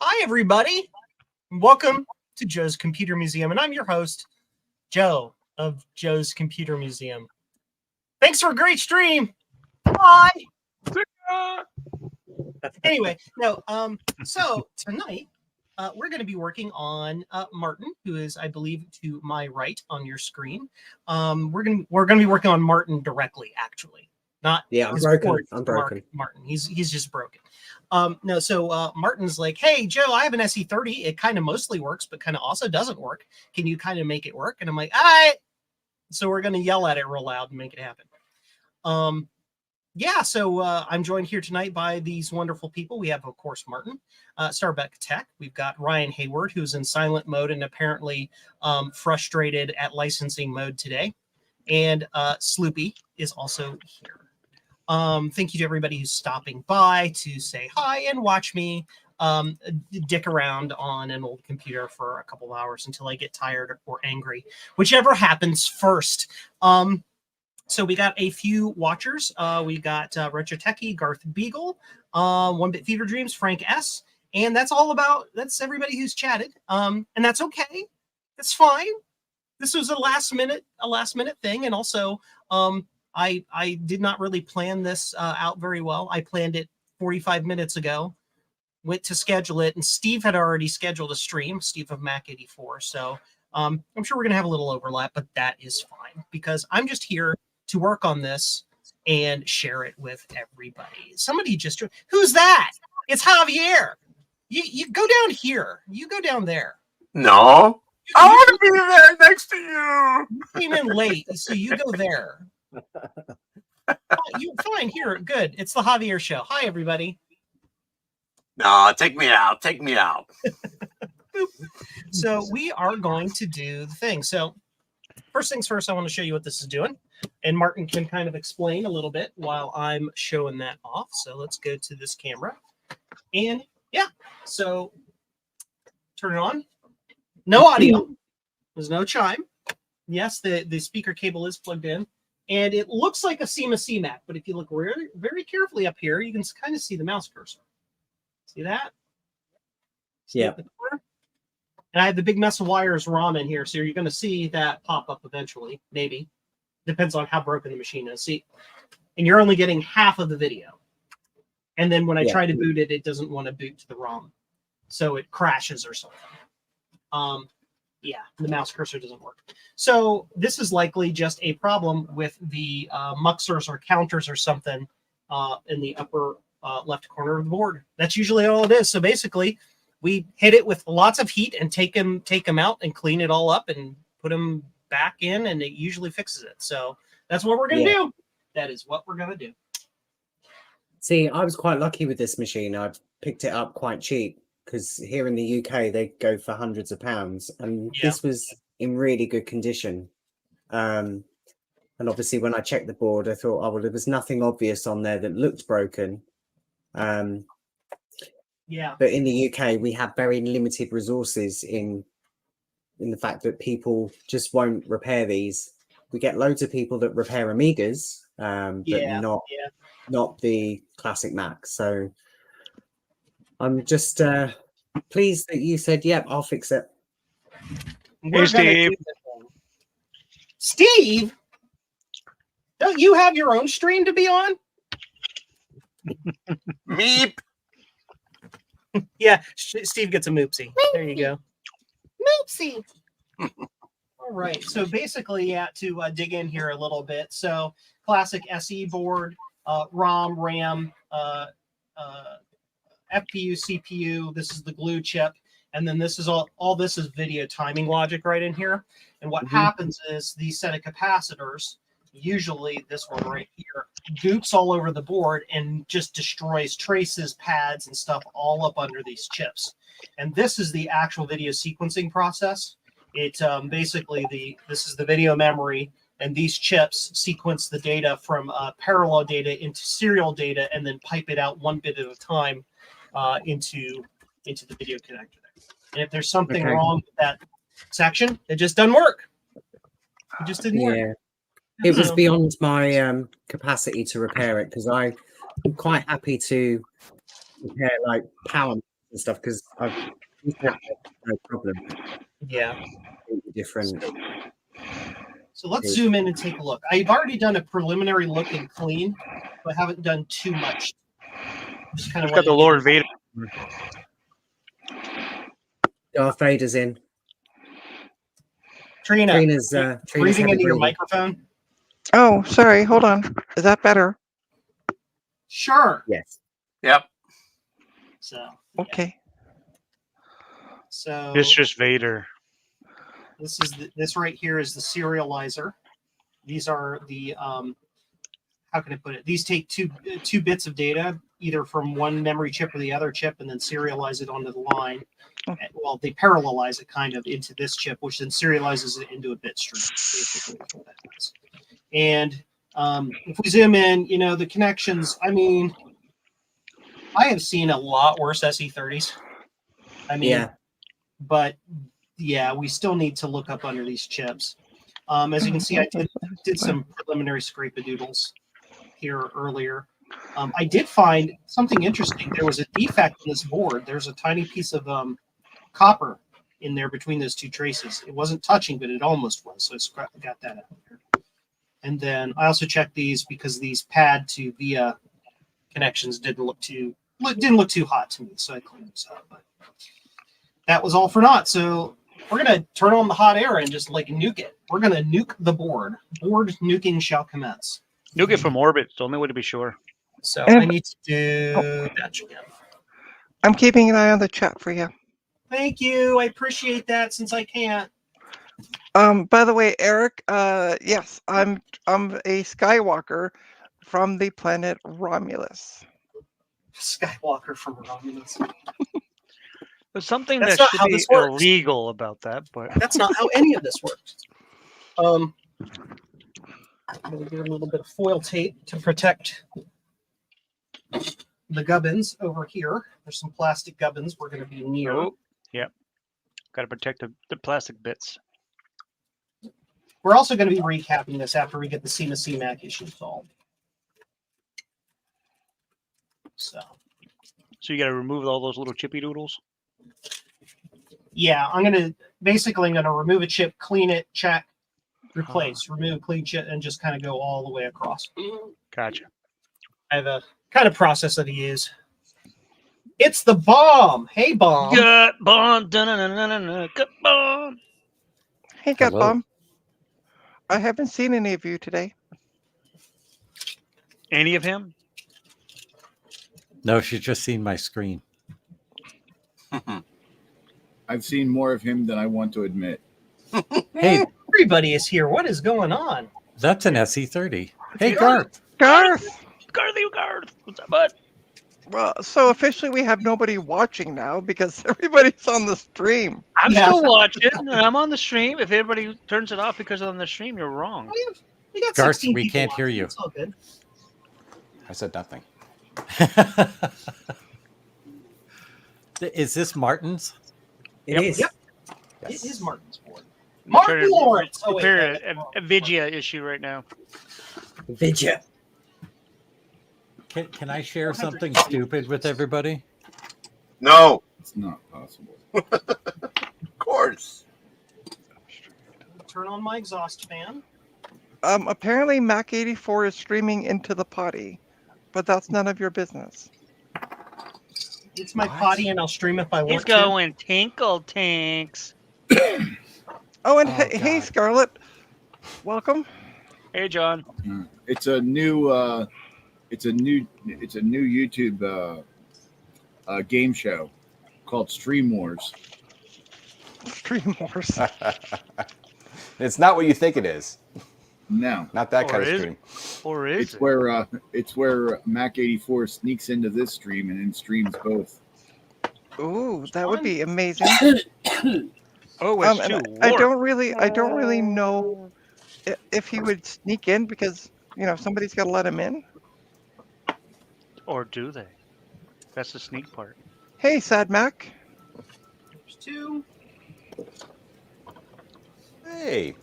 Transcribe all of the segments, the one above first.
Hi, everybody. Welcome to Joe's Computer Museum, and I'm your host, Joe of Joe's Computer Museum. Thanks for a great stream. Bye. Anyway, so tonight we're going to be working on Martin, who is, I believe, to my right on your screen. We're going to be working on Martin directly, actually. Not I'm broken. I'm broken. Martin. He's just broken. Martin's like, hey, Joe, I have an SE30. It kind of mostly works, but kind of also doesn't work. Can you kind of make it work? And I'm like, all right. So we're going to yell at it real loud and make it happen. I'm joined here tonight by these wonderful people. We have, of course, Martin, Starbuck Tech. We've got Ryan Hayward, who's in silent mode and apparently frustrated at licensing mode today. And Sloopy is also here. Thank you to everybody who's stopping by to say hi and watch me dick around on an old computer for a couple of hours until I get tired or angry, whichever happens first. So we got a few watchers. We got Retro Techie, Garth Beagle, One Bit Fever Dreams, Frank S. And that's everybody who's chatted. And that's okay. That's fine. This was a last minute thing. And also, I did not really plan this out very well. I planned it 45 minutes ago, went to schedule it, and Steve had already scheduled a stream, Steve of Mac 84. So I'm sure we're going to have a little overlap, but that is fine because I'm just here to work on this and share it with everybody. Somebody just, who's that? It's Javier. You go down here. You go down there. No. I want to be there next to you. You came in late, so you go there. You're fine here. Good. It's the Javier Show. Hi, everybody. No, take me out. Take me out. So we are going to do the thing. So first things first, I want to show you what this is doing. And Martin can kind of explain a little bit while I'm showing that off. So let's go to this camera. And yeah, so turn it on. No audio. There's no chime. Yes, the speaker cable is plugged in. And it looks like a Simasimac, but if you look very, very carefully up here, you can kind of see the mouse cursor. See that? Yeah. And I have the big mess of wires ROM in here, so you're going to see that pop up eventually, maybe. Depends on how broken the machine is. See, and you're only getting half of the video. And then when I try to boot it, it doesn't want to boot to the ROM. So it crashes or something. The mouse cursor doesn't work. So this is likely just a problem with the muxers or counters or something in the upper left corner of the board. That's usually all it is. So basically, we hit it with lots of heat and take them out and clean it all up and put them back in, and it usually fixes it. So that's what we're going to do. That is what we're going to do. See, I was quite lucky with this machine. I picked it up quite cheap because here in the UK, they go for hundreds of pounds. And this was in really good condition. And obviously, when I checked the board, I thought, oh, well, there was nothing obvious on there that looked broken. But in the UK, we have very limited resources in the fact that people just won't repair these. We get loads of people that repair Amigas, but not the classic Mac. So I'm just pleased that you said, yep, I'll fix it. Hey, Steve. Steve, don't you have your own stream to be on? Meep. Yeah, Steve gets a moopsie. There you go. Moopsie. All right. So basically, to dig in here a little bit. So classic SE board, ROM, RAM, FPU, CPU. This is the glue chip. And then this is all this is video timing logic right in here. And what happens is these set of capacitors, usually this one right here, goops all over the board and just destroys traces, pads, and stuff all up under these chips. And this is the actual video sequencing process. It basically this is the video memory, and these chips sequence the data from parallel data into serial data, and then pipe it out one bit at a time into the video connector there. And if there's something wrong with that section, it just doesn't work. It just didn't work. It was beyond my capacity to repair it because I'm quite happy to repair like power and stuff because I've no problem. Yeah. Different. So let's zoom in and take a look. I've already done a preliminary look and clean, but haven't done too much. Just kind of got the Lord Vader. Darth Vader's in. Trina's breathing into your breathing. microphone. Oh, sorry. Hold on. Is that better? Sure. Yes. Yep. So. Okay. So. Mistress Vader. This is this right here is the serializer. These are the how can I put it? These take two bits of data, either from one memory chip or the other chip, and then serialize it onto the line. Well, they parallelize it kind of into this chip, which then serializes it into a bit stream. Basically, is what that is. And if we zoom in, you know, the connections. I mean, I have seen a lot worse SE30s. I mean, Yeah. But yeah, we still need to look up under these chips. As you can see, I did some preliminary scrape-a-doodles here earlier. I did find something interesting. There was a defect in this board. There's a tiny piece of copper in there between those two traces. It wasn't touching, but it almost was. So I got that out there. And then I also checked these because these pad to via connections didn't look too hot to me. So I cleaned those up. But that was all for naught. So we're going to turn on the hot air and just like nuke it. We're going to nuke the board. Board nuking shall commence. Nuke it from orbit. It's the only way to be sure. So I need to do that again. I'm keeping an eye on the chat for you. Thank you. I appreciate that since I can't. By the way, Eric, yes, I'm a Skywalker from the planet Romulus. Skywalker from Romulus. There's something That's that not should how be this works. illegal about that, but That's not how any of this works. I'm going to do a little bit of foil tape to protect the gubbins over here. There's some plastic gubbins we're going to be near. oh, yep. Got to protect the plastic bits. We're also going to be recapping this after we get the Simasimac issue solved. So you got to remove all those little chippy doodles. yeah, I'm going to remove a chip, clean it, check, replace, remove, clean chip, and just kind of go all the way across. Gotcha. I have a kind of process that I use. It's the bomb. Hey, bomb. Gut bomb. Gut bomb. Hey, Gut Bomb. I haven't seen any of you today. Any of him? No, she's just seen my screen. I've seen more of him than I want to admit. Hey, everybody is here. What is going on? That's an SE30. Hey, Garth. Garth! Garth. What's up, bud? Well, so officially we have nobody watching now because everybody's on the stream. I'm still watching, and I'm on the stream. If everybody turns it off because on the stream, you're wrong. We got Garth, 16 we people can't hear watching. you. It's all good. I said nothing. Is this Martin's? It is. Yep. Yes. It is Martin's board. Martin Lawrence. Oh, wait, Prepare a Vigia issue right now. Vidya. Can I share something stupid with everybody? No, it's not possible. Of course. Turn on my exhaust fan. Apparently Mac84 is streaming into the potty, but that's none of your business. It's my potty, and I'll stream if I want He's to. going tinkle tinks. Oh, and hey, Scarlett, welcome. Hey, John. It's a new YouTube game show called Stream Wars. Stream Wars. It's not what you think it is. No, Not that kind of stream. Or is it's it? where Mac84 sneaks into this stream and then streams both. Ooh, that would be amazing. Oh, it's too I don't really know if he would sneak in because somebody's got to let him in. Or do they? That's the sneak part. Hey, Sad Mac. There's two. Hey.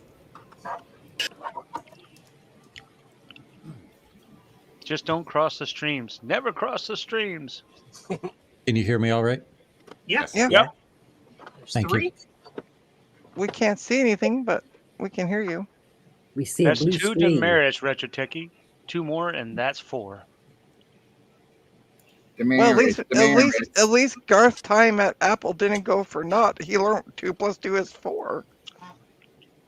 Just don't cross the streams. Never cross the streams. Can you hear me all right? Yes. Yeah. Yep. There's Thank you. 3. We can't see anything, but we can hear you. We see That's a blue 2 screen. demerits, Retro Techie. 2 more, and that's 4. Well, Demerits, demerits. at least Garth's time at Apple didn't go for naught. He learned 2 + 2 is 4.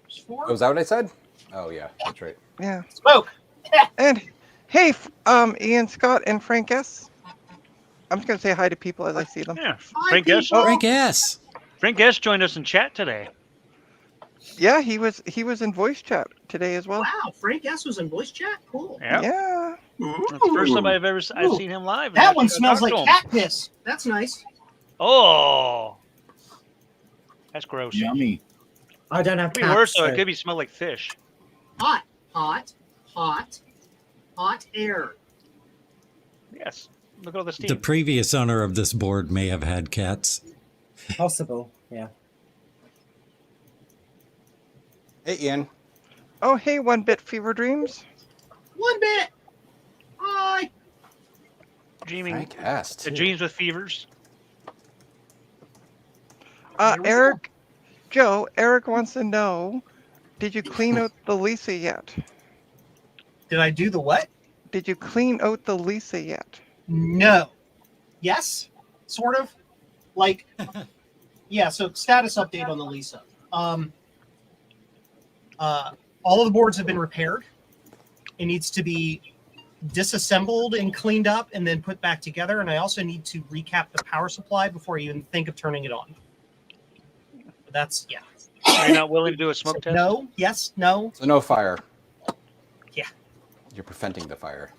There's 4. Oh, is that what I said? Oh yeah, that's right. Yeah. Smoke. And hey, Ian Scott and Frank S. I'm just gonna say hi to people as I see them. Yeah, Hi, Frank S. people. Frank S. Frank S. joined us in chat today. Yeah, he was in voice chat today as well. Wow, Frank S was in voice chat. Cool. Yeah, Yeah. that's the first time I've Ooh. seen him live. and That actually one got to smells talk like to him. cat piss. That's nice. Oh, that's gross. Yummy. I don't have Could be cats, worse though. so- It could be smell like fish. Hot, hot, hot, hot air. Yes. Look at all the steam. The previous owner of this board may have had cats. Possible, yeah. Hey, Ian. Oh, hey, 1-bit fever dreams. 1 bit. Hi. Dreaming. Frank S. The too. dreams with fevers. There we go. Eric, Joe, Eric wants to know, did you clean out the Lisa yet? Did I do the what? Did you clean out the Lisa yet? No. Yes, sort of. Like, yeah. So status update on the Lisa. All of the boards have been repaired. It needs to be disassembled and cleaned up and then put back together. And I also need to recap the power supply before you even think of turning it on. But that's, yeah. You're not willing to do a smoke test? No, yes, no. So no fire. Yeah. You're preventing the fire.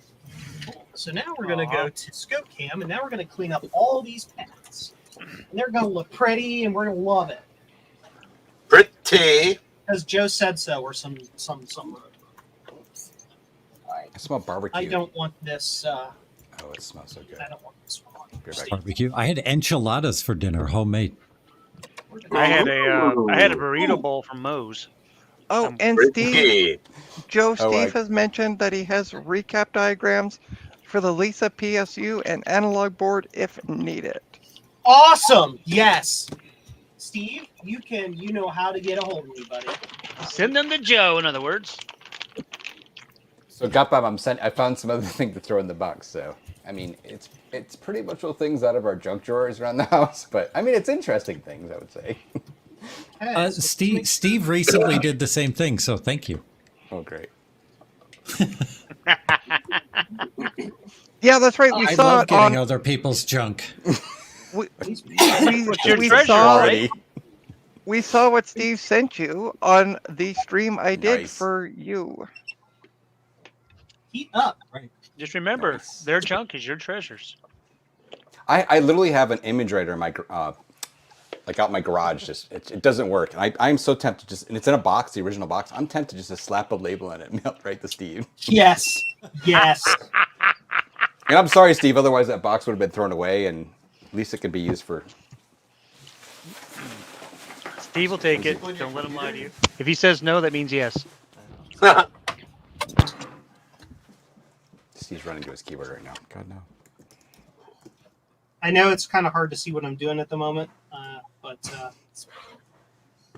So now we're going to go to scope cam, and now we're going to clean up all these paths. And they're going to look pretty, and we're going to love it. Pretty. Because Joe said so, or some. I smell barbecue. I don't want this. Oh, it smells so good. I don't want this one. Be right back. Barbecue. I had enchiladas for dinner, homemade. I had a burrito bowl from Moe's. Oh, and Steve, Pretty. Steve I- has mentioned that he has recap diagrams for the Lisa PSU and analog board if needed. Awesome. Yes. Steve, you know how to get a hold of me, buddy. Send them to Joe, in other words. So Gutbob, I found some other thing to throw in the box. So I mean, it's pretty much all things out of our junk drawers around the house, but I mean, it's interesting things, I would say. Hey, so Steve recently did the same thing, so thank you. Oh, great. Yeah, that's right. We I saw love it getting on. other people's junk. We, What's your we treasure, saw right? we saw what Steve sent you on the stream I did Nice. for you. heat up. Just remember, Nice. their junk is your treasures. I literally have an image writer in my like out my garage. Just it doesn't work. And I'm so tempted and it's in a box, the original box. I'm tempted just to slap a label on it and mail it right to Steve. Yes. Yes. And I'm sorry, Steve. Otherwise, that box would have been thrown away, and at least it could be used for. Steve will take it. Don't let him lie to you. If he says no, that means yes. Steve's running to his keyboard right now. God no. I know it's kind of hard to see what I'm doing at the moment, but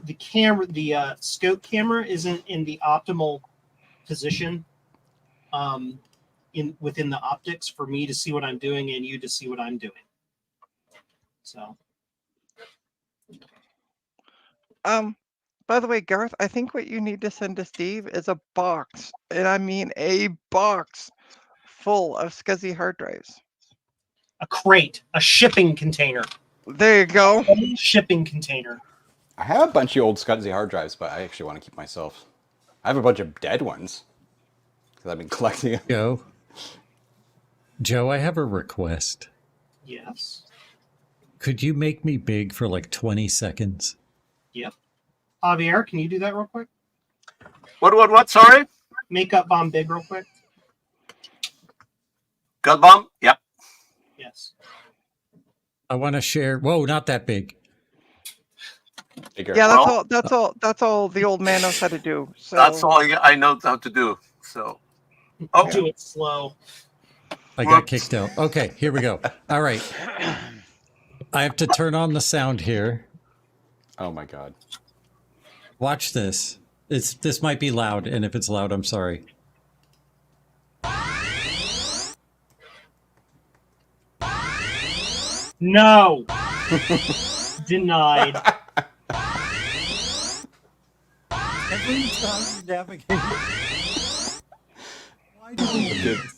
the scope camera isn't in the optimal position within the optics for me to see what I'm doing and you to see what I'm doing. So, By the way, Garth, I think what you need to send to Steve is a box, and I mean a box full of SCSI hard drives. a crate, a shipping container, There you go. a shipping container. I have a bunch of old SCSI hard drives, but I actually want to keep myself. I have a bunch of dead ones because I've been collecting them. Joe, I have a request. Yes. Could you make me big for like 20 seconds? Yep. Javier, can you do that real quick? What? Sorry? Make up bomb big real quick. Gut bomb? Yep. Yes. I want to share. Whoa, not that big. Bigger. Yeah, Well- that's all the old man knows how to do. So That's all I know how to do. So, oh, Do it slow. I got Whoops. kicked out. Okay, here we go. All right. I have to turn on the sound here. Oh my god. Watch this. This might be loud, and if it's loud, I'm sorry. No. Denied. Every time you navigate. Why do we do this?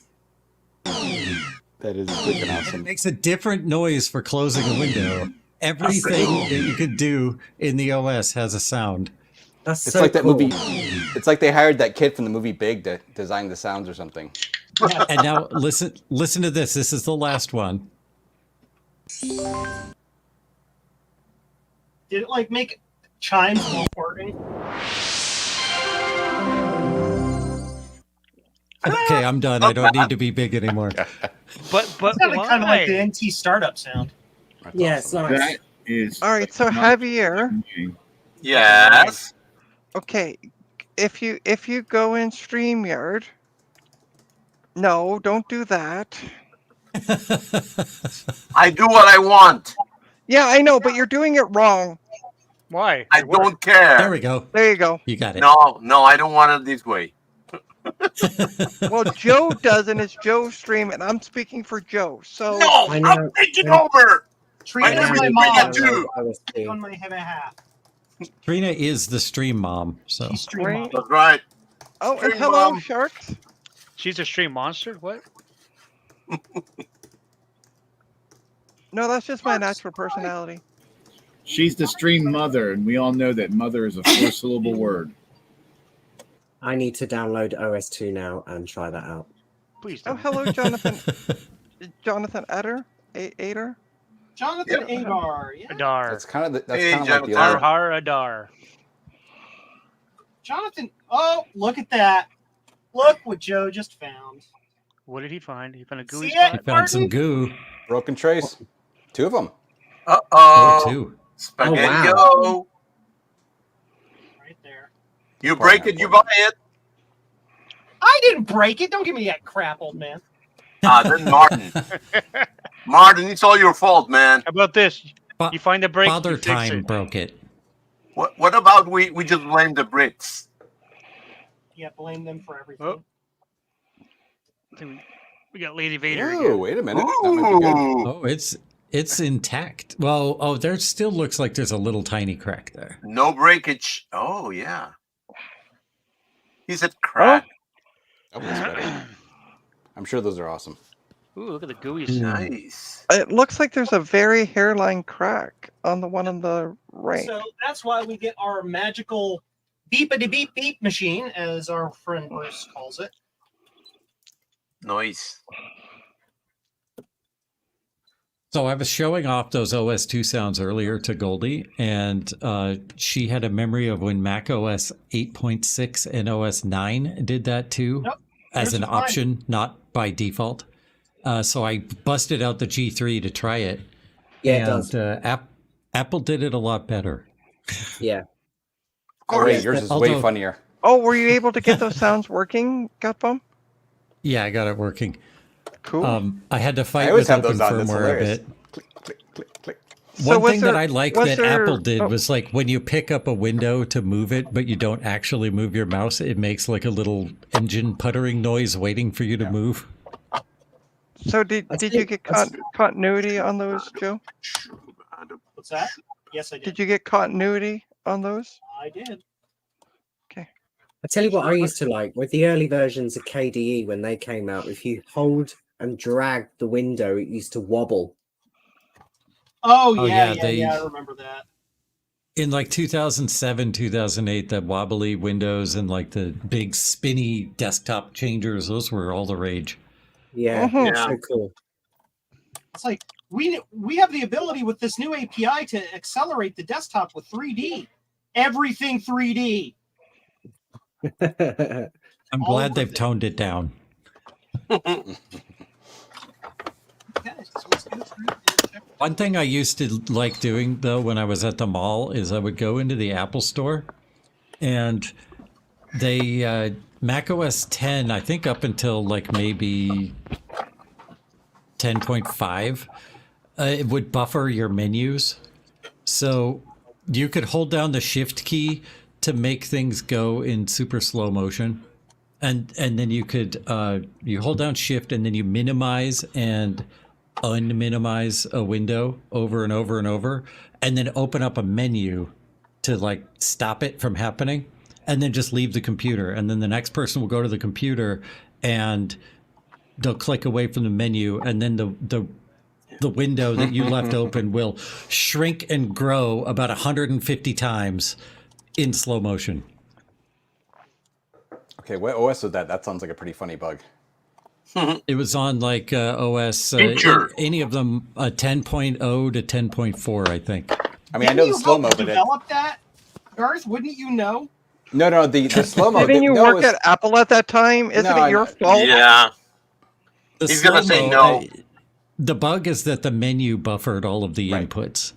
That is freaking It awesome. makes a different noise for closing a window. Everything that you can do in the OS has a sound. That's It's so like that cool. movie. It's like they hired that kid from the movie Big to design the sounds or something. And now listen to this. This is the last one. Did it like make chimes while farting? Okay, I'm done. I don't need to be big anymore. But It sounded why? kind of like the NT startup sound. That's Yeah, awesome. it's nice. That is. All right, so Javier. Yes. Okay, if you go in StreamYard, no, don't do that. I do what I want. Yeah, I know, but you're doing it wrong. Why? I don't care. There we go. There you go. You got it. No, I don't want it this way. Well, Joe does, and it's Joe's stream, and I'm speaking for Joe. So No, I know. I'm taking over. Trina's I my know. mom. Too. On my behalf. Trina is the stream mom, so She's stream Right. mom. That's right. oh, and Stream hello, Mom. Sharks. She's a stream monster. What? No, that's just my natural personality. She's the stream mother, and we all know that mother is a 4-syllable word. I need to download OS2 now and try that out. Please Oh, don't. hello, Jonathan. Jonathan Eder. Ader. Jonathan Adar. Yeah. Adar. That's kind of the, Hey, that's kind of like the Jonathan. old, Har Adar. Jonathan. Oh, look at that. Look what Joe just found. What did he find? He found a gooey See spot. I it? found some Martin? goo. broken trace. 2 of them. Oh, Uh-oh. too. Spaghetti. wow. Right there. You break it, you buy it. I didn't break it. Don't give me that crap, old man. Then Martin. Martin, it's all your fault, man. How about this? Fa- You find the break. Father you fix time it. broke it. What about we just blame the Brits? Yeah, blame them for everything. Oh. I think we got Lady Vader Ooh, again. wait a minute. That might be good. Ooh. Oh, it's intact. Well, oh, there still looks like there's a little tiny crack there. No breakage. Oh, yeah. He said crack. Oh, that's better. I'm sure those are awesome. Ooh, look at the gooey Mm. side. Nice. It looks like there's a very hairline crack on the one on the right. So that's why we get our magical beepity beep beep machine, as our friend Bruce calls it. Nice. So I was showing off those OS2 sounds earlier to Goldie, and she had a memory of when Mac OS 8.6 and OS 9 did that too, Nope, as yours an is fine. option, not by default. So I busted out the G3 to try it. Yeah, it and does. Apple did it a lot better. Yeah. Of Oh, course. wait, yours is way Although- funnier. Oh, were you able to get those sounds working, Gutbum? Yeah, I got it working. Cool. I had to I fight always with have open those on. That's firmware a hilarious. bit. Click, click, click, click. So One was thing that there- I like was that there- Apple did oh. was like when you pick up a window to move it, but you don't actually move your mouse, it makes like a little engine puttering noise waiting for you to move. So did you get continuity on those, Joe? What's that? Yes, I did. Did you get continuity on those? I did. I tell you what, I used to like with the early versions of KDE when they came out. If you hold and drag the window, it used to wobble. Oh, Oh, yeah, yeah, yeah, I remember that. In like 2007, 2008, the wobbly windows and like the big spinny desktop changers, those were all the rage. Yeah, Mhm. it's so cool. It's like we have the ability with this new API to accelerate the desktop with 3D. Everything 3D. I'm All glad of they've it. toned it down. One thing I used to like doing though when I was at the mall is I would go into the Apple store and they Mac OS 10, I think up until like maybe 10.5, it would buffer your menus. So you could hold down the shift key to make things go in super slow motion. And then you could, you hold down shift and then you minimize and unminimize a window over and over and over, and then open up a menu to like stop it from happening, and then just leave the computer. And then the next person will go to the computer and they'll click away from the menu, and then the window that you left open will shrink and grow about 150 times in slow motion. Okay, what OS was that? That sounds like a pretty funny bug. It was on like OS, any of them, 10.0 to 10.4, I think. I mean, I know the slow mo, but develop that, Garth? Wouldn't you know? no, the slow mo. Didn't you work at Apple at that time? Isn't it your fault? Yeah. The He's gonna say slow-mo, no. The bug is that the menu buffered all of the inputs.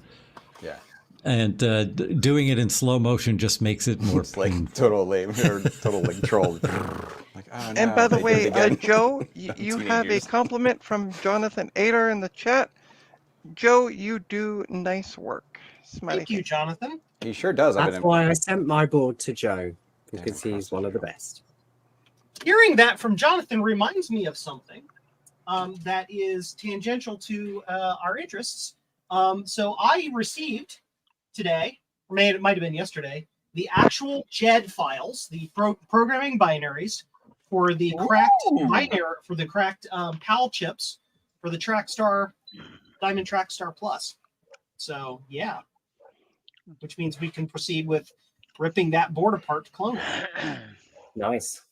Yeah. And doing it in slow motion just makes it more It's like painful. total lame or total like troll. Like, oh, And no, by the they did way, it again. Joe, you have a Teenagers. compliment from Jonathan Ader in the chat. Joe, you do nice work. Smiley Thank you, face. Jonathan. He sure does. That's why I sent my board to Joe, because he's one of the best. Hearing that from Jonathan reminds me of something that is tangential to our interests. So I received today, or it might have been yesterday, the actual JED files, the programming binaries for the cracked binary, for the cracked PAL chips for the Trackstar Diamond Trackstar Plus. So yeah, which means we can proceed with ripping that board apart to clone it. Nice.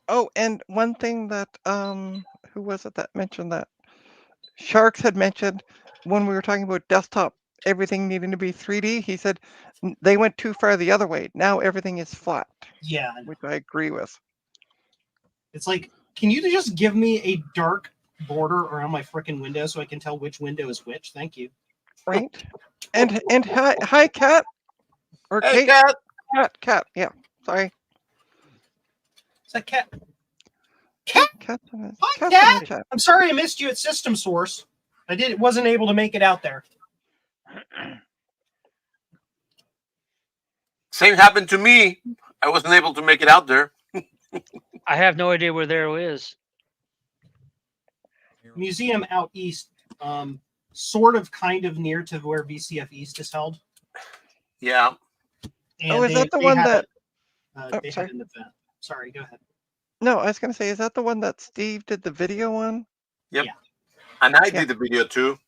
Oh, and one thing that who was it that mentioned that? Sharks had mentioned when we were talking about desktop, everything needing to be 3D. He said they went too far the other way. Now everything is flat. Yeah, which I agree with. It's like, can you just give me a dark border around my frickin' window so I can tell which window is which? Thank you. Right. And hi Cat. Or Hey, Kate. Cat. Cat. Yeah. Sorry. Is that Cat? Cat. Hi, Cat. I'm sorry I missed you at System Source. Wasn't able to make it out there. Same happened to me. I wasn't able to make it out there. I have no idea where there is. Museum out east, sort of kind of near to where VCF East is held. Yeah. And is that the one that... they had an event. Sorry, go ahead. No, I was going to say, is that the one that Steve did the video on? Yep. Yeah. And I did the video too.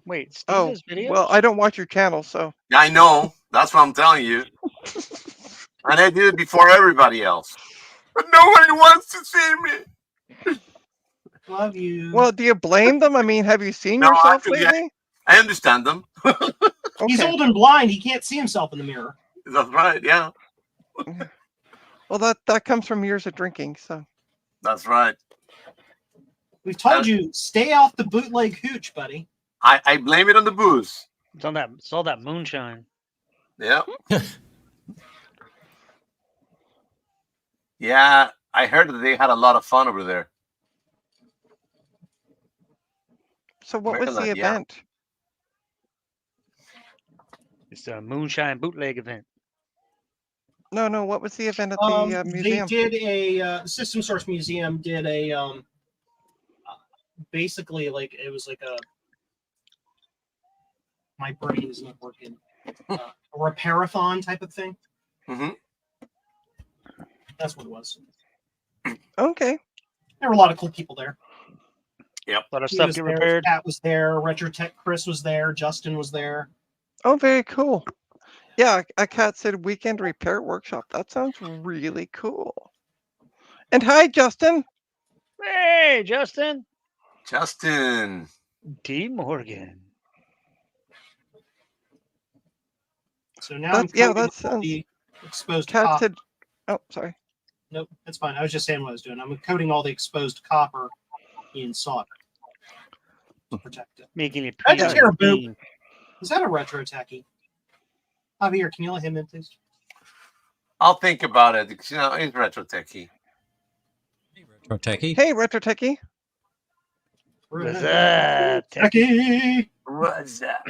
Wait, Steve does videos? Well, I don't watch your channel, so... I know. That's what I'm telling you. And I did it before everybody else. But nobody wants to see me. Love you. Well, do you blame them? I mean, have you seen No, yourself actually, lately? I understand them. He's old and blind. He can't see himself in the mirror. That's right. Yeah. Well, that comes from years of drinking, so... That's right. We've told you, stay off the bootleg hooch, buddy. I blame it on the booze. It's all that moonshine. Yeah. Yeah, I heard that they had a lot of fun over there. So what was the Maryland, yeah. event? It's a moonshine bootleg event. No, what was the event at the museum? They did a System Source Museum did a basically like it was like a my brain is not working a repairathon type of thing. Mm-hmm. That's what it was. Okay. There were a lot of cool people there. Yep. A lot of He stuff was get there, repaired. Pat was there, Retrotech Chris was there, Justin was there. Oh, very cool. Yeah, a cat said weekend repair workshop. That sounds really cool. And hi, Justin. Hey, Justin. Justin. D. Morgan. So now I'm Yeah, coding that sounds... the exposed Cat copper. said... Oh, sorry. Nope, that's fine. I was just saying what I was doing. I'm coating all the exposed copper in solder to protect it. Making it I just hear a boop. pristine. Is that a retro techie? Javier, can you let him in, please? I'll think about it because he's retro techie. Techie. Hey, Retro Techie. What's up, Techie? What's that?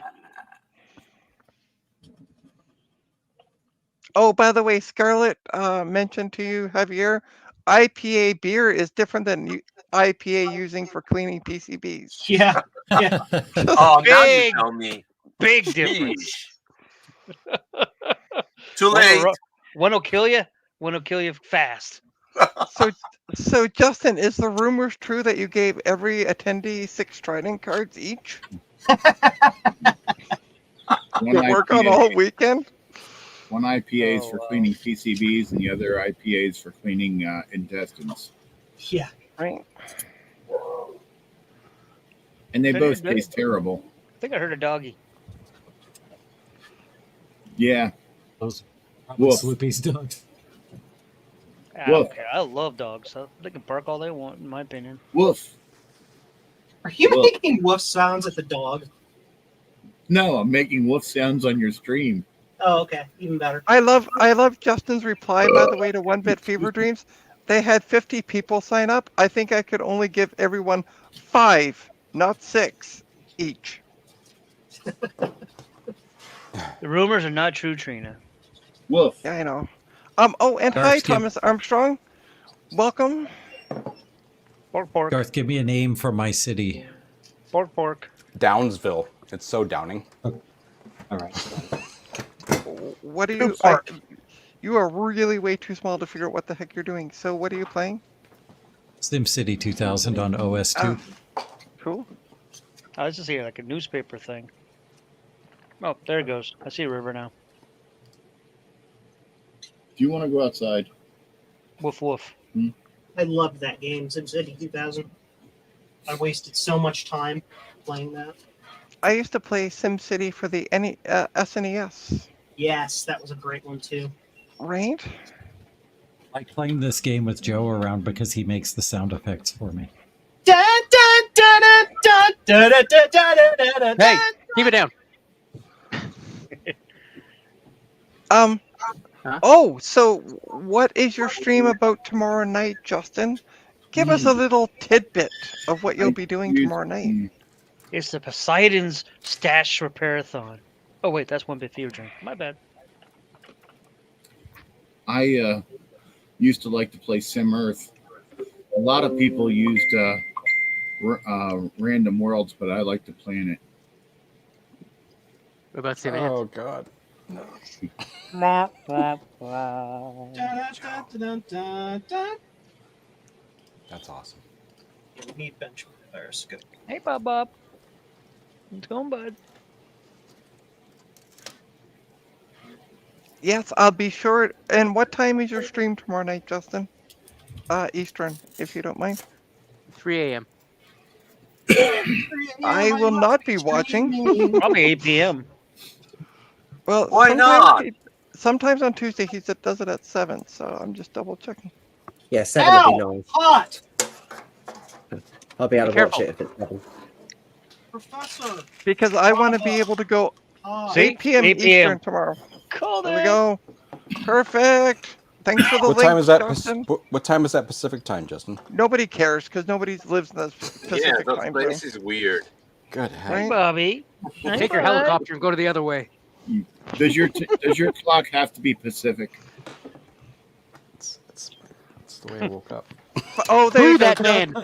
Oh, by the way, Scarlett mentioned to you, Javier, IPA beer is different than IPA using for cleaning PCBs. Yeah. Yeah. Oh, now you Big, tell me. big difference. Too late. One will kill you. One will kill you fast. So Justin, is the rumors true that you gave every attendee 6 Trident cards each One to work on IPA, all weekend? one IPA is for wow. cleaning PCBs, and the other IPA is for cleaning intestines. Yeah. Right. And they Very both good. taste terrible. I think I heard a doggy. Yeah. Those probably Woof. Sloopy's dogs. I Woof. don't care. I love dogs. So they can bark all they want, in my opinion. Woof. Are you Woof. making woof sounds at the dog? No, I'm making woof sounds on your stream. Oh, okay. Even better. I love Justin's reply, by the way, to 1-Bit Fever Dreams. They had 50 people sign up. I think I could only give everyone 5, not 6 each. The rumors are not true, Trina. Woof. Yeah, I know. Oh, and hi, Darth, give- Thomas Armstrong. Welcome. Pork, pork, Garth, give me a name for my city. pork, pork. Downsville. It's so downing. All right. What are Good you? part. You are really way too small to figure out what the heck you're doing. So what are you playing? SimCity 2000 on OS2. Cool. I was just here like a newspaper thing. Oh, there it goes. I see a river now. Do you want to go outside? Woof woof. I loved that game, SimCity 2000. I wasted so much time playing that. I used to play SimCity for the SNES. Yes, that was a great one too. Right? I like playing this game with Joe around because he makes the sound effects for me. Hey, Hey, keep it down. Huh? Oh, so what is your stream about tomorrow night, Justin? Give us a little tidbit of what you'll be doing tomorrow night. It's the Poseidon's Stash Repairathon. Oh wait, that's 1-Bit Fever Dream. My bad. I used to like to play Sim Earth. A lot of people used Random Worlds, but I like to plan it. What about Sim Ants? Oh God. That's awesome. We need bench repairs. Good. Hey, Bob Bob. What's going, bud? Yes, I'll be sure. And what time is your stream tomorrow night, Justin? Eastern, if you don't mind. 3 a.m. I will not be watching. Probably 8 p.m. Well, Why not? Sometimes on Tuesday he does it at 7, so I'm just double checking. Yeah, 7 would be Ow! nice. Hot! I'll be able Be to watch careful. it if it's 7. Professor! Because I want to be able to go Hot. See? 8 p.m. 8 p.m. Eastern tomorrow. Call There we go. Perfect. Thanks for the What link, time is that? Justin. What time is that Pacific time, Justin? Nobody cares because nobody lives in the Pacific Yeah, those time zone. places is weird. Good heck. Right? Bobby. We'll take your helicopter and go to the other way. Does your clock have to be Pacific? That's the way I woke up. Oh, there Who you go. that man?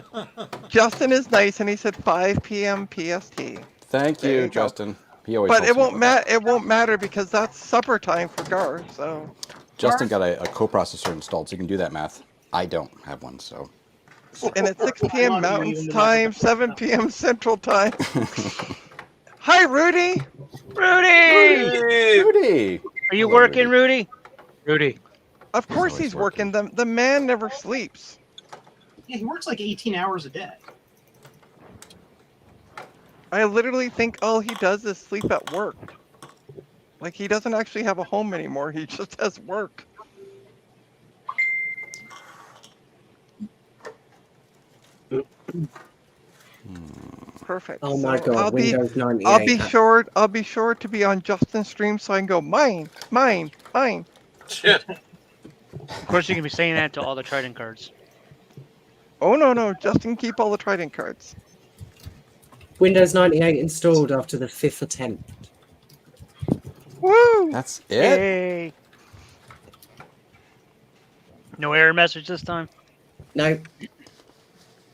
Justin is nice, and he said 5 p.m. PST. Thank There you, you go. Justin. He always But helps it me won't with that. It won't matter because that's supper time for Gar. So Justin got a coprocessor installed, so you can do that math. I don't have one, so. and it's 6 p.m. Mountain time, 7 p.m. Central time. Hi, Rudy. Rudy! Rudy! Are you Hello, working, Rudy? Rudy. Of course always he's working. The man never sleeps. Yeah, he works like 18 hours a day. I literally think all he does is sleep at work. Like he doesn't actually have a home anymore. He just has work. Perfect. Oh my So god, Windows 98. I'll be sure to be on Justin's stream so I can go mine. Of course, you can be saying that to all the Trident cards. Oh no, Justin, keep all the Trident cards. Windows 98 installed after the 5th attempt. Woo! That's it. Yay. No error message this time. No,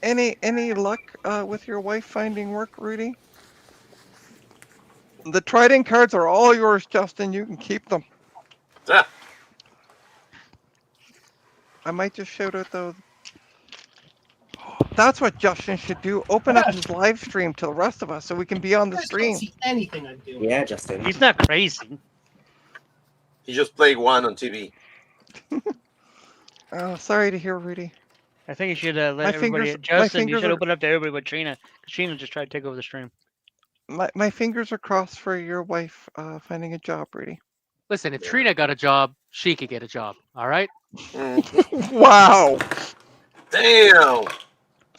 Any luck with your wife finding work, Rudy? The Trident cards are all yours, Justin. You can keep them. Yeah. I might just shout out though. That's what Justin should do. Open up his live stream to the rest of us so we can be on You the guys stream. can't see anything I'm doing. yeah, Justin. He's not crazy. He just played one on TV. Sorry to hear, Rudy. I think you should let My everybody. fingers- my Justin, you fingers should are- open up to everybody but Trina. 'Cause Trina just tried to take over the stream. My fingers are crossed for your wife finding a job, Rudy. Listen, if Trina got a job, she could get a job. All right. Mm. Wow! Damn.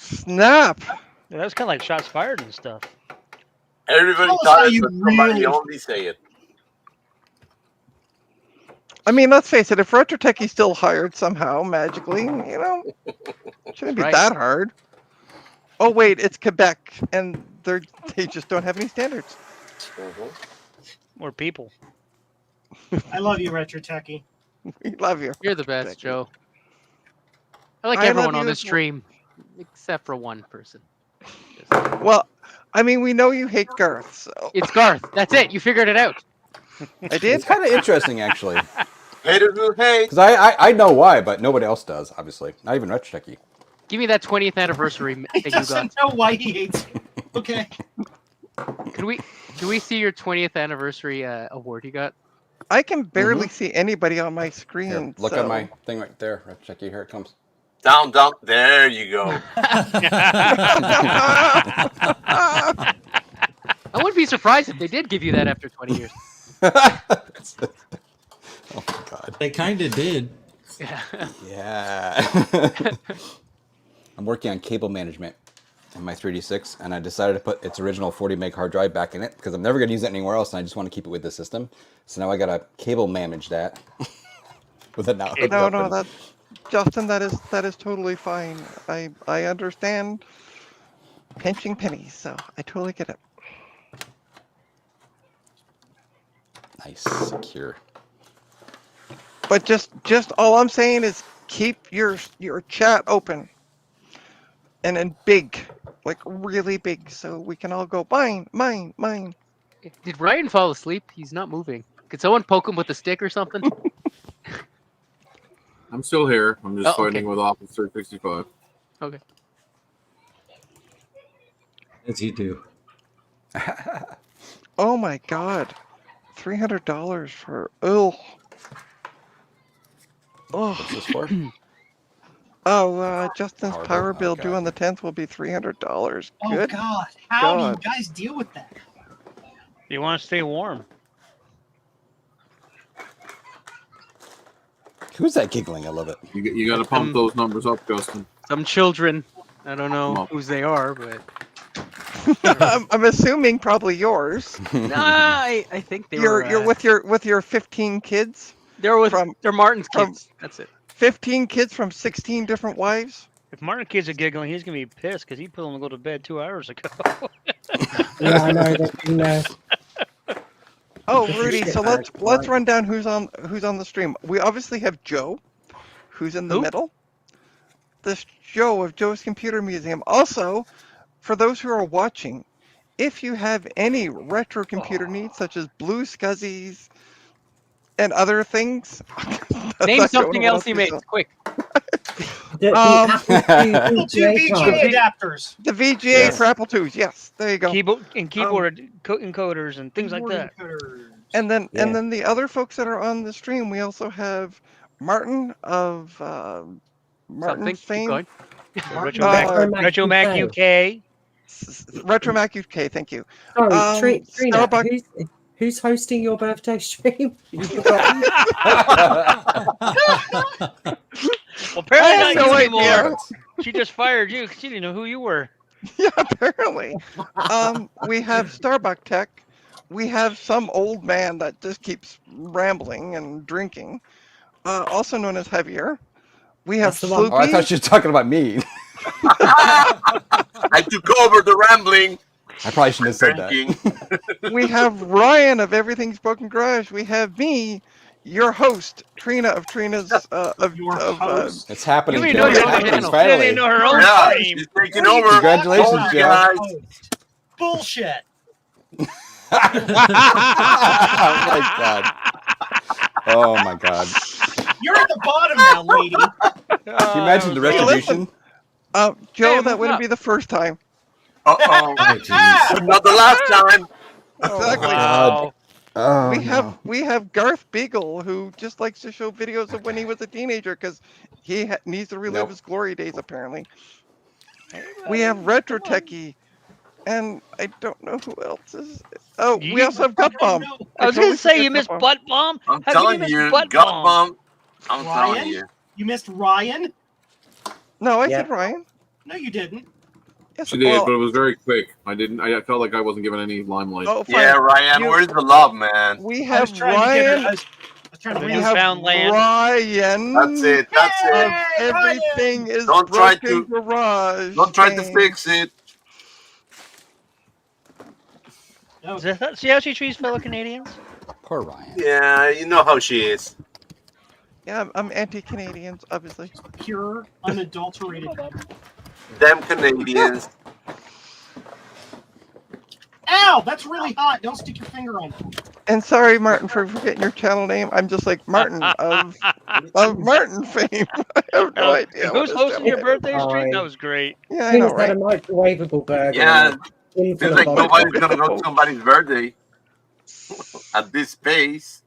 Snap! Yeah, that's kind of like shots fired and stuff. Everybody Tell us thought how it, you but somebody really- only say it. I mean, let's face it. If RetroTechie's still hired somehow magically, shouldn't be Right. that hard. Oh wait, it's Quebec, and they just don't have any standards. Mhm. Or people. I love you, Retro Techie. We love you. You're the best, Thank you. Joe. I like I love everyone you on the as well. stream, except for one person. Well, I mean, we know you hate Garth, so It's Garth. That's it. You figured it out. I did. It's kind of interesting, actually, Haters who hate. because I know why, but nobody else does. Obviously, not even RetroTechie. Give me that 20th anniversary He thing you got. doesn't know why he hates you. Okay. Can we see your 20th anniversary award you got? I can barely see anybody on my screen. Here, look so- at my thing right there. RetroTechie, here it comes. Down, down. There you go. I wouldn't be surprised if they did give you that after 20 years. Oh my god. They kind of did. Yeah. Yeah. I'm working on cable management in my 3D6, and I decided to put its original 40 meg hard drive back in it because I'm never going to use it anywhere else, and I just want to keep it with the system. So now I got to cable manage that with it now. hooked No, up no, and- that Justin, that is totally fine. I understand pinching pennies, so I totally get it. Nice, secure. But just all I'm saying is keep your chat open and in big, like really big, so we can all go mine. Did Ryan fall asleep? He's not moving. Could someone poke him with a stick or something? I'm still here. I'm just Oh, okay. fighting with Office 365. Okay. As you do. Oh my God, $300 for oh. What's this for? Justin's Power power bill? bill Oh, due God. on the 10th will be $300. Oh Good. God. How do you God. guys deal with that? You want to stay warm. Who's that giggling? I love it. You got to pump those numbers up, Justin. Some children. I don't know Well. whose they are, but I'm assuming probably yours. nah, I think they were. You're with your 15 kids. They're Martin's from- kids. That's it. 15 kids from 16 different wives. If Martin kids are giggling, he's gonna be pissed because he put them to go to bed 2 hours ago. Yeah, I know. They've been, Oh, Different Rudy. shit So bags, let's right. run down who's on the stream. We obviously have Joe, who's in the Who? middle. This Joe of Joe's Computer Museum. Also, for those who are watching, if you have any retro computer needs, such as blue scuzzies and other things, that's Name actually something what I else he wanna makes, say. quick. the Um, Apple Two II VGA card. adapters. The VGA Yes. for Apple IIs. Yes, there you go. Keyboard and keyboard encoders and things like Keyboard that. encoders. And then Yeah. the other folks that are on the stream, we also have Martin of Something. Martin's Keep fame, going. Martin Uh, Retro Mac UK. Retromac UK. Thank you. Sorry, Trina, Starbucks- who's hosting your birthday stream? You've forgotten? Well, apparently I have not no you idea. anymore. She just fired you because she didn't know who you were. Yeah, apparently. We have Starbucks Tech. We have some old man that just keeps rambling and drinking, also known as Javier. We have That's the one. Sloopy. Oh, I thought you were talking about me. I took over the rambling. I probably shouldn't have said Drinking. that. We have Ryan of Everything's Broken Garage. We have me, your host, Trina of Trina's Your host. It's happening, You Joe. didn't know It's your own happening channel. She didn't finally. even know her own Yeah, stream. she's taking What are you over. Congratulations, Told you Joe. guys. Host. Bullshit. Oh my god. Oh my god. You're at the bottom now, lady. Can you imagine the retribution? Joe, Hey, that move wouldn't up. be the first time. Uh-oh. Oh, jeez. But not the last time. Exactly. Wow. Oh, We have Garth Beagle, who just likes to show videos of when he was a teenager because he needs to relive Nope. his glory days. Apparently, Hey, we have buddy, Retro come on. Techie, and I don't know who else is. Oh, we You- also have Gut Bomb. I was totally gonna say forget you Gut missed Bomb. butt bomb. I'm How telling can you you, miss butt gut bomb? bomb. I'm telling Ryan? you. You missed Ryan? No, I Yeah. said Ryan. No, you didn't. Yes, She did, well, but it was very quick. I felt like I wasn't given any limelight. oh, fine. Yeah, Ryan, You- where's the love, man? We I was have trying to get her. Ryan. I was trying to We answer. have Newfoundland. Ryan. That's it. That's Of it. Hey, everything is Don't try broken to- garage. Don't try to fame. fix it. No, See how she treats fellow Canadians? Poor Ryan. Yeah, you know how she is. Yeah, I'm anti-Canadians, obviously. pure, unadulterated. Them Canadians. Ow! That's really hot. Don't stick your finger on it. And sorry, Martin, for forgetting your channel name. I'm just like Martin of Martin fame. I have no idea. And what who's his hosting your channel is. birthday stream? That was great. Yeah, I He know, was had a right? microwavable burger. Yeah, and a tin full seems of like vodka. nobody's gonna go to somebody's birthday at this pace.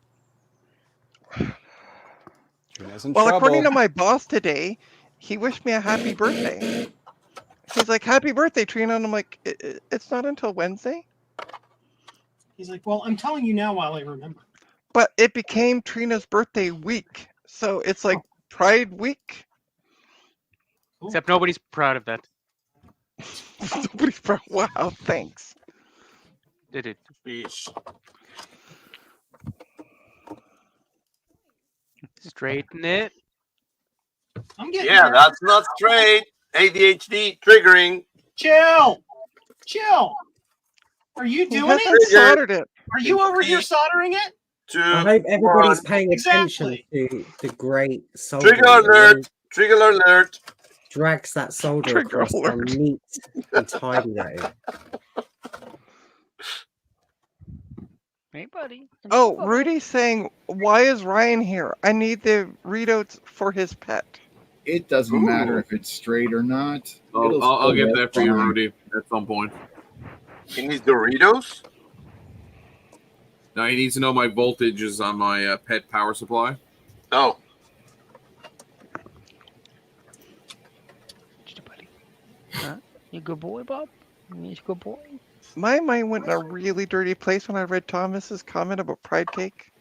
Trina's in Well, trouble. according to my boss today, he wished me a happy birthday. He's like, "Happy birthday, Trina," and I'm like, "It's not until Wednesday." He's like, well, I'm telling you now while I remember. But it became Trina's birthday week, so it's like Pride Week. Except nobody's proud of that. Nobody's proud. Wow, thanks. Did it? Yeesh. Straighten it. I'm getting Yeah, there. that's not straight. ADHD triggering. Chill. Chill. Are you He doing hasn't it? soldered it. Are you over here soldering it? I hope everybody's one. paying attention Exactly. to the great soldering. Trigger alert. Trigger alert. Drags that solder Trigger across how alert. neat and tidy that is. Hey, buddy. Oh, Rudy's saying, "Why is Ryan here? I need the readouts for his pet." It doesn't matter if it's straight or not. I'll get work that for you, fine. Rudy, at some point. He needs Doritos. Now he needs to know my voltages on my pet power supply. No. Buddy. Huh? You good boy, Bob? You a good boy? My mind went in a really dirty place when I read Thomas's comment about Pride Cake.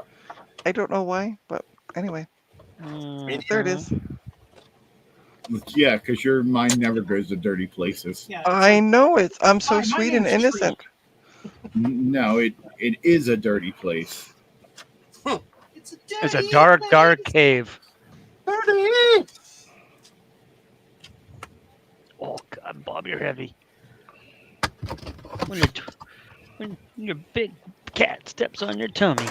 I don't know why, but anyway, there it is. Yeah, because your mind never goes to dirty places. Yeah. I know it. I'm so Hi, my sweet and name's innocent. No, it is a dirty place. It's It's a dark, dark cave. Dirty. Oh God, Bob, you're heavy. When your big cat steps on your tummy.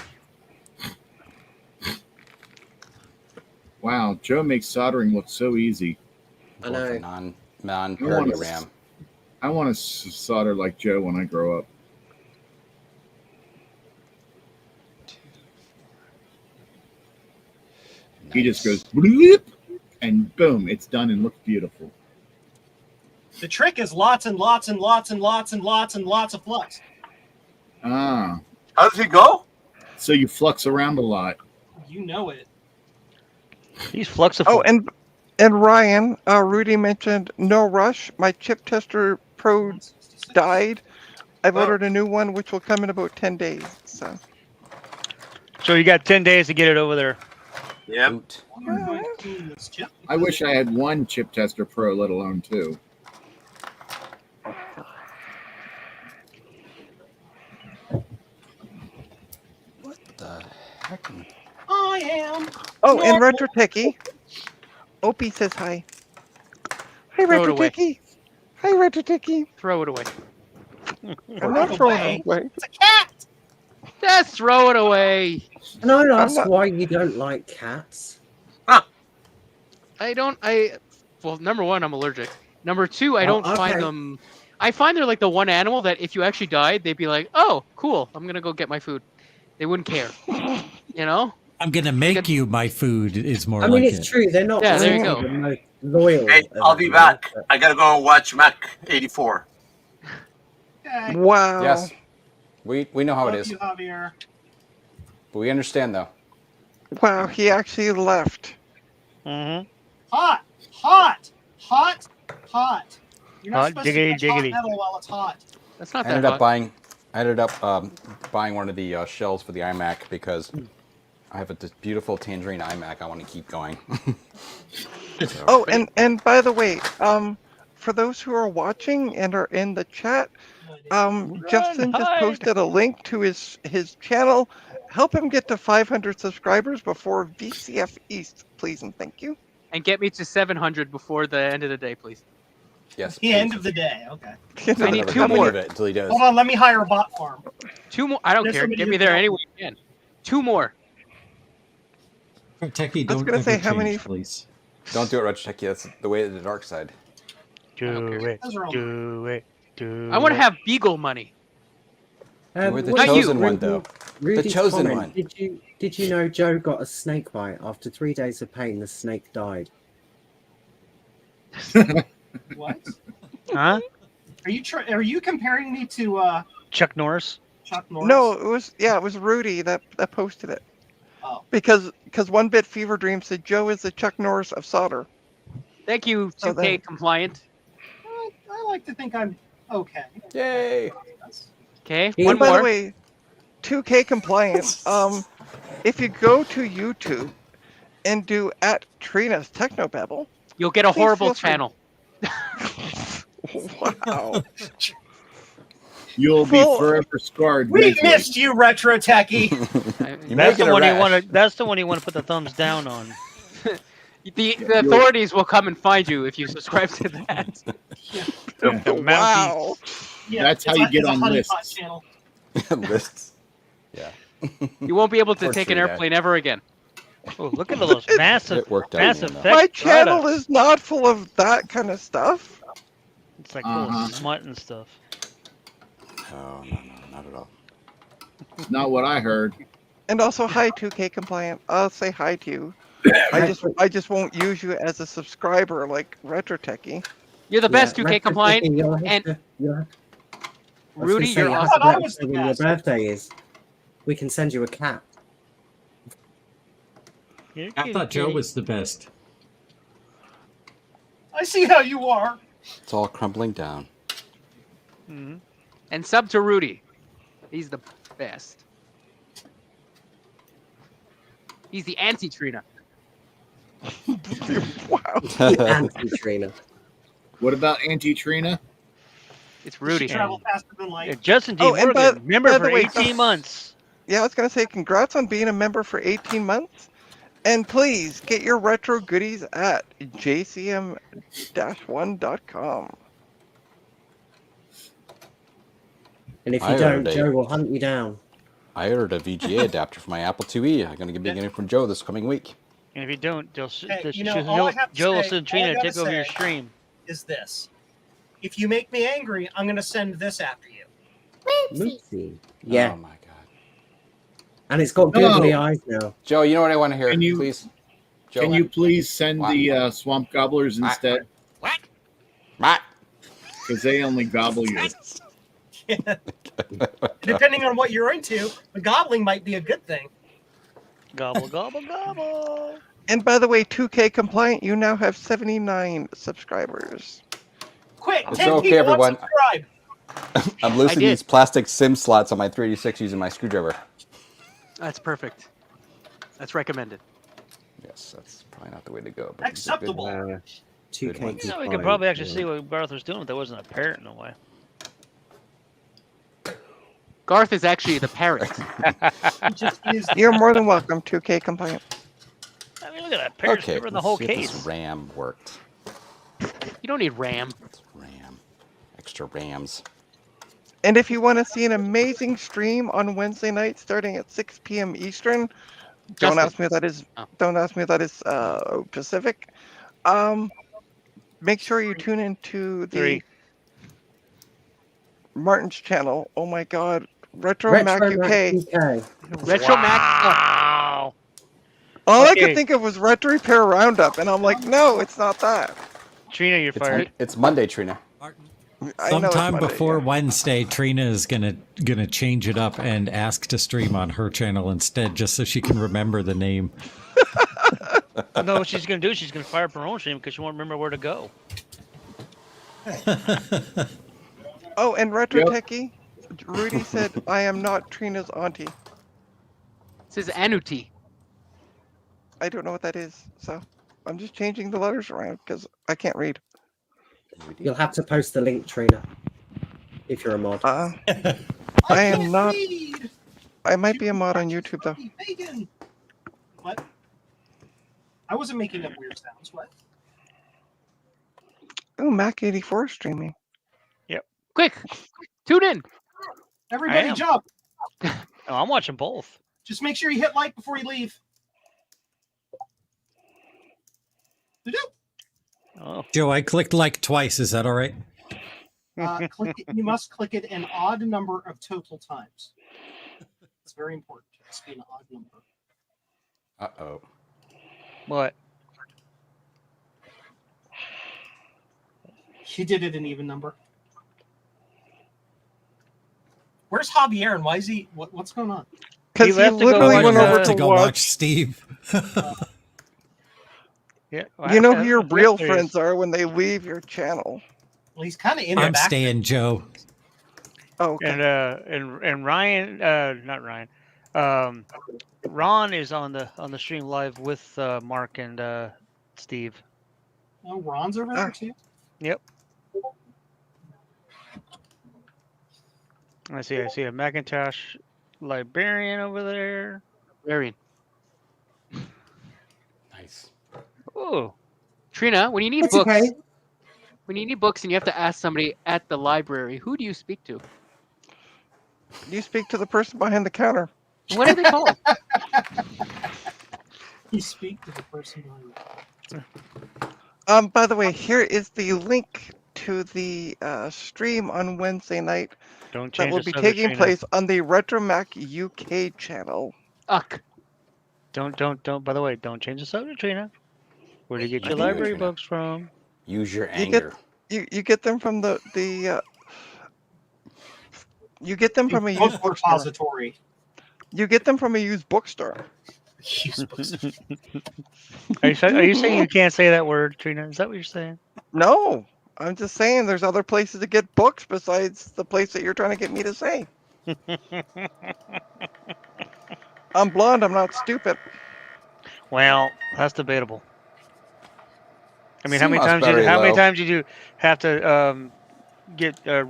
Wow, Joe makes soldering look so easy. I know. Non-parity RAM. I want to solder like Joe when I grow up. He just goes bloop, and boom, it's done and looks beautiful. The trick is lots and lots and lots and lots and lots and lots of flux. Ah, How does he go? so you flux around a lot. You know it. He's flexible. Oh, and Ryan, Rudy mentioned no rush. My chip tester pro 166. died. I've Oh. ordered a new one, which will come in about 10 days. So So you got 10 days to get it over there. Yep. Boot. I'm going to clean this chip. I wish I had one chip tester pro, let alone two. What the heck? I am. oh, and normal. Retro Techie. Opie says hi. Hi, Throw it Retro away. Techie. Hi, Retro Techie. Throw it away. I'm not throwing it away. It's a cat. Just throw it away. Can I I'm ask not- why you don't like cats? Well, number one, I'm allergic. Number two, I Oh, don't okay. find them. I find they're like the one animal that if you actually died, they'd be like, "Oh, cool, I'm gonna go get my food." They wouldn't care. You know? I'm gonna make you my food. Is more I mean, like it's it. true. They're not Yeah, there you really go. the most loyal. Hey, of I'll be animals, back. but- I gotta go and watch Mac 84. Okay. Wow. Yes, we know how it Love is, you, Javier. but we understand though. Wow, he actually left. Mm-hmm. Hot, hot, hot, hot. You're not Hot supposed diggity to touch hot diggity. metal while it's hot. That's not I that ended up hot. buying one of the shells for the iMac because I have this beautiful tangerine iMac. I want to keep going. So- Oh, and by the way, for those who are watching and are in the chat, Justin just hide. posted a link to his channel. Help him get to 500 subscribers before VCF East, please and thank you. And get me to 700 before the end of the day, please. yes, The end of the day. Okay. You know, I need never two gonna more. believe it until he does. Hold on. Let me hire a bot farm. 2 more. I don't There's care. somebody Get who me there can any help way you can. 2 more. Techie, I was don't gonna ever say how change, many- please. Don't do it, Retrotechie. That's the way of the dark side. Do it. Those are all Do it. Do I want it. to have Beagle money. You were the what- chosen you. one, though. Rudy's chosen comment, one. Did you know Joe got a snake bite? After 3 days of pain, the snake died. What? Huh? Are you comparing me to Chuck Norris. Chuck Norris? No, it was Rudy that posted it. Oh. Because One Bit Fever Dream said Joe is the Chuck Norris of solder. Thank you, Oh, 2K there. compliant. I like to think I'm okay. Yay! Okay, Yeah, one And by more. the way, 2K compliant. If you go to YouTube and do @Trina's Technobabble, You'll get a please horrible feel free. channel. Wow. You'll be Well, forever scarred. We mentally. missed you, Retro Techie. You That's make it the a one you rash. want to. That's the one you want to put the thumbs down on. The authorities will come and find you if you subscribe to that. Wow. Yeah, That's how you get it's a on honeypot lists. channel. Lists. Yeah. You won't be able to Or take an through that. airplane ever again. Oh, look at all those massive, It worked out in massive the end, fetch My channel products. is not full of that kind of stuff. It's like full Uh-huh. of smut and stuff. Oh, no, not at all. It's not what I heard. And also, hi 2K compliant. I'll say hi to you. I just won't use you as a subscriber like Retro Techie. You're the best, 2K Retro compliant. Techie, you'll have and- to- you'll have- I was gonna Rudy, say, you're you'll have awesome. to let I us was the know when your best. birthday is. We can send you a cat. Here, I kitty, thought Joe kitty. was the best. I see how you are. It's all crumbling down. Mhm. And sub to Rudy. He's the best. He's the anti-Trina. Wow. Anti-Trina. What about Auntie Trina? It's She Rudy. travel faster than Yeah, light. Justin D. Oh, and Morgan, member by for the way, 18 months. Yeah, I was gonna say congrats on being a member for 18 months. And please get your retro goodies at jcm-1.com. And if I you don't, ordered a- Joe will hunt you down. I ordered a VGA adapter for my Apple IIe. I'm going to be getting it from Joe this coming week. And if you don't, Hey, all I have to Joe will say- send all I Trina to gotta take over your say- stream. Is this? If you make me angry, I'm gonna send this after you. Moopsie. Yeah, Oh, my God. and it's got No. googly eyes now. Joe, you know what I want to hear, Can you- please? Joe? Can you please send What? the swamp gobblers What? instead? Matt? Because they only gobble you. Depending on what you're into, the gobbling might be a good thing. Gobble, gobble, gobble. And by the way, 2K compliant, you now have 79 subscribers. Quick, It's 10 okay, people everyone. unsubscribe. I'm losing did. these plastic SIM slots on my 386 using my screwdriver. That's perfect. That's recommended. Yes, that's probably not the way to go. But it's a good Acceptable. one. 2K. one. Yeah, we could probably actually see what Garth was doing if that wasn't apparent in a way. Garth is actually the parrot. He just is You're more than welcome, 2K compliant. I mean, look at that. Parrot's Okay, covering the let's whole see if this case. RAM worked. You don't need RAM. It's RAM. Extra RAMs. And if you want to see an amazing stream on Wednesday night starting at 6 p.m. Eastern, don't Justin. ask me what that is. Oh. Don't ask me what that is Pacific. Make sure you tune into the 3. Martin's channel. Oh my God, Retro Mac Retro Mac UK. UK. Retro Mac. Wow. All I Okay. could think of was Retro Repair Roundup, and I'm like, no, it's not that. Trina, you're fired. It's Monday, Trina. I know it's Sometime Monday, before yeah. Wednesday, Trina is gonna change it up and ask to stream on her channel instead, just so she can remember the name. No, what she's gonna do? She's gonna fire up her own stream because she won't remember where to go. Oh, and Retro Yep. Techie, Rudy said, I am not Trina's auntie. It says Anuti. I don't know what that is, so I'm just changing the letters around because I can't read. You'll have to post the link, Trina, if you're a mod. I I am can't not- read. I might be a mod on YouTube though. Bacon. What? I wasn't making up weird sounds. What? Oh, Mac 84 streaming. Quick, tune in. Everybody am. jump. Oh, I'm watching both. Just make sure you hit like before you leave. Oh, Joe, I clicked like twice. Is that all right? Click it, you must click it an odd number of total times. It's very important. It must be an odd number. Uh-oh. what? He did it an even number. Where's Javier and why is he? What's going on? Because He he left to go literally watch, went over to to go watch. watch Steve. Yeah. well, You know actually, who your that's real hilarious. friends are when they leave your channel. Well, he's kind of in the I'm back. staying, Joe. Oh, okay. And Ryan, not Ryan, Ron is on the stream live with Mark and Steve. Oh, Ron's over there too. Yep. I see a Macintosh librarian over there. Varian. Nice. Oh, Trina, when you need It's books, okay. when you need books and you have to ask somebody at the library, who do you speak to? You speak to the person behind the counter. What are they called? You speak to the person behind By the way, here is the link to the stream on Wednesday night don't that change will the be subject, taking Trina. place on the RetroMac UK channel. Uck. Don't. By the way, don't change the subject, Trina. Where do you get I your think library Trina. books from? Use your You get- anger. You get them from the you get them from a book used bookstore. repository. You get them from a used bookstore. Used books. Are you saying you can't say that word, Trina? Is that what you're saying? No, I'm just saying there's other places to get books besides the place that you're trying to get me to say. I'm blonde. I'm not stupid. Well, that's debatable. I mean, CMOS battery how many low. times did you have to get the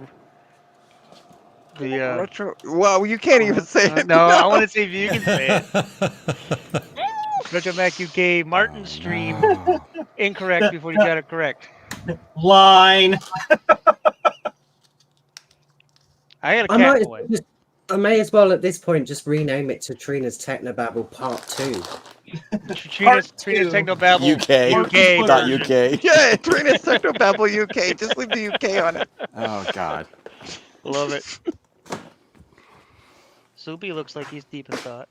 Retro. Well, you can't even say it. no, I want to see if you can say it. Retro Mac UK Martin stream No. incorrect before you got it correct. Line. I got a I cat might, boy. I may as well at this point just rename it to Trina's Technobabble Part 2. Trina's two. Technobabble UK. Dot UK. Yeah, Trina's Technobabble UK. Just leave the UK on it. Oh God. Love it. Soupy looks like he's deep in thought.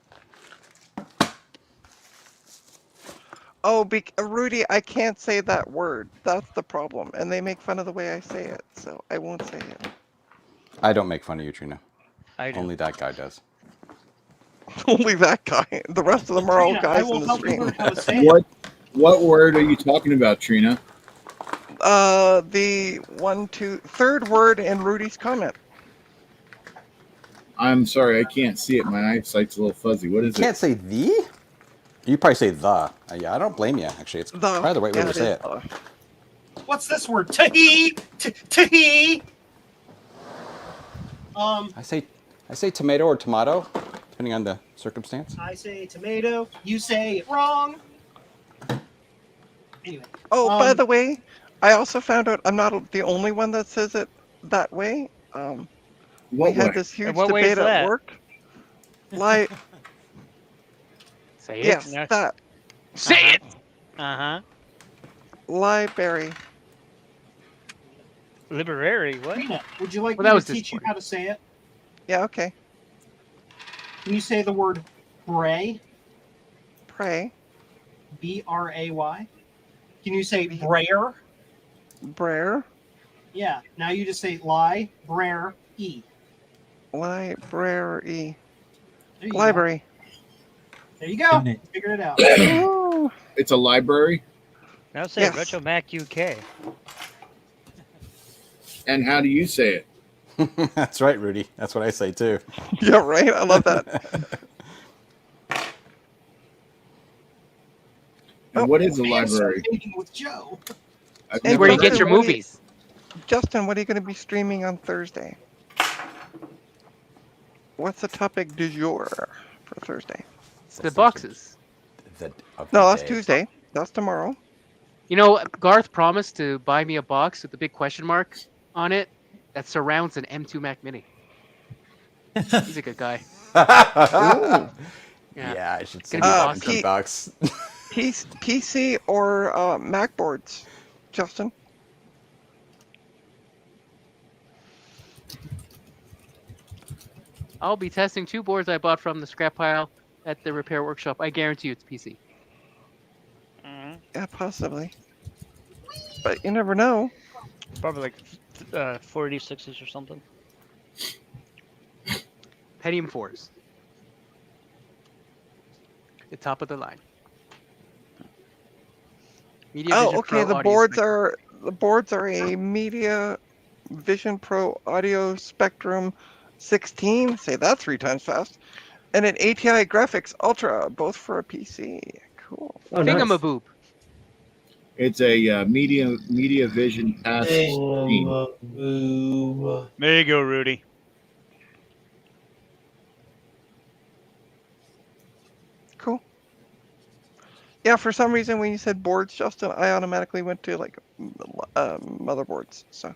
Oh, Rudy, I can't say that word. That's the problem. And they make fun of the way I say it, so I won't say it. I don't make fun of you, Trina. I do. Only that guy does. Only that guy. The rest of them are all Trina, I guys will in the help you stream. learn how to say it. What word are you talking about, Trina? The third word in Rudy's comment. I'm sorry, I can't see it. My eyesight's a little fuzzy. What is You can't it? say the? You probably say the. Yeah, I don't blame you, actually. It's probably the right way to say it. What's this word? Tahee. Tahee. I say tomato or tomato, depending on the circumstance. I say tomato. You say it wrong. Anyway. Oh, by the way, I also found out I'm not the only one that says it that way. We had way? this huge what way is debate at that? work. Like, Say it. yes, Yes. that Say it. Uh-huh. library. Liberary, what? Rena, would you like Well, me that to was teach you disappointing. how to say it? Yeah, okay. Can you say the word bray? Pray, B-R-A-Y? Can you say B- brayer? Brer, Yeah. Now you just say lie, brayer, e. library, There you go. library. There you go. You figured it out. Woo! It's a library. Now say Yes. Retro Mac UK. And how do you say it? That's right, Rudy. That's what I say too. Yeah, right. I love that. And Oh, what is a Man, start library? thinking with Joe. I've Hey, never Where you heard get of your Justin, what do you- movies. Justin, what are you going to be streaming on Thursday? What's the topic du jour for Thursday? It's the boxes. No, that's Tuesday. That's tomorrow. You know, Garth promised to buy me a box with a big question mark on it that surrounds an M2 Mac Mini. He's a good guy. Ooh. Yeah, I should Gonna send be you that awesome. in box. PC or Mac boards, Justin? I'll be testing 2 boards I bought from the scrap pile at the repair workshop. I guarantee you it's PC. Mm-hmm. Yeah, possibly. But you never know. Probably like 486s or something. Pentium 4s. The top of the line. Media Oh, Vision okay. Pro The audio boards are a Media Vision Pro Audio Spectrum 16. Say that 3 times fast. And an ATI Graphics Ultra, both for a PC. Cool. Oh, nice. Thingamaboob. It's a Media Vision Pass 16. There you go, Rudy. Cool. Yeah, for some reason when you said boards, Justin, I automatically went to like motherboards. So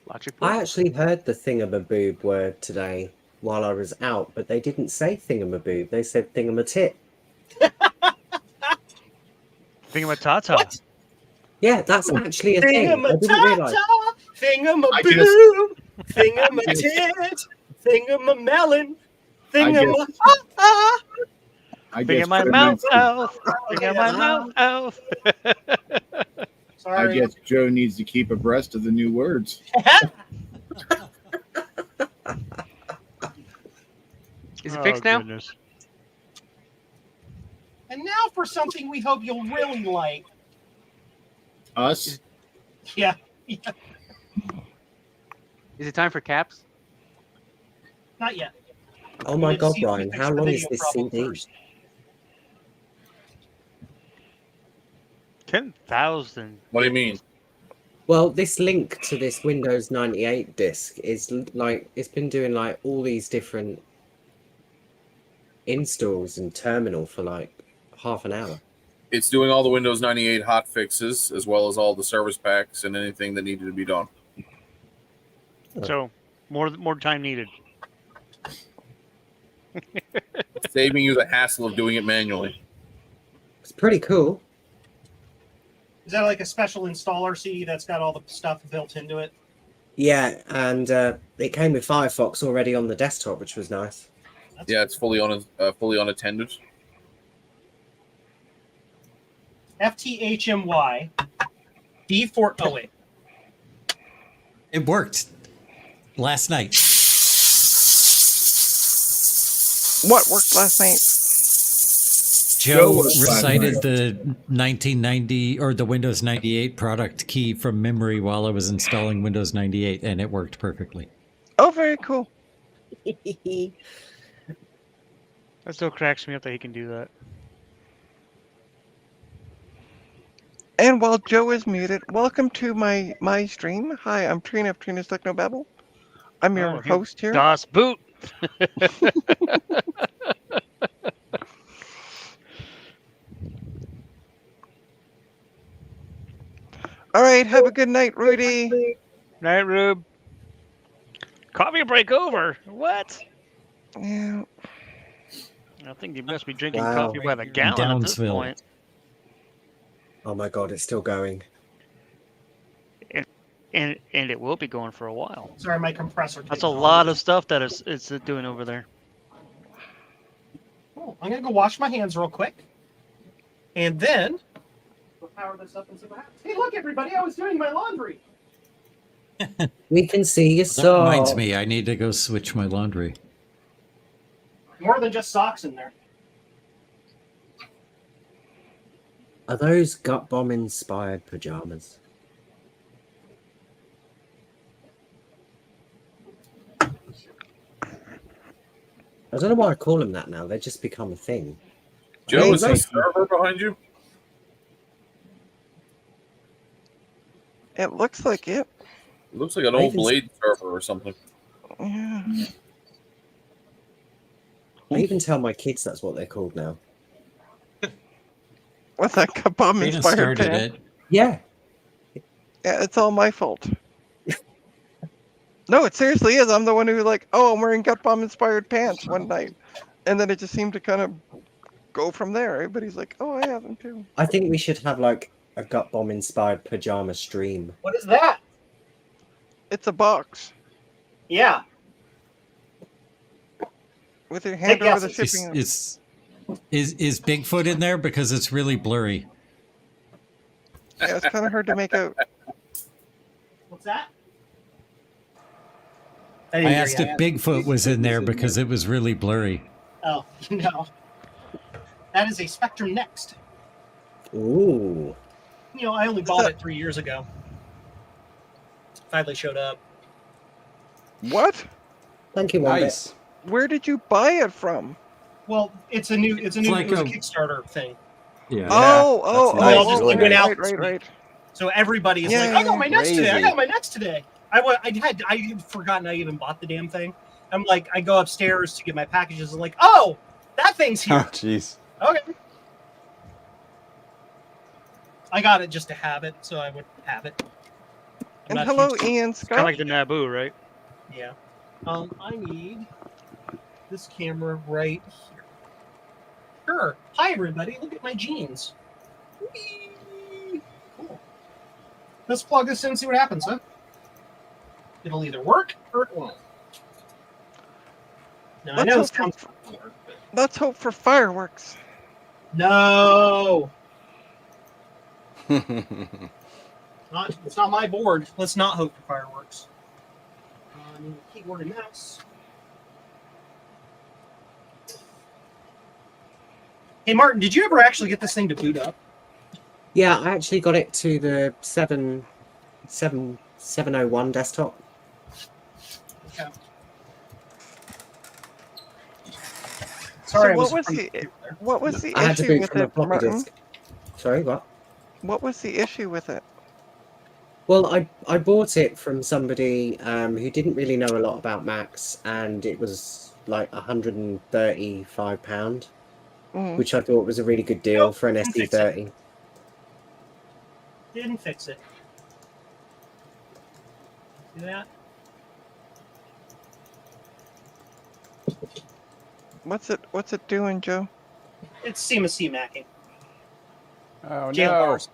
Logic board. I actually heard the thingamaboob word today while I was out, but they didn't say thingamaboob. They said thingamatit. Thingamatata. What? Yeah, that's actually a thing. I didn't realize. Thingamaboob, thingamatit, thingamamelon, thingama. I Thing guess in my Joe mouth, needs to- elf. Thing in my mouth, elf. I Sorry. guess Joe needs to keep abreast of the new words. Is it fixed now? Goodness. And now for something we hope you'll really like. Us? Yeah. Is it time for caps? Not yet. Oh my Let's God, see if we Brian, fix how the long is video this problem CD? first. 10,000. What do you mean? Well, this link to this Windows 98 disk is like, it's been doing like all these different installs and terminal for like half an hour. It's doing all the Windows 98 hot fixes as well as all the service packs and anything that needed to be done. So more time needed. Saving you the hassle of doing it manually. It's pretty cool. Is that like a special installer CD that's got all the stuff built into it? Yeah, and it came with Firefox already on the desktop, which was nice. Yeah, it's fully unattended. FTHMY D4. Oh wait. It worked last night. what worked last night? Joe was recited fine. the 1990 or the Windows 98 product key from memory while I was installing Windows 98, and it worked perfectly. Oh, very cool. That still cracks me up that he can do that. And while Joe is muted, welcome to my stream. Hi, I'm Trina of Trina's Technobabble. I'm your Oh, host here. Das Boot. All right, have a good night, Rudy. Night, Rube. Coffee break over. What? Yeah. I think you must be drinking Wow. coffee by the gallon at this Downsville. point. Oh my god, it's still going. And it will be going for a while. Sorry, my compressor. That's kicked a on. lot of stuff that it's doing over there. Cool. I'm gonna go wash my hands real quick, and then we'll power this up and see what happens. Hey, look, everybody! I was doing my laundry. We can see your That soul. reminds me, I need to go switch my laundry. More than just socks in there. Are those gut bomb inspired pajamas? I don't know why I call them that now. They just become a thing. Joe, Hey, is that a Ray. server behind you? It looks like it. It looks like an I old even- Blade server or something. Yeah. I even tell my kids that's what they're called now. What's that Kabam Trina inspired started pant? it. Yeah. Yeah, it's all my fault. No, it seriously is. I'm the one who like, oh, I'm wearing gut bomb inspired pants one night, and then it just seemed to kind of go from there. Everybody's like, oh, I have them too. I think we should have like a gut bomb inspired pajama stream. What is that? It's a box Yeah. with your hand Take over the guesses. shipping. Is Bigfoot in there? Because it's really blurry. Yeah, it's kind of hard to make out. What's that? I didn't hear asked you. if Bigfoot was in there because it was really blurry. Oh no. That is a Spectrum Next. Ooh. You know, I only bought it 3 years ago. Finally showed up. What? Thank you, Wombat. Nice. Where did you buy it from? Well, it's a new like it was a a- Kickstarter thing. Yeah. Oh, that's nice. All just Really went nice. out. right. So everybody is Yeah, like, yeah, I got my next today. I crazy. got my next today. I had forgotten I even bought the damn thing. I'm like, I go upstairs to get my packages. I'm like, oh, that thing's Oh, here. jeez. Okay. I got it just to have it, so I would have it. I'm And not hello, huge- Ian Kind of Scott. like the Naboo, right? Yeah. I need this camera right here. Sure. Hi, everybody. Look at my jeans. Whee! Cool. Let's plug this in and see what happens, huh? It'll either work or it won't. Now, I Let's know hope this comes for- from work, but Let's hope for fireworks. no. It's not my board. Let's not hope for fireworks. I need a keyboard and mouse. Hey, Martin, did you ever actually get this thing to boot up? Yeah, I actually got it to the 701 desktop. Okay. Sorry, So I what was was What was the I had to issue boot with from a it, floppy Martin? disk. Sorry, what? What was the issue with it? Well, I bought it from somebody who didn't really know a lot about Macs, and it was like £135, Mm. which I thought was a really good deal for an Didn't fix SE30. Didn't fix it. See that? What's it doing, Joe? It's Simacing. Oh, no. Jailbars.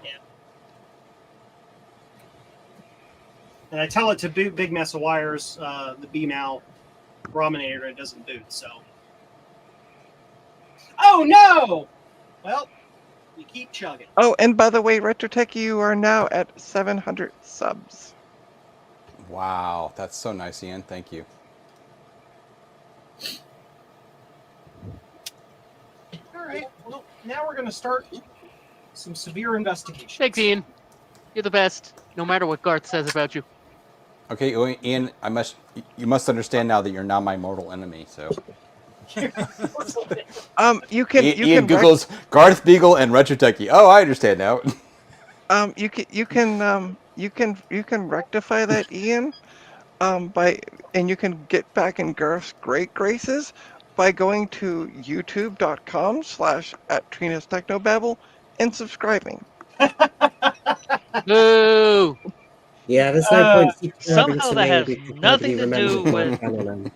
Yeah. And I tell it to boot big mess of wires, the BMAL Brominator, it doesn't boot, so. Oh no! Well, you keep chugging. Oh, and by the way, RetroTech, you are now at 700 subs. Wow. That's so nice, Ian. Thank you. All right. Well, now we're going to start some severe investigation. Thanks, Ian. You're the best, no matter what Garth says about you. Okay, Ian, you must understand now that you're now my mortal enemy, so. You can Ian Googles Garth Beagle and RetroTechie. Oh, I understand now. you can rectify that, Ian, and you can get back in Garth's great graces by going to youtube.com/@TrinasTechnobabble and subscribing. Boo! Yeah, there's no point subscribing somehow to that me has because nothing nobody to do remembers my with- channel name.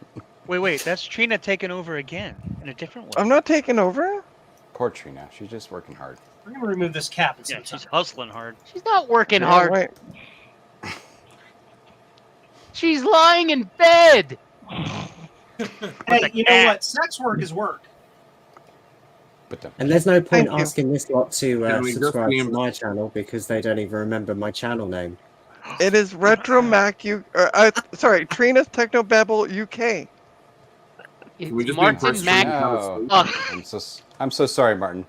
Wait, that's Trina taking over again in a different way. I'm not taking over. Poor Trina. She's just working hard. We're gonna remove this cap. Yeah, she's hustling hard. She's not working Yeah, hard. right. She's lying in bed. Hey, you know what? Sex work is work. But the, And there's no point Thank you. asking this lot to Can we just subscribe be to my channel because they don't even remember my channel name. It is Retro Mac sorry, Trina's Technobabble UK. It's we just be Martin impressed Mac. No. Fuck. I'm so sorry, Martin.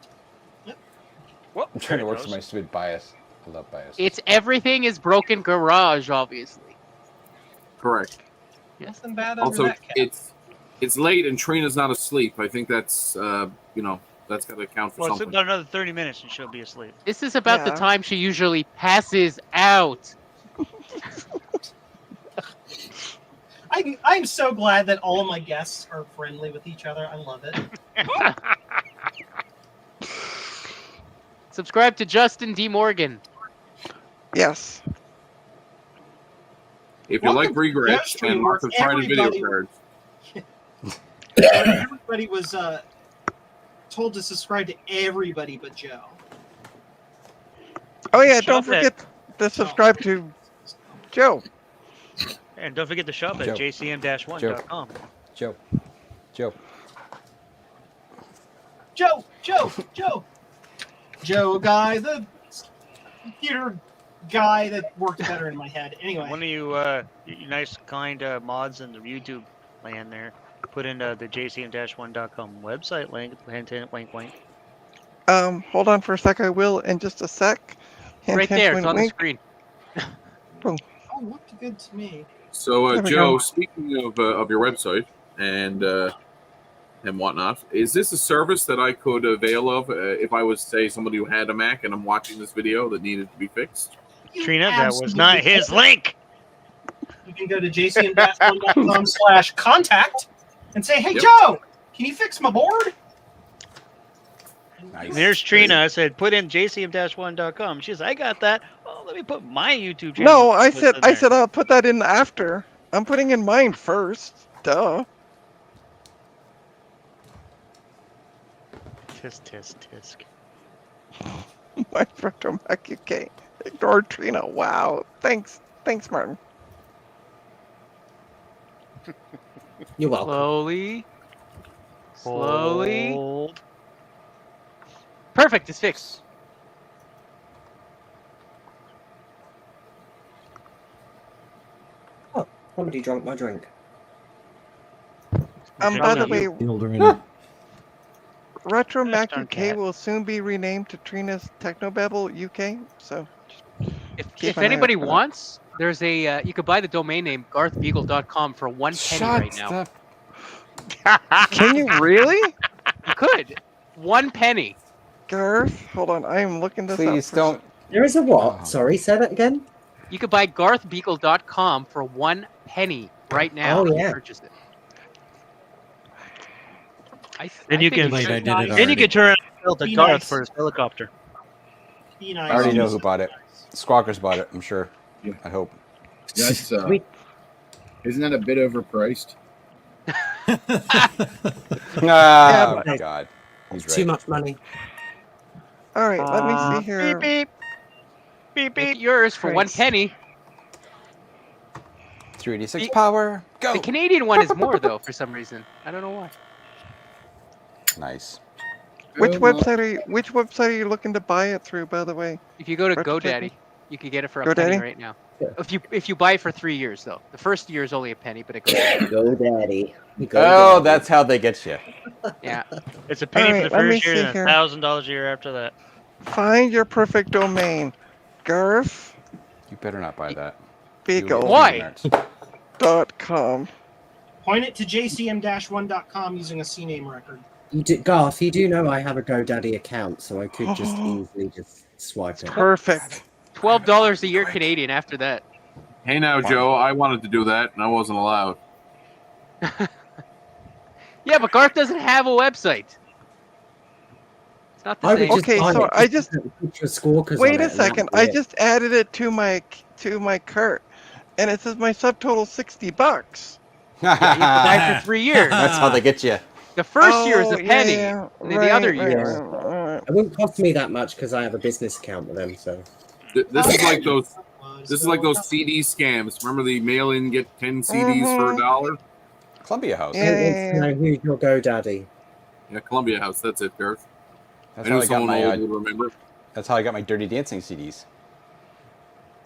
Well, I'm trying to there it work through goes. my stupid bias. I love bias. It's everything is broken garage, obviously. Correct. Nothing bad under Also, that cap. it's late and Trina's not asleep. I think that's that's got to count for Well, it's something. about another 30 minutes and she'll be asleep. This is about the Yeah. time she usually passes out. I'm so glad that all of my guests are friendly with each other. I love it. Subscribe to Justin D. Morgan. Yes. If you like Welcome to regrets Stream and where lots of China video everybody- cards, Everybody was told to subscribe to everybody but Joe. Oh yeah, Shop don't forget to subscribe to Joe. And don't forget to shop at Joe. jcm-1.com. Joe. Joe. Joe guy, the computer guy that worked better in my head. Anyway, One of you, you nice, kind mods in the YouTube land there, put in the jcm-1.com website link. Hint, hint, wink, wink. Hold on for a sec. I will in just a sec. Hint, Right hint, there, wink, it's on the wink. screen. oh, looked good to me. so There we Joe, go. speaking of your website and whatnot, is this a service that I could avail of if I was, say, somebody who had a Mac and I'm watching this video that needed to be fixed? You Trina, that was absolutely not his can. link. You can go to jcm-1.com/contact and say, "Hey Yep. Joe, can you fix my board?" Nice. There's Trina. I said, put in jcm-1.com. She says, I got that. Oh, let me put my YouTube channel. No, I in said there. I'll put that in after. I'm putting in mine first. Duh. Tisk, tisk, tisk. My Retro Mac UK. Ignore Trina. Wow. Thanks, Martin. You're welcome. Slowly. Hold. Perfect, it's fixed. Somebody drank my drink. By the way, Soldering. Retro Mac darn UK cat. will soon be renamed to Trina's Technobabble UK. So If Keep if an eye out anybody for that. wants, there's a you could buy the domain name garthbeagle.com for 1 penny right now. can you really? You could. 1 penny. Garth, hold on. I am looking this Please up. don't. There is a what? Oh. Sorry, say that again. You could buy garthbeagle.com for 1 penny right now. Oh, and yeah. Purchase it. Then you can- Wait, I did it Then Then you already. can turn around to Be Garth nice. for his helicopter. Be nice. I already know who bought it. Squawkers bought it, I'm sure. Yeah. I hope. That's We- isn't that a bit overpriced? Ah, but- God. He's Too right. much money. All right, let me see here. Beep, beep. Beep, Make beep. it yours for 1 Christ. penny. 386 power. Go. The Canadian one is more though for some reason. I don't know why. Nice. Which Oh, well, website are you looking to buy it through, by the way? If you go to Retro GoDaddy, you can get it for a penny GoDaddy? right now. Yeah. If you buy it for 3 years though, the first year is only a penny, but it goes. Go daddy. Oh, that's how they get you. Yeah. It's a penny Alright, for the let me first year see and here. $1,000 a year after that. Find your perfect domain. Garth You better not buy that. Beagle. Why? .com. Point it to jcm-1.com using a CNAME record. You do, Garth, you do know I have a GoDaddy account, so I could just easily just swipe it. Perfect. $12 a year Canadian after that. Hey now, Joe, I wanted to do that and I wasn't allowed. Yeah, but Garth doesn't have a website. It's Not the I would same. just Okay, buy so it I just to put a picture of squawkers wait on a it, and that second. would be I it. just added it to my cart, and it says my subtotal $60. Yeah, you have to buy it for 3 years. That's how they get you. The first year is Oh, a penny, yeah, and then the other right, years. right. It wouldn't cost me that much because I have a business account with them. So This is like those. This is like those CD scams. Remember the mail in, get 10 CDs for $1? Columbia House. Yeah. who wants to know who's your GoDaddy? Yeah, Columbia House. That's it, Garth. That's I how knew I got someone my. old would remember. That's how I got my Dirty Dancing CDs.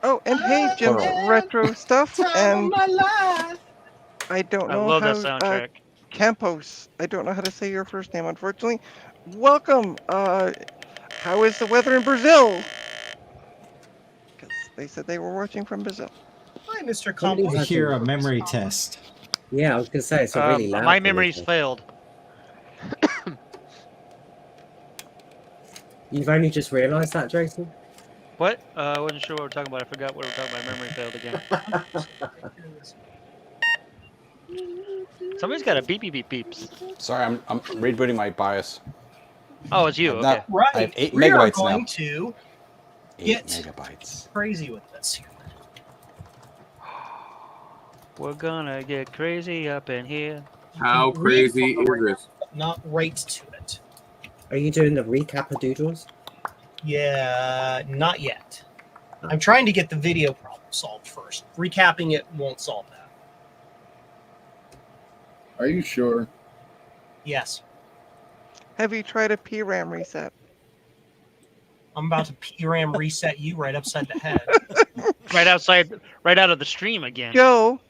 Oh, and hey, Jim's Plural. retro stuff, and I don't I know love how that soundtrack. Campos. I don't know how to say your first name, unfortunately. Welcome. How is the weather in Brazil? Because they said they were watching from Brazil. Hi, Mr. Somebody Compost. has Here, a memory test. Yeah, I was gonna say it's a really loud. My one, memory's isn't it? failed. You've only just realised that, Jason? What? I wasn't sure what we're talking about. I forgot what we were talking about. My memory failed again. Somebody's got a beep beep beep beeps. Sorry, I'm rebooting my BIOS. Oh, it's you. I'm Okay. not- Right. I have 8 we are megabytes going now. to 8 get- megabytes. crazy with this. We're gonna get crazy up in here. How Read crazy from the is this? but not right to it. Are you doing the recap-a-doodles? Yeah, not yet. I'm trying to get the video problem solved first. Recapping it won't solve that. Are you sure? Yes. Have you tried a PRAM reset? I'm about to PRAM reset you right upside the head. Right out of the stream again. Joe,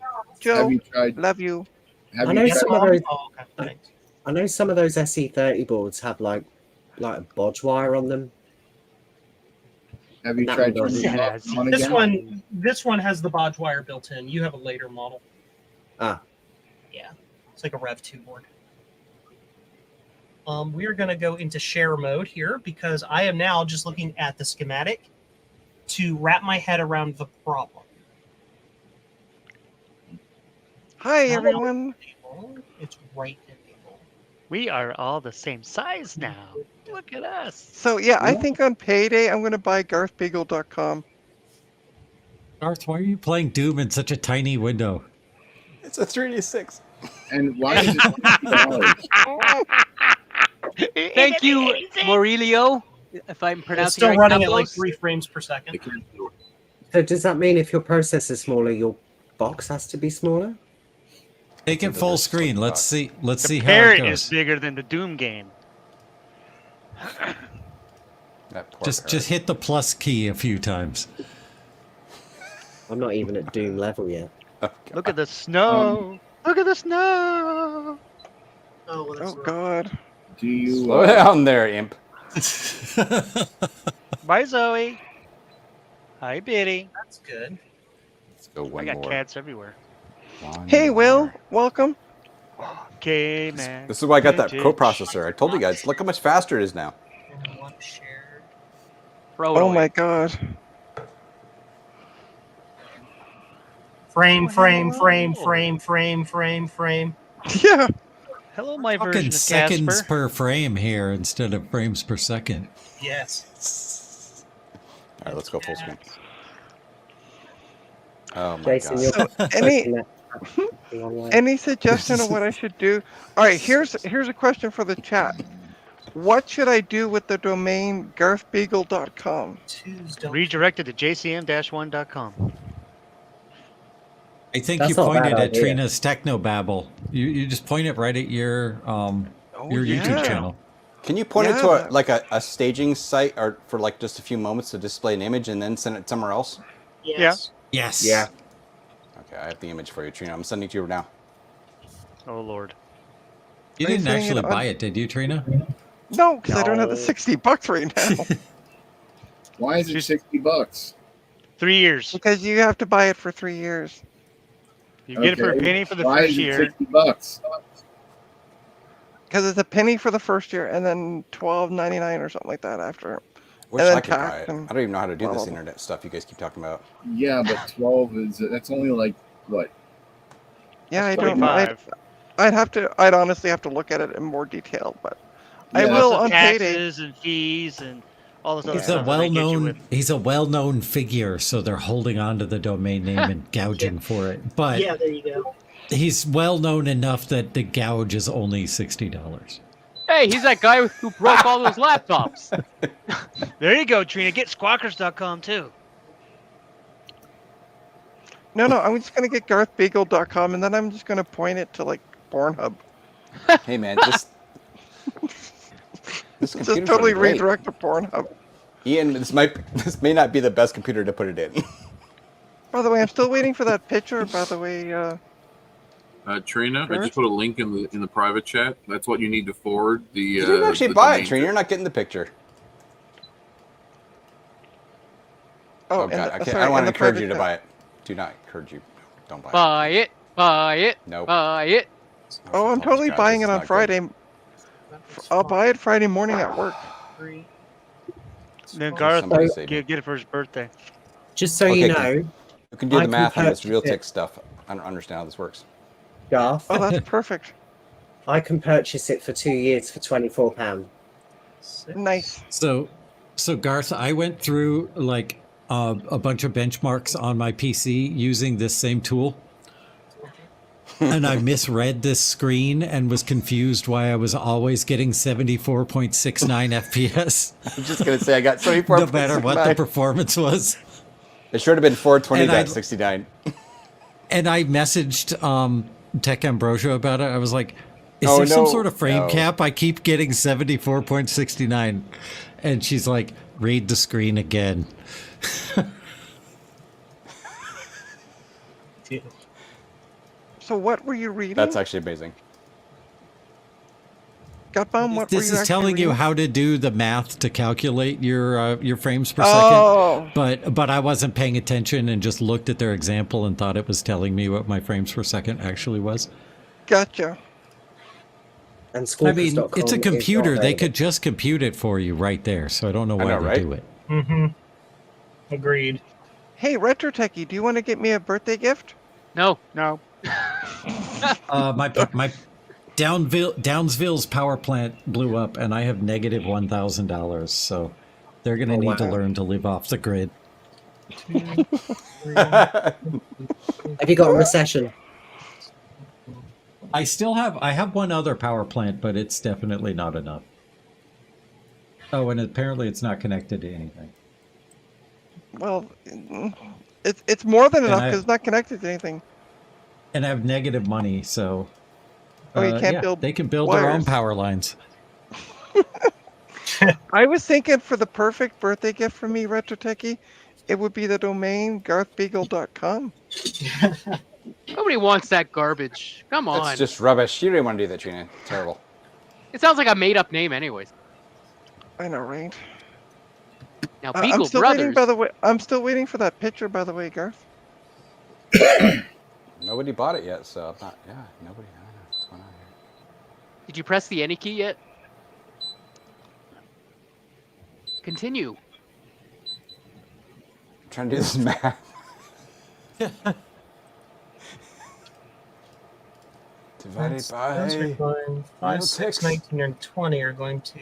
Have you tried? love you. Have I you know tried? some of those. Oh, okay. Thanks. I know some of those SE30 boards have like a bodge wire on them. Have you That tried one turning does. it on This again? this one has the bodge wire built in. You have a later model. Ah. Yeah. It's like a Rev 2 board. We are going to go into share mode here because I am now just looking at the schematic to wrap my head around the problem. Hi, Not everyone. enabled, it's right enabled. We are all the same size now. Look at us. So, yeah, I think on payday, I'm going to buy GarthBeagle.com. Garth, why are you playing Doom in such a tiny window? It's a 3D6. And why is it $50? Thank you, Morelio. If I'm It's pronouncing still right, running at like Campos. 3 frames per second. So does that mean if your processor's smaller, your box has to be smaller? Take it full screen. Let's see. Let's see The how it parrot goes. is bigger than the Doom game. That poor Just hit the plus key a few times. I'm not even at Doom level yet. Look at the snow. Look at the snow. Oh, well, that's Oh, God. Do you? Slow down there, imp. Bye, Zoe. Hi, Biddy. That's good. Let's go I one got more. cats everywhere. One Hey, Will. more. Welcome. Okay, man. This is why I got that Vintage. coprocessor. I told you guys. Look how much faster it is now. And one shared. Throw it Oh, away. my God. Frame. Yeah. Hello, my version Talking of seconds Casper. per frame here instead of frames per second. Yes. All right, let's go full screen. Oh my Jason, god. you're So, any the wrong way. any suggestion of what I should do? All right, here's a question for the chat. What should I do with the domain garthbeagle.com? Twos don't. Redirected to jcm-1.com. I think That's you not a bad pointed at idea. Trina's Technobabble. You just point it right at your your YouTube yeah. channel. Can you point it to Yeah. a staging site or for like just a few moments to display an image and then send it somewhere else? Yes. Yes. Yeah. Okay, I have the image for you, Trina. I'm sending it to you now. Oh, Lord. You Are you didn't saying it actually on- buy it, did you, Trina? No, because I don't have the No. $60 right now. Why is it $60? 3 years. Because you have to buy it for 3 years. You get it for a Okay. penny for the Why first is it year. $60? Because it's a penny for the first year and then $12.99 or something like that after. Wish And then I could buy tax it. and I don't even know how to do blah, this blah, blah. internet stuff you guys keep talking about. Yeah, but 12 that's only like what? Yeah, I That's don't know. 25. I'd honestly have to look at it in more detail, but I Yeah. will Lots of on payday. taxes and fees and all this other He's He's a stuff that they get you well-known. with. He's a well-known figure, so they're holding on to the domain name and gouging for it. But Yeah, there you go. he's well-known enough that the gouge is only $60. Hey, he's that guy who broke all those laptops. There you go, Trina. Get squawkers.com too. No, I'm just gonna get GarthBeagle.com and then I'm just gonna point it to like Pornhub. Hey man, this Just computer's totally running great. redirect to Pornhub. Ian, this may not be the best computer to put it in. By the way, I'm still waiting for that picture. By the way, Trina, I Garth? just put a link in the private chat. That's what you need to forward. The You didn't actually the buy it, domain. Trina. You're not getting the picture. Oh, and God, the- I sorry, don't want and to the encourage you private to chat. buy it. Do not encourage you. Don't buy it. Buy it, buy it, Nope. buy it. Oh, I'm totally God, buying this it is on not Friday. good. I'll buy it Friday morning at work. Then Garth Somebody save me. get it for his birthday. Just so Okay, you can- know, You can do I the math on this can real purchase tick stuff. I don't understand how this works. Garth, Oh, that's perfect. I can purchase it for 2 years for £24. Nice. So Garth, I went through like a bunch of benchmarks on my PC using this same tool. And I misread this screen and was confused why I was always getting 74.69 FPS, I'm just going to say I got 74. no matter what the performance was. It should have been 420.69. And I messaged Tech Ambrosia about it. I was like, is Oh, there some no, sort of frame no. cap? I keep getting 74.69. And she's like, read the screen again. So what were you reading? That's actually amazing. Gutbaum, what were This you is actually telling you reading? how to do the math to calculate your frames per Oh. second. But I wasn't paying attention and just looked at their example and thought it was telling me what my frames per second actually was. Gotcha. And I mean, Squawkers.com it's a is not computer. They available. could just compute it for you right there. So I don't know I why know, they right? do it. Mm-hmm. Agreed. Hey, Retro Techie, do you want to get me a birthday gift? No. My Downsville's power plant blew up, and I have negative $1,000. So they're going to need to wow. learn to live off the grid. Have you got a recession? I have one other power plant, but it's definitely not enough. Oh, and apparently it's not connected to anything. Well, it's more than enough I- because it's not connected to anything. And I have negative money, so Oh, you can't yeah, build they can build their own wires. power lines. I was thinking for the perfect birthday gift for me, Retro Techie, it would be the domain GarthBeagle.com. Nobody wants that garbage. Come on. That's just rubbish. You didn't want to do that, Trina. Terrible. It sounds like a made-up name, anyways. I know, right? Now, I'm Beagle still Brothers. waiting. By the way, I'm still waiting for that picture. By the way, Garth. Nobody bought it yet, so I'm not. Yeah, nobody. I don't know what's going on here. Did you press the any key yet? Continue. I'm trying to do this math. Divided Those are by. going 5, 6, ticks. 19, and 20 are going to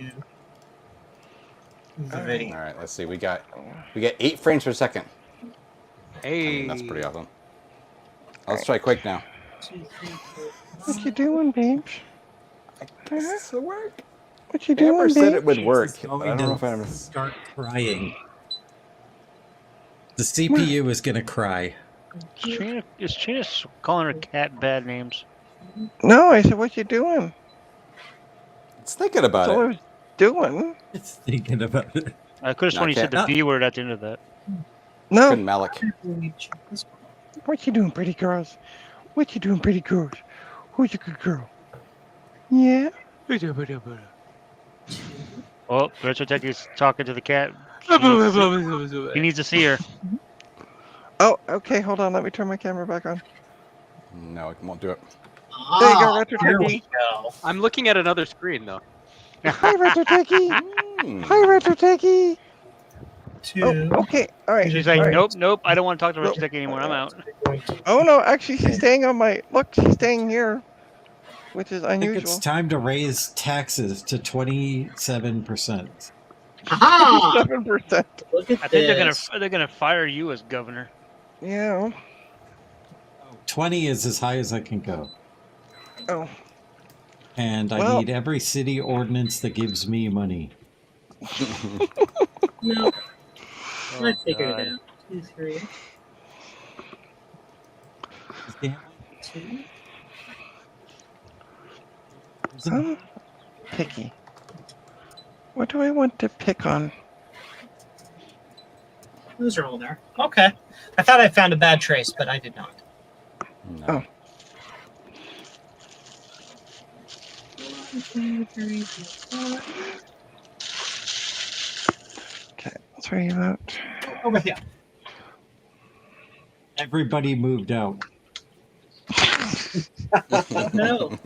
the video. All right, let's see. We got 8 frames per second. I Hey. mean, that's pretty awesome. Let's try quick now. 2, 3, 4. What you doing, babes? I guess this will work. What you Amber doing, said babes? it would work. She's I going don't know to if I'm. start crying. The CPU is going to cry. Is Trina calling her cat bad names? No, I said, what you doing? It's thinking about That's all I it. was doing. It's thinking about it. I could have sworn you said the B word at the end of that. No. Couldn't Malik. What you doing, pretty girls? What you doing, pretty girls? Who's your good girl? Yeah. Oh, Retro Tech is talking to the cat. He needs to see her. Oh, okay. Hold on. Let me turn my camera back on. No, it won't do it. There you go, Retro There we Techie. go. I'm looking at another screen, though. Hi, Retro Techie. Hmm. Hi, Retro Techie. 2. Oh, okay. All right. She's like, all right. nope, I don't want to talk to Retro Tech anymore. I'm out. Oh no, actually, she's staying on my. Look, she's staying here. which is I think it's unusual. time to raise taxes to 27%. Aha! 7%. Look at I think this. they're gonna fire you as governor. Yeah. 20 is as high as I can go. Oh. And I Well- need every city ordinance that gives me money. No, Oh, I figured God. it out. 2, 3, Damn. 2. I'm picky. What do I want to pick on? Those are all there. Okay. I thought I found a bad trace, but I did not. No. Oh. 1, 2, 3, 4, 5. Okay, 3 vote. Over here. Everybody moved out. No.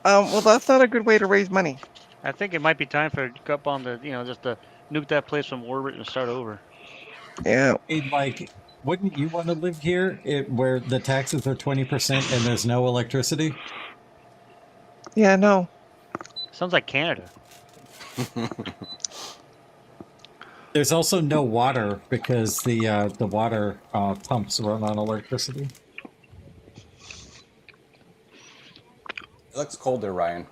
Well, that's not a good way to raise money. I think it might be time for up on the just to nuke that place from orbit and start over. Yeah. Like, wouldn't you want to live here where the taxes are 20% and there's no electricity? Yeah, no. Sounds like Canada. There's also no water because the water pumps run on electricity. It looks colder, Ryan.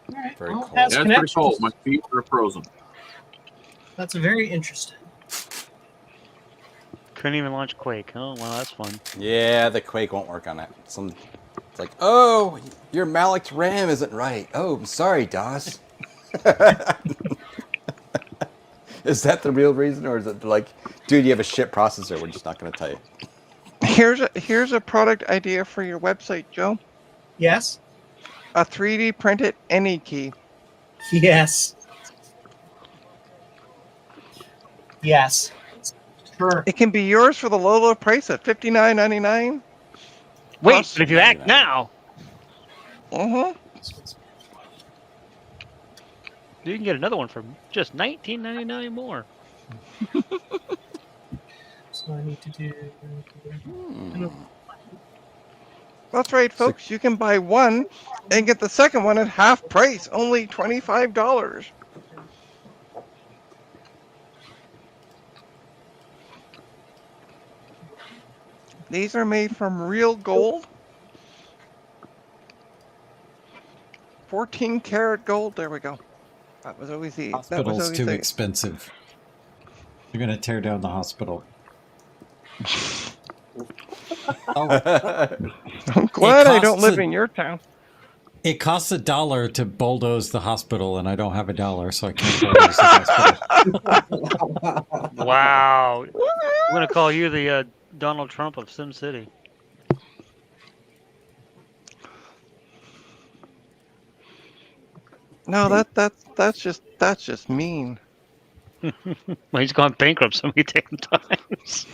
All right. Very Well, cold. it has Yeah, it's pretty connections. cold. My feet are frozen. That's very interesting. Couldn't even launch Quake. Oh, well, that's fun. Yeah, the Quake won't work on it. It's like, oh, your Malic's RAM isn't right. Oh, I'm sorry, DOS. Is that the real reason, or is it like, dude, you have a shit processor? We're just not going to tell you. Here's a product idea for your website, Joe. Yes. A 3D printed any key. Yes. Yes. Sure. It can be yours for the low price of $59.99. Wait, Plus- but if you act now, Uh-huh. you can get another one for just $19.99 more. So I need to do. That's right, folks. You can buy one and get the second one at half price, only $25. These are made from real gold. 14 karat gold. There we go. That was always the. That was Hospital's always too the. expensive. You're gonna tear down the hospital. Oh, I'm glad I don't costs live a- in your town. it costs $1 to bulldoze the hospital, and I don't have $1, so I can't bulldoze the hospital. Wow. I'm going to call you the Donald Trump of Sim City. No, that's just mean. Well, he's gone bankrupt so many damn times.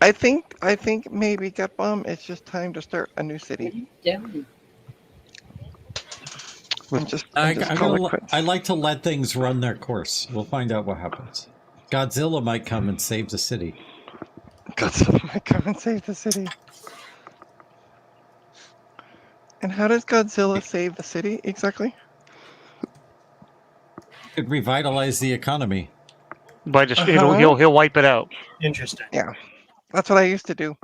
I think maybe Gut Bomb. It's just time to start a new city. I'm just call it quits. I like to let things run their course. We'll find out what happens. Godzilla might come and save the city. Godzilla might come and save the city. And how does Godzilla save the city exactly? Could revitalize the economy. By just Uh-huh. he'll wipe it out. Interesting. Yeah, that's what I used to do.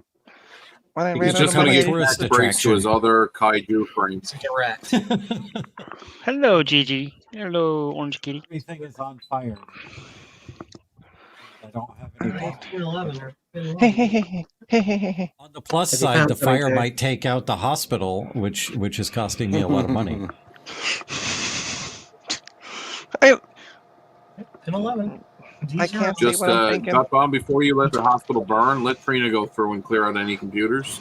When I He's ran out just of going to money, get tourist back breaks to his attraction. other kaiju frames. Correct. Hello, Gigi. Hello, Orange Kitty. Everything is on fire. I don't have any. Alright. 211 or hey, hey, hey, hey, hey, hey, hey, hey. On the plus Have you side, found the something fire to- might take out the hospital, which is costing me a lot of money. I 11. I can't Just see what I'm thinking. Gut Bomb, before you let the hospital burn, let Trina go through and clear out any computers.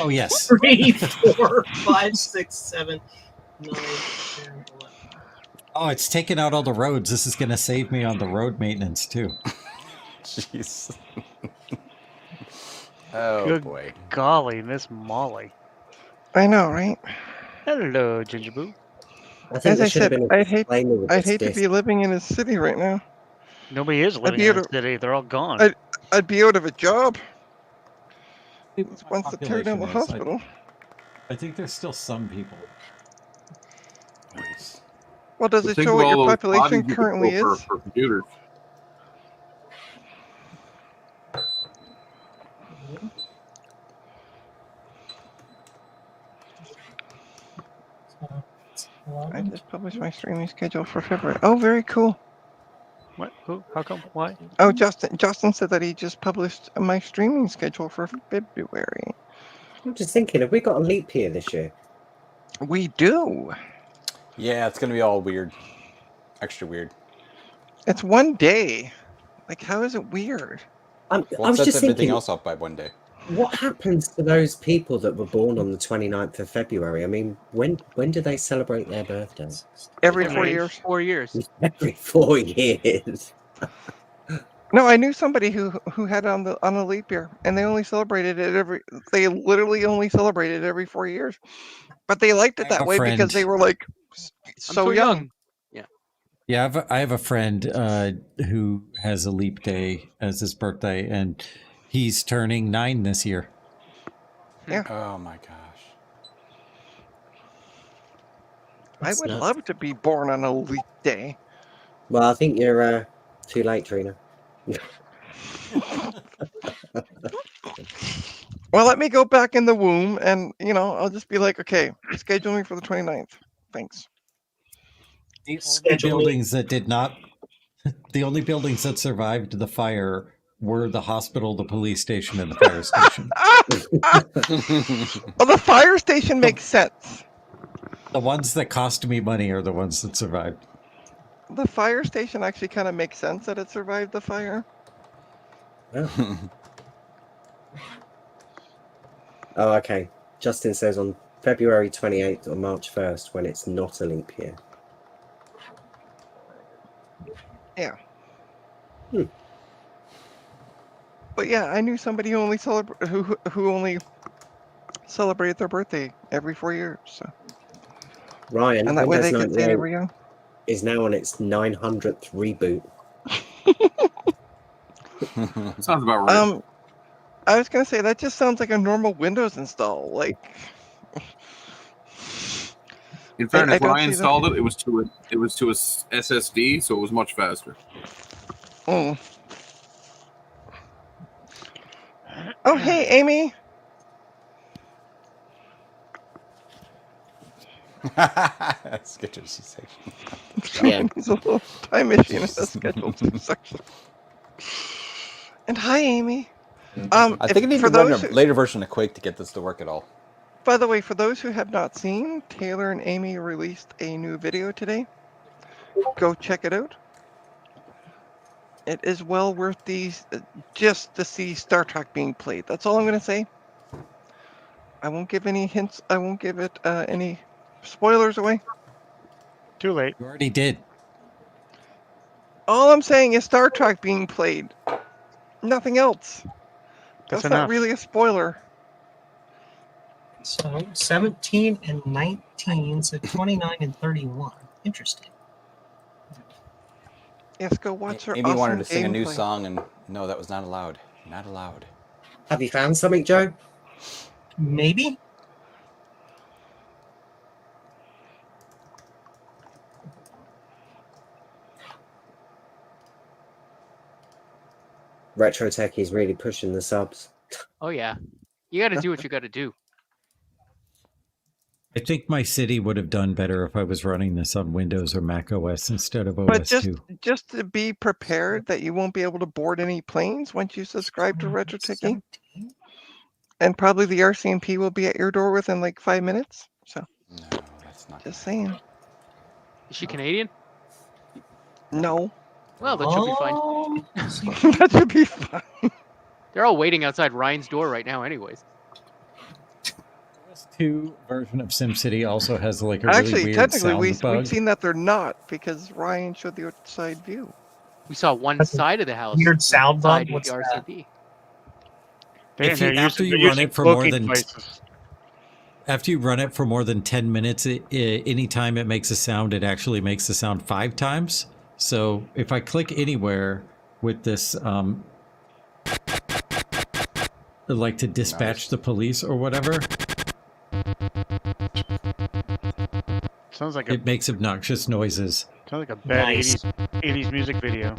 Oh yes. 3, 4, 5, 6, 7, 9, 10, 11. Oh, it's taking out all the roads. This is going to save me on the road maintenance too. Jeez. Oh Good boy. golly, Miss Molly. I know, right? Hello, Ginger Boo. I think As there I should have said, been a I'd hate disclaimer with I'd this hate to disc. be living in a city right now. Nobody is living be in the able city. They're all gone. I'd I'd be out of a job My once they tear down the population is, hospital. I think there's still some people. Nice. Well, does But it think show of what your all those population bodies you could currently fill is? for computers. I just published my streaming schedule for February. Oh, very cool. What? Who? How come? Why? Oh, Justin said that he just published my streaming schedule for February. I'm just thinking, have we got a leap year this year? We do. Yeah, it's gonna be all weird, extra weird. It's one day. Like, how is it weird? I Well, it was sets just everything thinking, else off by one day. what happens to those people that were born on the 29th of February? I mean, when do they celebrate their birthday? Every Every 4 years. 4 years. Every 4 years. No, I knew somebody who had it on a leap year, and they only celebrated it they literally only celebrated it every 4 years. But they liked it that way because they were like so young. Yeah, I have a friend who has a leap day as his birthday, and he's turning 9 this year. Yeah. Oh my gosh. I would love to be born on a leap day. Well, I think you're too late, Trina. Well, let me go back in the womb, and I'll just be like, okay, schedule me for the 29th. Thanks. The only buildings that did not, the only buildings that survived the fire were the hospital, the police station, and the fire station. Well, the fire station makes sense. The ones that cost me money are the ones that survived. The fire station actually kind of makes sense that it survived the fire. Oh. Oh, okay. Justin says on February 28th or March 1st when it's not a leap year. Yeah. But yeah, I knew somebody who only who only celebrated their birthday every 4 years. So. Ryan, And that way Windows they could say they 98 were young. is now on its 900th reboot. Sounds about right. I was gonna say that just sounds like a normal Windows install. Like, In fairness, I don't when I see installed it, it was to a SSD, so it was much faster. oh, hey, Amy. Schedule C section. Yeah. It's a little time machine in the schedule section. And hi, Amy. I think I need to run a later version of Quake to get this to work at all. By the way, for those who have not seen, Taylor and Amy released a new video today. Go check it out. It is well worth these just to see Star Trek being played. That's all I'm going to say. I won't give any hints. I won't give it any spoilers away. Too late. You already did. All I'm saying is Star Trek being played. Nothing else. That's not enough. really a spoiler. So 17 and 19, so 29 and 31. Interesting. Yes, go watch her. Amy awesome wanted to sing a new gameplay. song, and no, that was not allowed. Not allowed. Have you found something, Joe? Maybe. Retro Tech is really pushing the subs. Oh yeah, you got to do what you got to do. I think my city would have done better if I was running this on Windows or Mac OS instead of But OS 2. just to be prepared that you won't be able to board any planes once you subscribe to Retro Techie. And probably the RCMP will be at your door within like 5 minutes. So No, that's not. just saying. Is she Canadian? No. Well, that should be fine. That should be fine. They're all waiting outside Ryan's door right now, anyways. OS 2 version of SimCity also has like a really Actually, weird technically, sound we've bug. seen that they're not because Ryan showed the outside view. We saw one That's a side of the house. weird sound bug? side of What's the that? RCP. After you run it for more than after you run it for more than 10 minutes, anytime it makes a sound, it actually makes the sound 5 times. So if I click anywhere with this like to dispatch the police or whatever. Sounds like a It makes obnoxious noises. sounds like a bad Nice. 80s music video.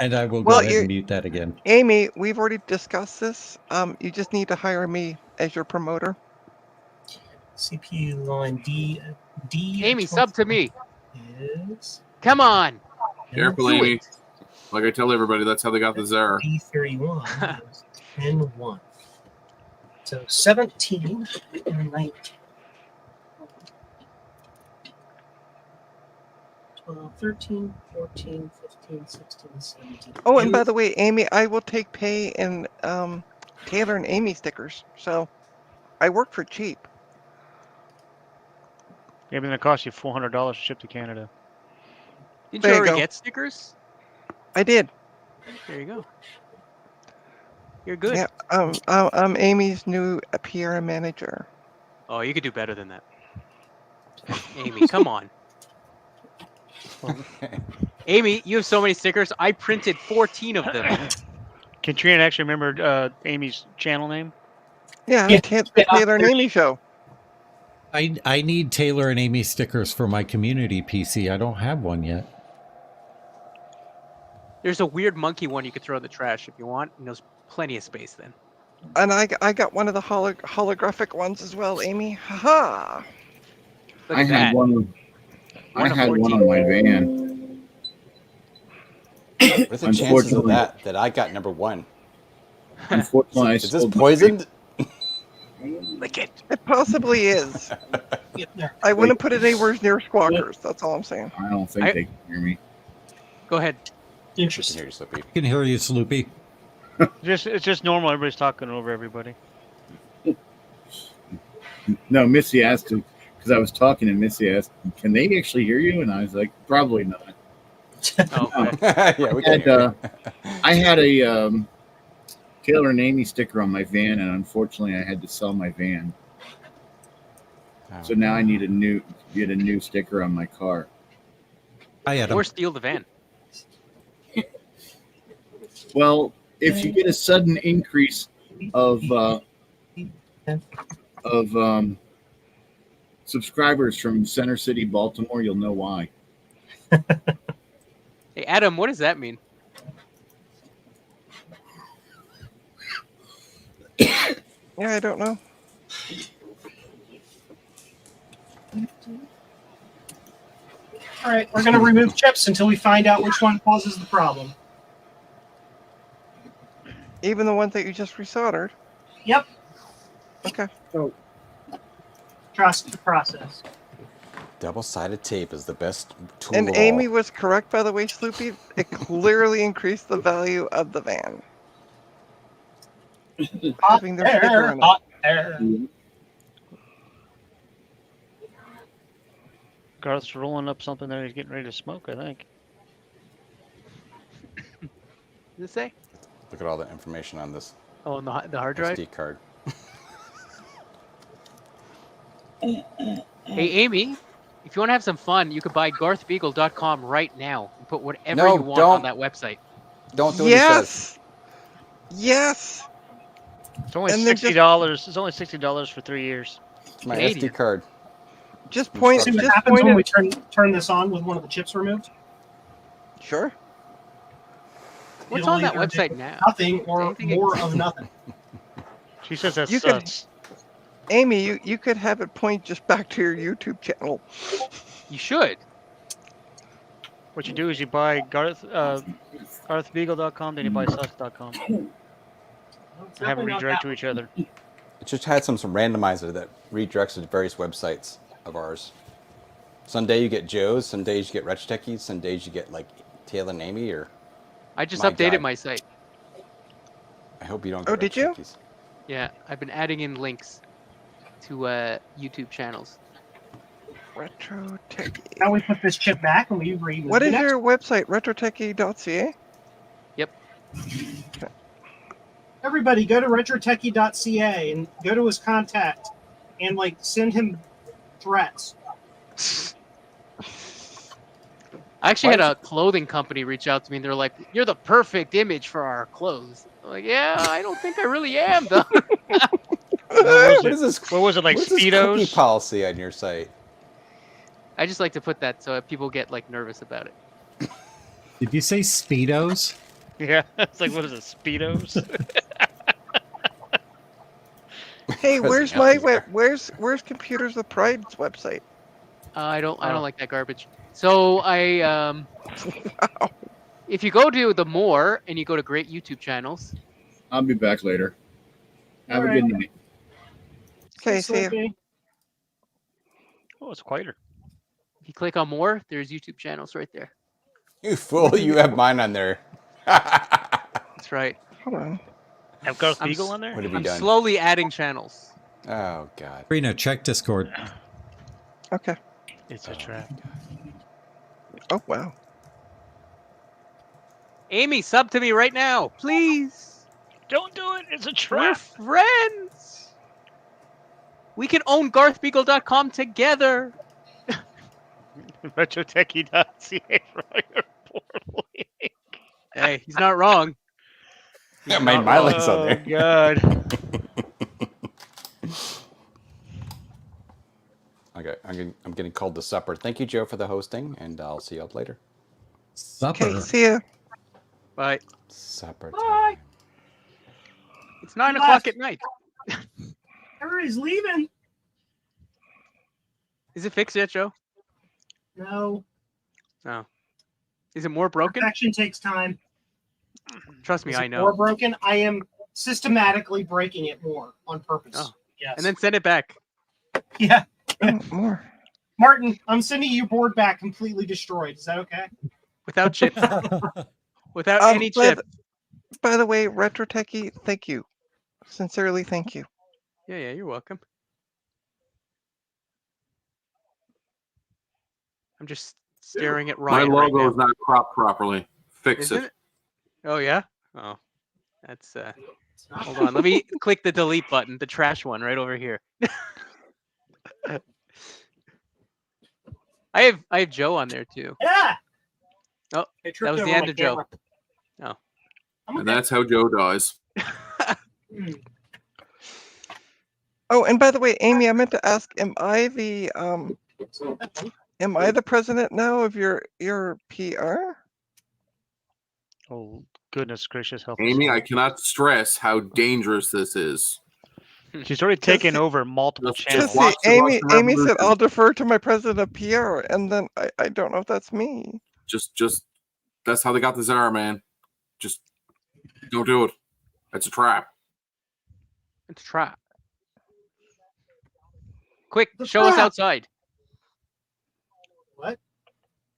And I will Well, go ahead and mute that again. Amy, we've already discussed this. You just need to hire me as your promoter. CPU line D. Amy, sub to me. Is Come on. Careful, Do Amy. it. Like I tell everybody, that's how they got the czar. D31 is 10-1. So 17 and 19. 12, 13, 14, 15, 16, 17. Oh, and by the way, Amy, I will take pay in Taylor and Amy stickers. So I work for cheap. Yeah, but it cost you $400 to ship to Canada. Didn't There you you already go. get stickers? I did. There you go. You're good. Yeah. I'm Amy's new PR manager. Oh, you could do better than that. Amy, come on. Amy, you have so many stickers. I printed 14 of them. Can Trina actually remember Amy's channel name? Yeah, Yeah. Taylor and Amy show. I need Taylor and Amy stickers for my community PC. I don't have one yet. There's a weird monkey one you could throw in the trash if you want, and there's plenty of space then. And I got one of the holographic ones as well, Amy. Haha. Look I at had that. one. I One of had one 14. on my van. What are the chances of Unfortunately- that I got number one? Unfortunately, I Is this sold my- poisoned? Lick it. It possibly is. Yeah, there. I wouldn't put it anywhere near squawkers. That's all I'm saying. I don't think I- they can hear me. Go ahead. I can Interesting. hear you, Slippy. I can hear you, Sloopy. It's just normal. Everybody's talking over everybody. No, Missy asked him because I was talking, and Missy asked, "Can they actually hear you?" And I was like, "Probably not." Oh, okay. Yeah, we can had, hear you. I had a Taylor and Amy sticker on my van, and unfortunately, I had to sell my van. Oh. So now I need get a new sticker on my car. I had Or them. steal the van. Well, if you get a sudden increase of subscribers from Center City, Baltimore, you'll know why. Hey, Adam, what does that mean? Yeah, I don't know. All right, we're going to remove chips until we find out which one causes the problem. Even the ones that you just resoldered. Yep. Okay. Trust the process. Double-sided tape is the best tool And of Amy all. was correct, by the way, Sloopy. It clearly increased the value of the van. Hot Having their sticker air, on it. hot air. Garth's rolling up something that he's getting ready to smoke, I think. What does it say? Look at all the information on this Oh, on the hard drive? SD card. Hey, Amy, if you want to have some fun, you could buy garthbeagle.com right now and put whatever No, you want don't. on that website. Don't do what he says. Yes. Yes. It's only And then just- $60. It's only $60 for 3 years. It's my Canadian. SD card. Just point. See what Just happens point when we it. turn this on with one of the chips removed? Sure. What's It'll on that either do website now? Nothing or Anything more of nothing. She says that You could- sucks. Amy, you could have it point just back to your YouTube channel. You should. What you do is you buy garthbeagle.com, then you buy sus.com. And have them redirect to each other. It just had some randomizer that redirects to various websites of ours. Some day you get Joe's, some days you get Retch Techies, some days you get like Taylor and Amy, or I just My updated God. my site. I hope you don't Oh, get did Retch you? Techies. Yeah, I've been adding in links to YouTube channels. Retro Techie. Now we put this chip back and we remove What the is next your website? Retrotechie.ca? Everybody go to retrotechie.ca and go to his contact and like send him threats. I actually had a clothing company reach out to me, and they're like, "You're the perfect image for our clothes." I'm like, yeah, I don't think I really am, though. What is this? What was it, like what is this cookie Speedos? policy on your site? I just like to put that so people get like nervous about it. Did you say Speedos? Yeah, it's like, what is it, Speedos? Hey, where's President my out where's Computers with Pride's website? I don't like that garbage. So I if you go to the more and you go to great YouTube channels. I'll be back later. Have All a right. good night. Okay, see ya. Oh, it's quieter. If you click on more, there's YouTube channels right there. You fool! You have mine on there. That's right. Hold on. Have Garth I'm Beagle s- on there? What have you I'm done? slowly adding channels. Oh God. Rena, check Discord. Okay. It's a trap. Oh wow. Amy, sub to me right now, please. Don't do it. It's a We're trap. friends. We can own GarthBeagle.com together. Retrotechie.ca for all your poor link. Hey, he's not wrong. I made my links on there. Oh, God. Okay, I'm getting called to supper. Thank you, Joe, for the hosting, and I'll see you up later. Supper. Okay, see ya. Bye. Supper Bye. time. It's 9 He o'clock left. at night. Everybody's leaving. Is it fixed yet, Joe? No. No. Is it more broken? Perfection takes time. Trust me, Is I it know. more broken? I am systematically breaking it more on purpose. Oh. Yes. And then send it back. yeah. Oh, more. Martin, I'm sending you your board back completely destroyed. Is that okay? Without chips. Without any by chip. By the way, Retro Techie, thank you. Sincerely, thank you. Yeah, you're welcome. I'm just staring at My Ryan right logo now. is not cropped properly. Fix Isn't it. it? Oh, yeah? Oh. That's, hold on. Let me click the delete button, the trash one right over here. I have Joe on there, too. Yeah. Oh, I tripped that was the over end my of Joe. camera. Oh. I'm And okay. that's how Joe dies. Hmm. Oh, and by the way, Amy, I meant to ask, am I the president now of your PR? Oh, goodness gracious, help us Amy, all. I cannot stress how dangerous this is. She's already taken over multiple Just channels. See, watch the Amy Russian said Revolution. I'll defer to my president of PR, and then I don't know if that's me. Just that's how they got the czar, man. Just don't do it. It's a trap. Let's try. Quick, The show us trap. outside. What?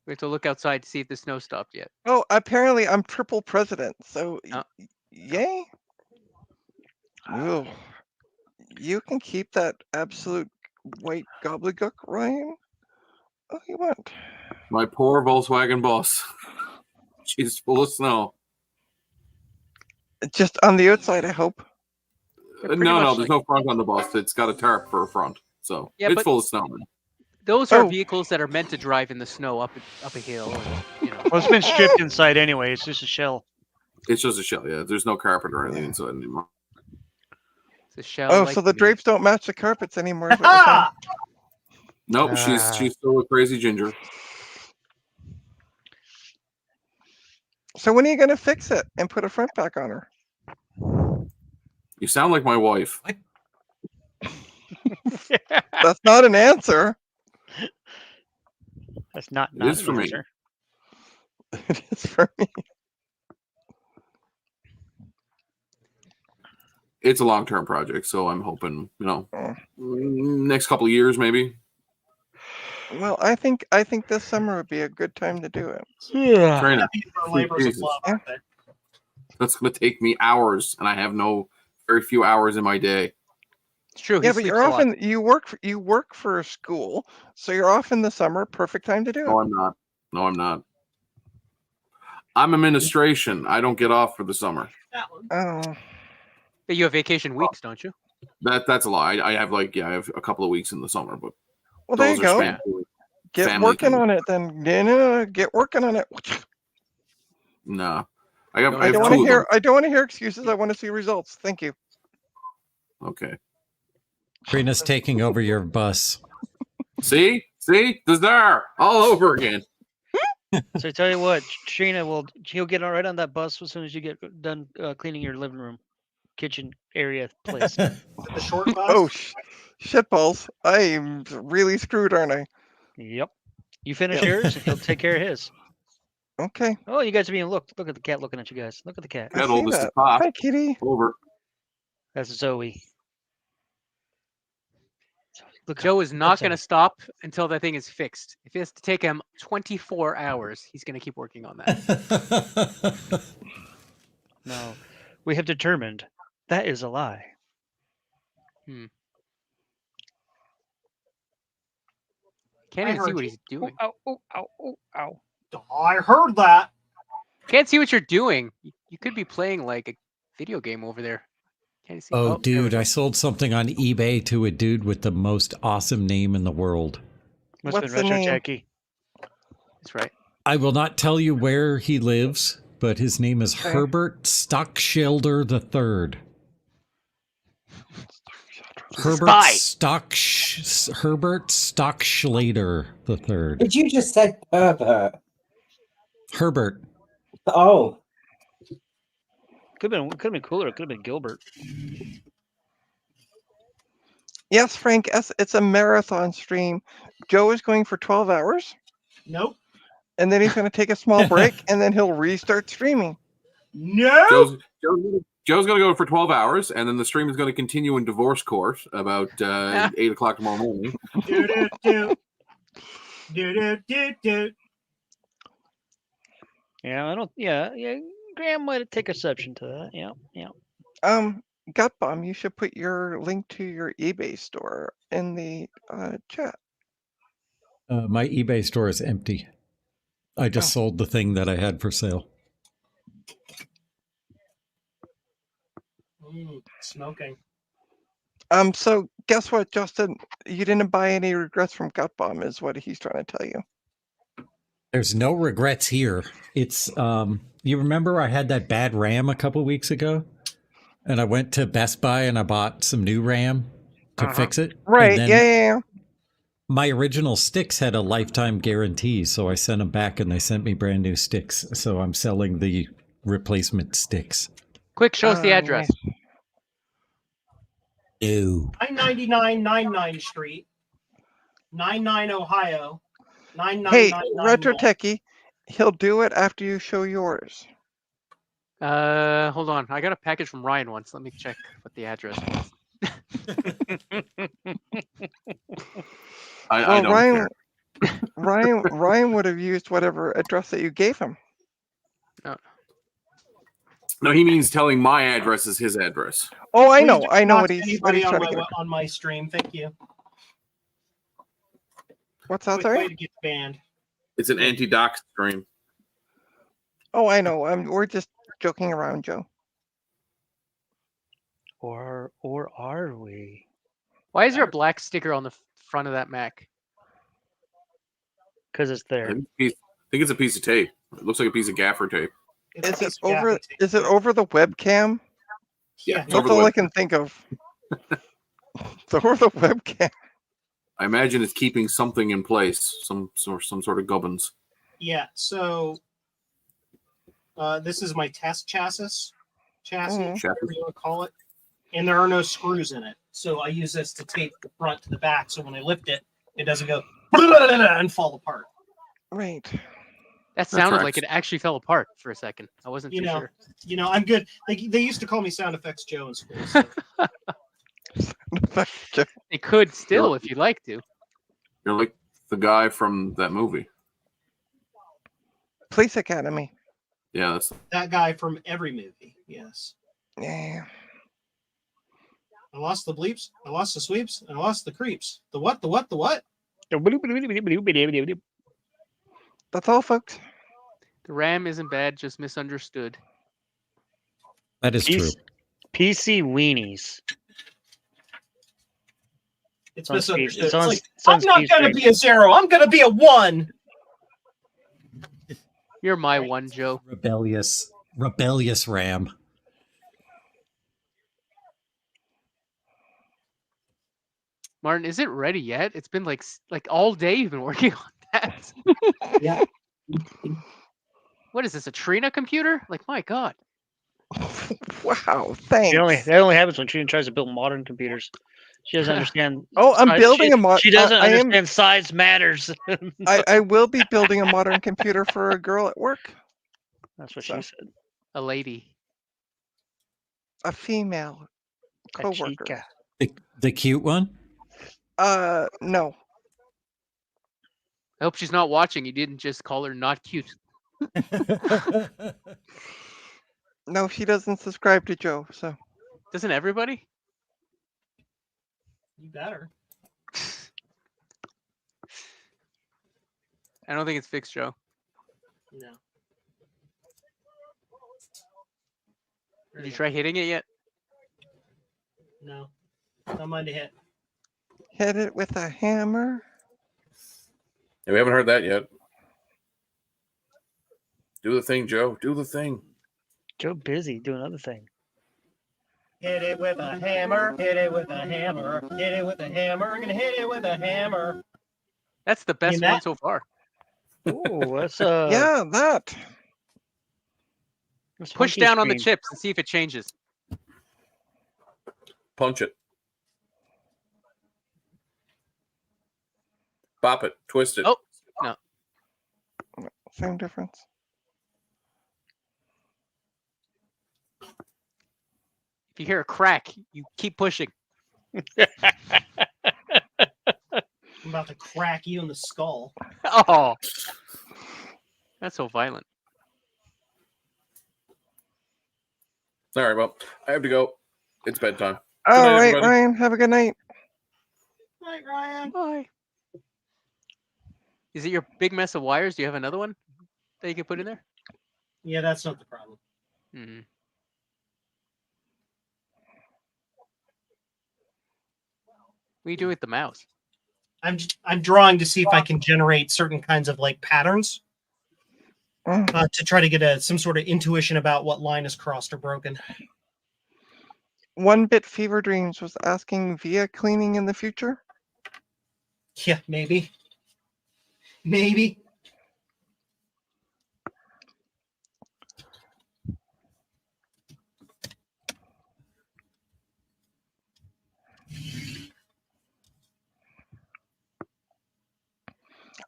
We have to look outside to see if the snow stopped yet. Oh, apparently I'm triple president, so Oh. yay. Ugh. You can keep that absolute white gobbledygook, Ryan. Oh, you won't. My poor Volkswagen bus. She's full of snow. Just on the outside, I hope. They're pretty No, much there's like- no front on the bus. It's got a tarp for a front. So Yeah, it's but- full of snow. Man. Those are Oh. vehicles that are meant to drive in the snow up a hill. And, you know. Well, it's been stripped inside anyway. It's just a shell. It's just a shell, yeah. There's no carpet or anything inside anymore. It's a shell. Oh, like so the me. drapes don't match the carpets anymore. Is what you're saying. Ah! Nope, Ah. she's still a crazy ginger. So when are you gonna fix it and put a front back on her? You sound like my wife. That's not an answer. That's not It is an for me. answer. It is for me. It's a long-term project, so I'm hoping, Oh. next couple of years maybe. Well, I think this summer would be a good time to do it. Yeah. Trainer. Happy for labors of Jesus. love, aren't they? That's going to take me hours, and I have very few hours in my day. It's true. Yeah, he but sleeps you're a lot. often you work for a school, so you're off in the summer. Perfect time to do it. No, I'm not. No, I'm not. I'm administration. I don't get off for the summer. That one. Oh, But you have vacation weeks, don't you? That's a lie. I have I have a couple of weeks in the summer, but well, there you those are go. spent Get family working thing. on it then. No, get working on it. No, I have I don't want two to of hear. them. I don't want to hear excuses. I want to see results. Thank you. Okay. Trina's taking over your bus. See, there's there all over again. So I tell you what, Trina he'll get right on that bus as soon as you get done cleaning your living room, kitchen area place. The short bus. Oh, shitballs! I'm really screwed, aren't I? Yep. You finish Yep. yours, and he'll take care of his. Okay. Oh, you guys are being looked. Look at the cat looking at you guys. Look at the cat. I Got see oldest that. to pop. Hi, kitty. Over. That's Zoe. Look Joe is not that's going to stop until that thing is fixed. If it has to take him 24 hours, he's going to keep working on that. No, we have determined that is a lie. Can't I even see heard what you. he's doing. Ow, ow, ow, ow, ow. I heard that. Can't see what you're doing. You could be playing like a video game over there. Can't see. Oh, there we dude, go. I sold something on eBay to a dude with the most awesome name in the world. Must What's have the been Retro name? Jackie. That's right. I will not tell you where he lives, but his name is Okay. Herbert Stockschilder III. Herbert Stockschlader III. Did you just say Herbert? Herbert. Oh, Could have been cooler. It could have been Gilbert. Yes, Frank. It's a marathon stream. Joe is going for 12 hours, Nope. and then he's going to take a small break, and then he'll restart streaming. No. Joe's going to go for 12 hours, and then the stream is going to continue in divorce court about 8 o'clock tomorrow morning. Do do do. Do do do. Yeah, I don't. Yeah. Graham might take exception to that. Yeah. Gutbomb, you should put your link to your eBay store in the chat. My eBay store is empty. I just sold the thing that I had for sale. Smoking. So guess what, Justin? You didn't buy any regrets from Gutbomb, is what he's trying to tell you. There's no regrets here. It's you remember I had that bad RAM a couple weeks ago, and I went to Best Buy and I bought some new RAM to fix it. Right? And then Yeah. my original sticks had a lifetime guarantee, so I sent them back and they sent me brand new sticks. So I'm selling the replacement sticks. Quick, show us the address. Ew. 999 Street, 99 Ohio, Hey, 9999. Retro Techie, he'll do it after you show yours. Hold on. I got a package from Ryan once. Let me check what the address was. I don't care. Ryan would have used whatever address that you gave him. No, he means telling my address is his address. Oh, I Please know. do I know not what he's anybody trying to get. on my stream. Thank you. What's that, Quick way sorry? to get banned. It's an anti-doc stream. Oh, I know. We're just joking around, Joe. Or are we? Why is there a black sticker on the front of that Mac? Because it's I there. think it's a piece of tape. It looks like a piece of gaffer tape. It's a Is it piece of gaffy over? tape. Is it over the webcam? Yeah. It's over That's the all I web. can think of. It's over the webcam. I imagine it's keeping something in place, some sort of gubbins. Yeah. So this is my test chassis, Mhm. whatever you want to call it, and there are no screws in it. So I use this to tape the front to the back, so when I lift it, it doesn't go and fall apart. Right. That sounded tracks. like it actually fell apart for a second. I wasn't too sure. I'm good. They used to call me Sound Effects Joe in school. So. They could still if you'd like to. You're like the guy from that movie. Police Academy. Yeah, that's That guy from every movie. Yes. Yeah. I lost the bleeps. I lost the sweeps. And I lost the creeps. The what? The what? The what? That's all, folks. The RAM isn't bad, just misunderstood. That is true. PC weenies. It's on speed- misunderstood. it's It's on- like, it's on I'm not speed going to stream. be a 0. I'm going to be a 1. You're my one, Joe. Rebellious RAM. Martin, is it ready yet? It's been like all day you've been working on that. Yeah. What is this, a Trina computer? Like, my God. Wow, thanks. That only happens when Trina tries to build modern computers. She doesn't understand. Oh, I'm size- building she, a mod. She doesn't I am- understand size matters. I will be building a modern computer for a girl at work. That's what So- she said. A lady. A female A coworker. chica. The cute one? No. I hope she's not watching. You didn't just call her not cute. No, she doesn't subscribe to Joe, so. Doesn't everybody? You better. I don't think it's fixed, Joe. No. Did you try hitting it yet? No. Not mine to hit. Hit it with a hammer. Yeah, we haven't heard that yet. Do the thing, Joe. Do the thing. Joe busy doing other thing. Hit it with a hammer. Hit it with a hammer. Hit it with a hammer. I'm gonna hit it with a hammer. That's the best that- one so far. Ooh, that's Yeah, that. that's Push funky down on the screen. chips and see if it changes. Punch it. Bop it. Twist it. Oh, no. Same difference. If you hear a crack, you keep pushing. I'm about to crack you in the skull. Oh, that's so violent. All right, well, I have to go. It's bedtime. All night, right, everybody. Ryan. Have a good night. Right, Ryan. Bye. Is it your big mess of wires? Do you have another one that you can put in there? Yeah, that's not the problem. Hmm. What are you doing with the mouse? I'm drawing to see if I can generate certain kinds of like patterns to try to get some sort of intuition about what line is crossed or broken. 1-Bit Fever Dreams was asking via cleaning in the future. Yeah, maybe. Maybe.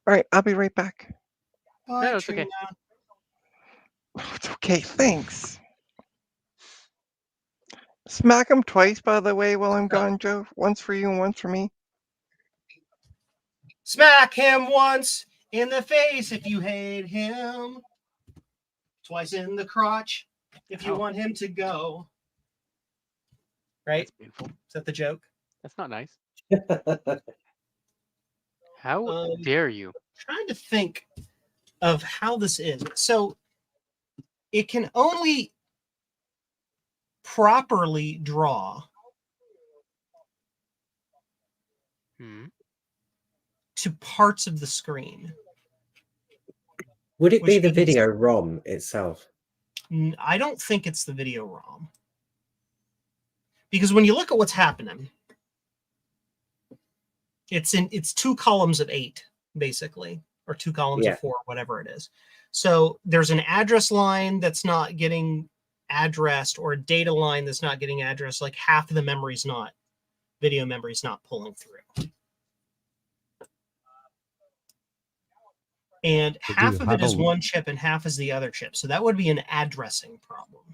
All right, I'll be right back. Bye, No, it's okay. Trina. It's okay, thanks. Smack him twice, by the way, while I'm gone, Joe. Once for you and once for me. Smack him once in the face if you hate him. Twice in the crotch if you Ow. want him to go. Right? That's beautiful. Is that the joke? That's not nice. How Um, dare you? Trying to think of how this is. So it can only properly draw Hmm. to parts of the screen. Would it be Which the means- video ROM itself? I don't think it's the video ROM. Because when you look at what's happening, it's 2 columns of 8, basically, or 2 columns Yeah. of 4, whatever it is. So there's an address line that's not getting addressed, or a data line that's not getting addressed. Like half of the memory's not, video memory's not pulling through. And So do half you of have it is a- one chip and half is the other chip. So that would be an addressing problem.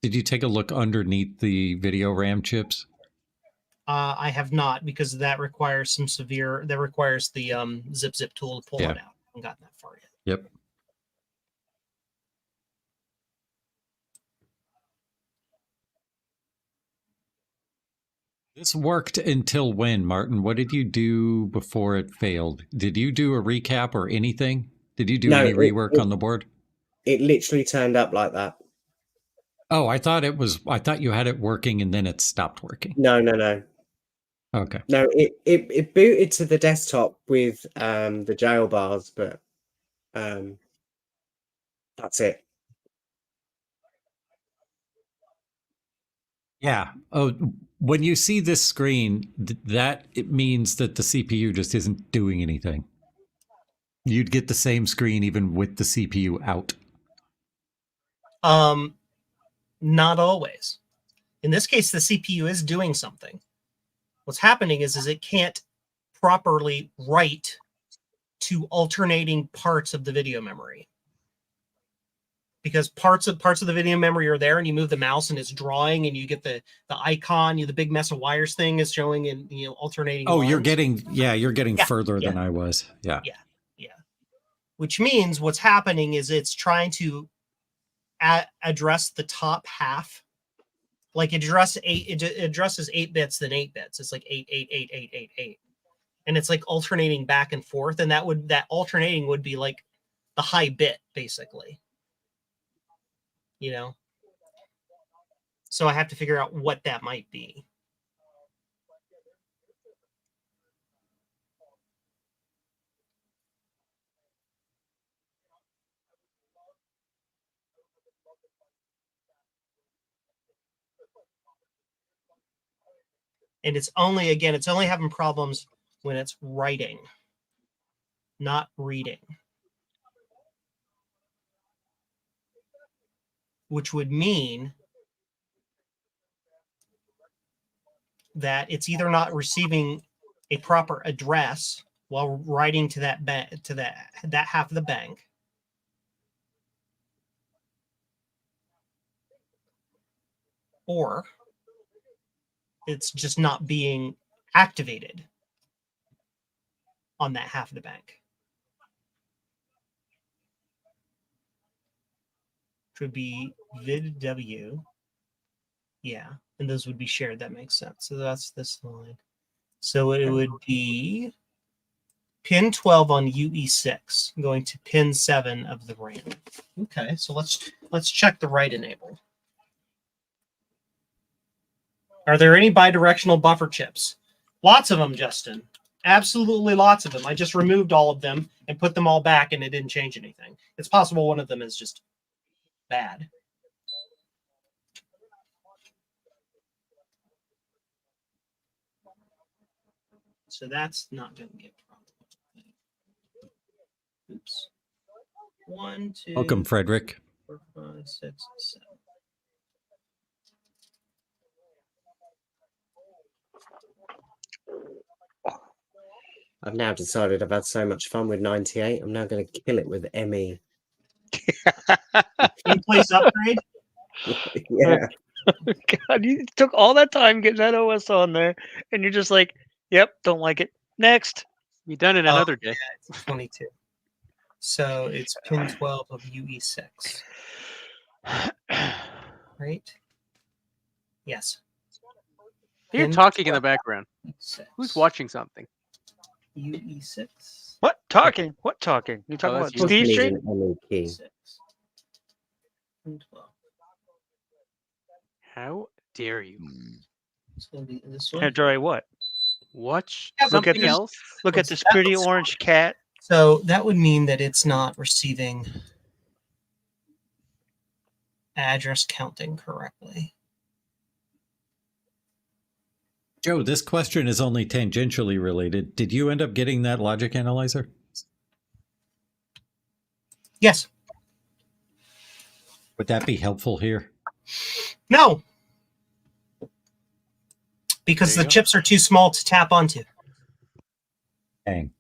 Did you take a look underneath the video RAM chips? I have not, because that requires that requires the zip tool to pull Yeah. it out. I haven't gotten that far yet. Yep. This worked until when, Martin? What did you do before it failed? Did you do a recap or anything? Did you do No, any it- rework it- on the board? It literally turned up like that. Oh, I thought you had it working and then it stopped working. No. Okay. No, it booted to the desktop with the jail bars, but that's it. Yeah. Oh, when you see this screen, that it means that the CPU just isn't doing anything. You'd get the same screen even with the CPU out. Not always. In this case, the CPU is doing something. What's happening is it can't properly write to alternating parts of the video memory. Because parts of the video memory are there, and you move the mouse and it's drawing, and you get the icon, the big mess of wires thing is showing in alternating. Oh, lines. you're getting further than I was. Yeah. Which means what's happening is it's trying to address the top half. Like it addresses 8 bits, then 8 bits. It's like 8, 8, 8, 8, 8, 8. And it's like alternating back and forth. And that alternating would be like the high bit, basically. So I have to figure out what that might be. And it's only having problems when it's writing, not reading. Which would mean that it's either not receiving a proper address while writing to that half of the bank, or it's just not being activated on that half of the bank. Which would be vidw. Yeah, and those would be shared. That makes sense. So that's this line. So it would be pin 12 on UE6 going to pin 7 of the RAM. Okay, so let's check the write enable. Are there any bidirectional buffer chips? Lots of them, Justin. Absolutely lots of them. I just removed all of them and put them all back, and it didn't change anything. It's possible one of them is just bad. So that's not going to be a problem. Oops. 1, 2. Welcome, Frederick. 4, 5, 6, 7. I've now decided I've had so much fun with 98. I'm now going to kill it with ME. In-place upgrade? Yeah. God, you took all that time getting that OS on there, and you're just like, yep, don't like it. Next. Be done in another day. Yeah, it's 22. So it's pin 12 of UE6. Right? Yes. You're Pin talking in 12. the background. 6. Who's watching something? UE6. What talking? What talking? You talking that's about you. Steve Street? ME key. 6. Pin 12. How dare you? It's going to be this one. Hair dry what? Watch Yeah, but something this- else. Look at What's this that? pretty orange cat. So that would mean that it's not receiving address counting correctly. Joe, this question is only tangentially related. Did you end up getting that logic analyzer? Yes. Would that be helpful here? No. Because There the you go. chips are too small to tap onto. Dang.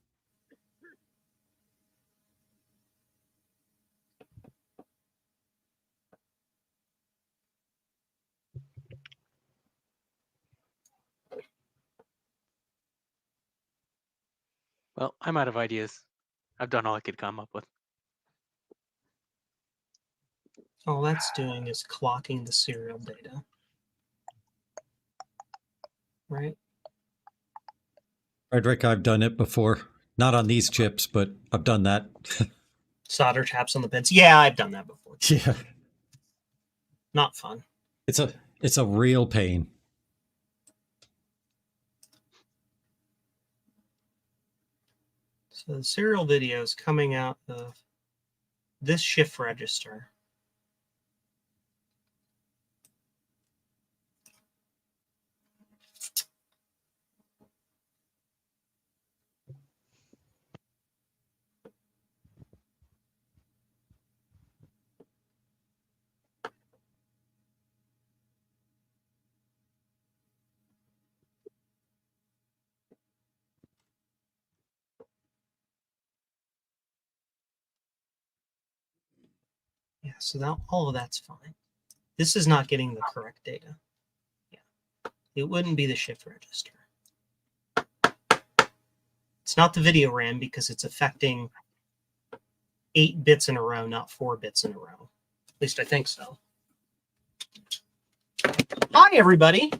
Well, I'm out of ideas. I've done all I could come up with. All that's doing is clocking the serial data. Right? Frederick, I've done it before. Not on these chips, but I've done that. Solder taps on the pins. Yeah, I've done that before. Yeah. Not fun. It's a real pain. So the serial video is coming out of this shift register. Yeah, so now all of that's fine. This is not getting the correct data. Yeah, it wouldn't be the shift register. It's not the video RAM because it's affecting 8 bits in a row, not 4 bits in a row. At least I think so. Hi, everybody.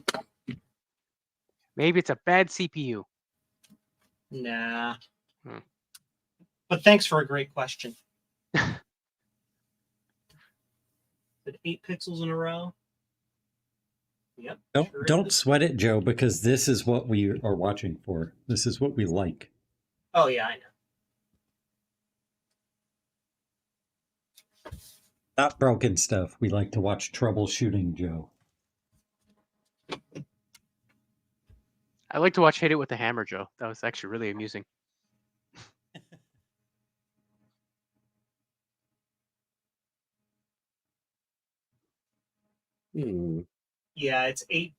Maybe it's a bad CPU. Nah. But thanks for a great question. 8 pixels in a row. Yep. Don't sweat it, Joe, because this is what we are watching for. This is what we like. Oh yeah, I know. Not broken stuff. We like to watch troubleshooting, Joe. I like to watch Hit It with the Hammer, Joe. That was actually really amusing. Yeah, it's 8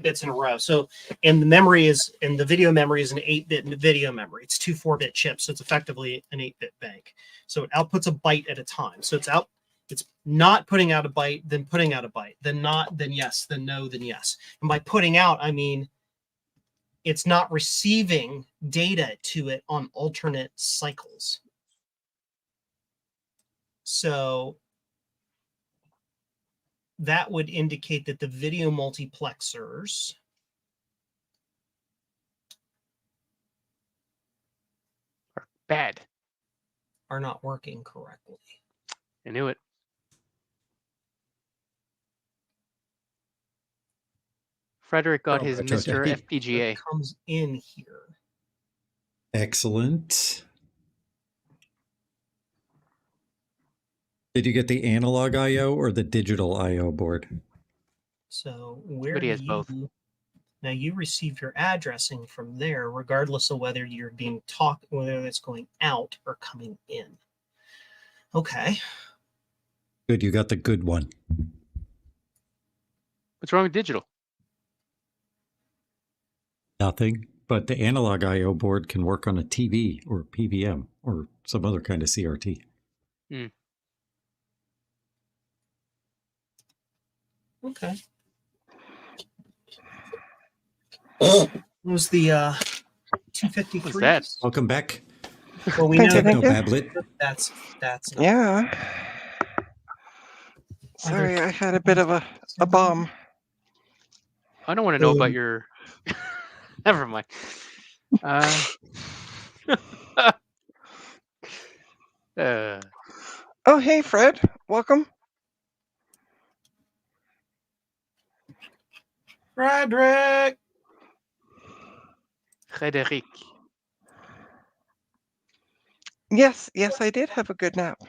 bits in a row. So, and the video memory is an 8-bit video memory. It's 2 4-bit chips, so it's effectively an 8-bit bank. So it outputs a byte at a time. So it's not putting out a byte, then putting out a byte, then not, then yes, then no, then yes. And by putting out, I mean it's not receiving data to it on alternate cycles. So that would indicate that the video multiplexers are bad, are not working correctly. I knew it. Frederick got his Mr. FPGA. It comes in here. Excellent. Did you get the analog I/O or the digital I/O board? So where But he has both. Now you receive your addressing from there, regardless of whether you're being whether it's going out or coming in. Okay. Good, you got the good one. What's wrong with digital? Nothing, but the analog I/O board can work on a TV or PVM or some other kind of CRT. Okay. What was the 253? What's that? Welcome back. Well, we Thank know you, thank you. Bablet. that's not Yeah. Sorry, I had a bit of a bomb. I don't want to know about your. Never mind. Oh, hey, Fred. Welcome. Frederick. Frederick. Yes, I did have a good nap.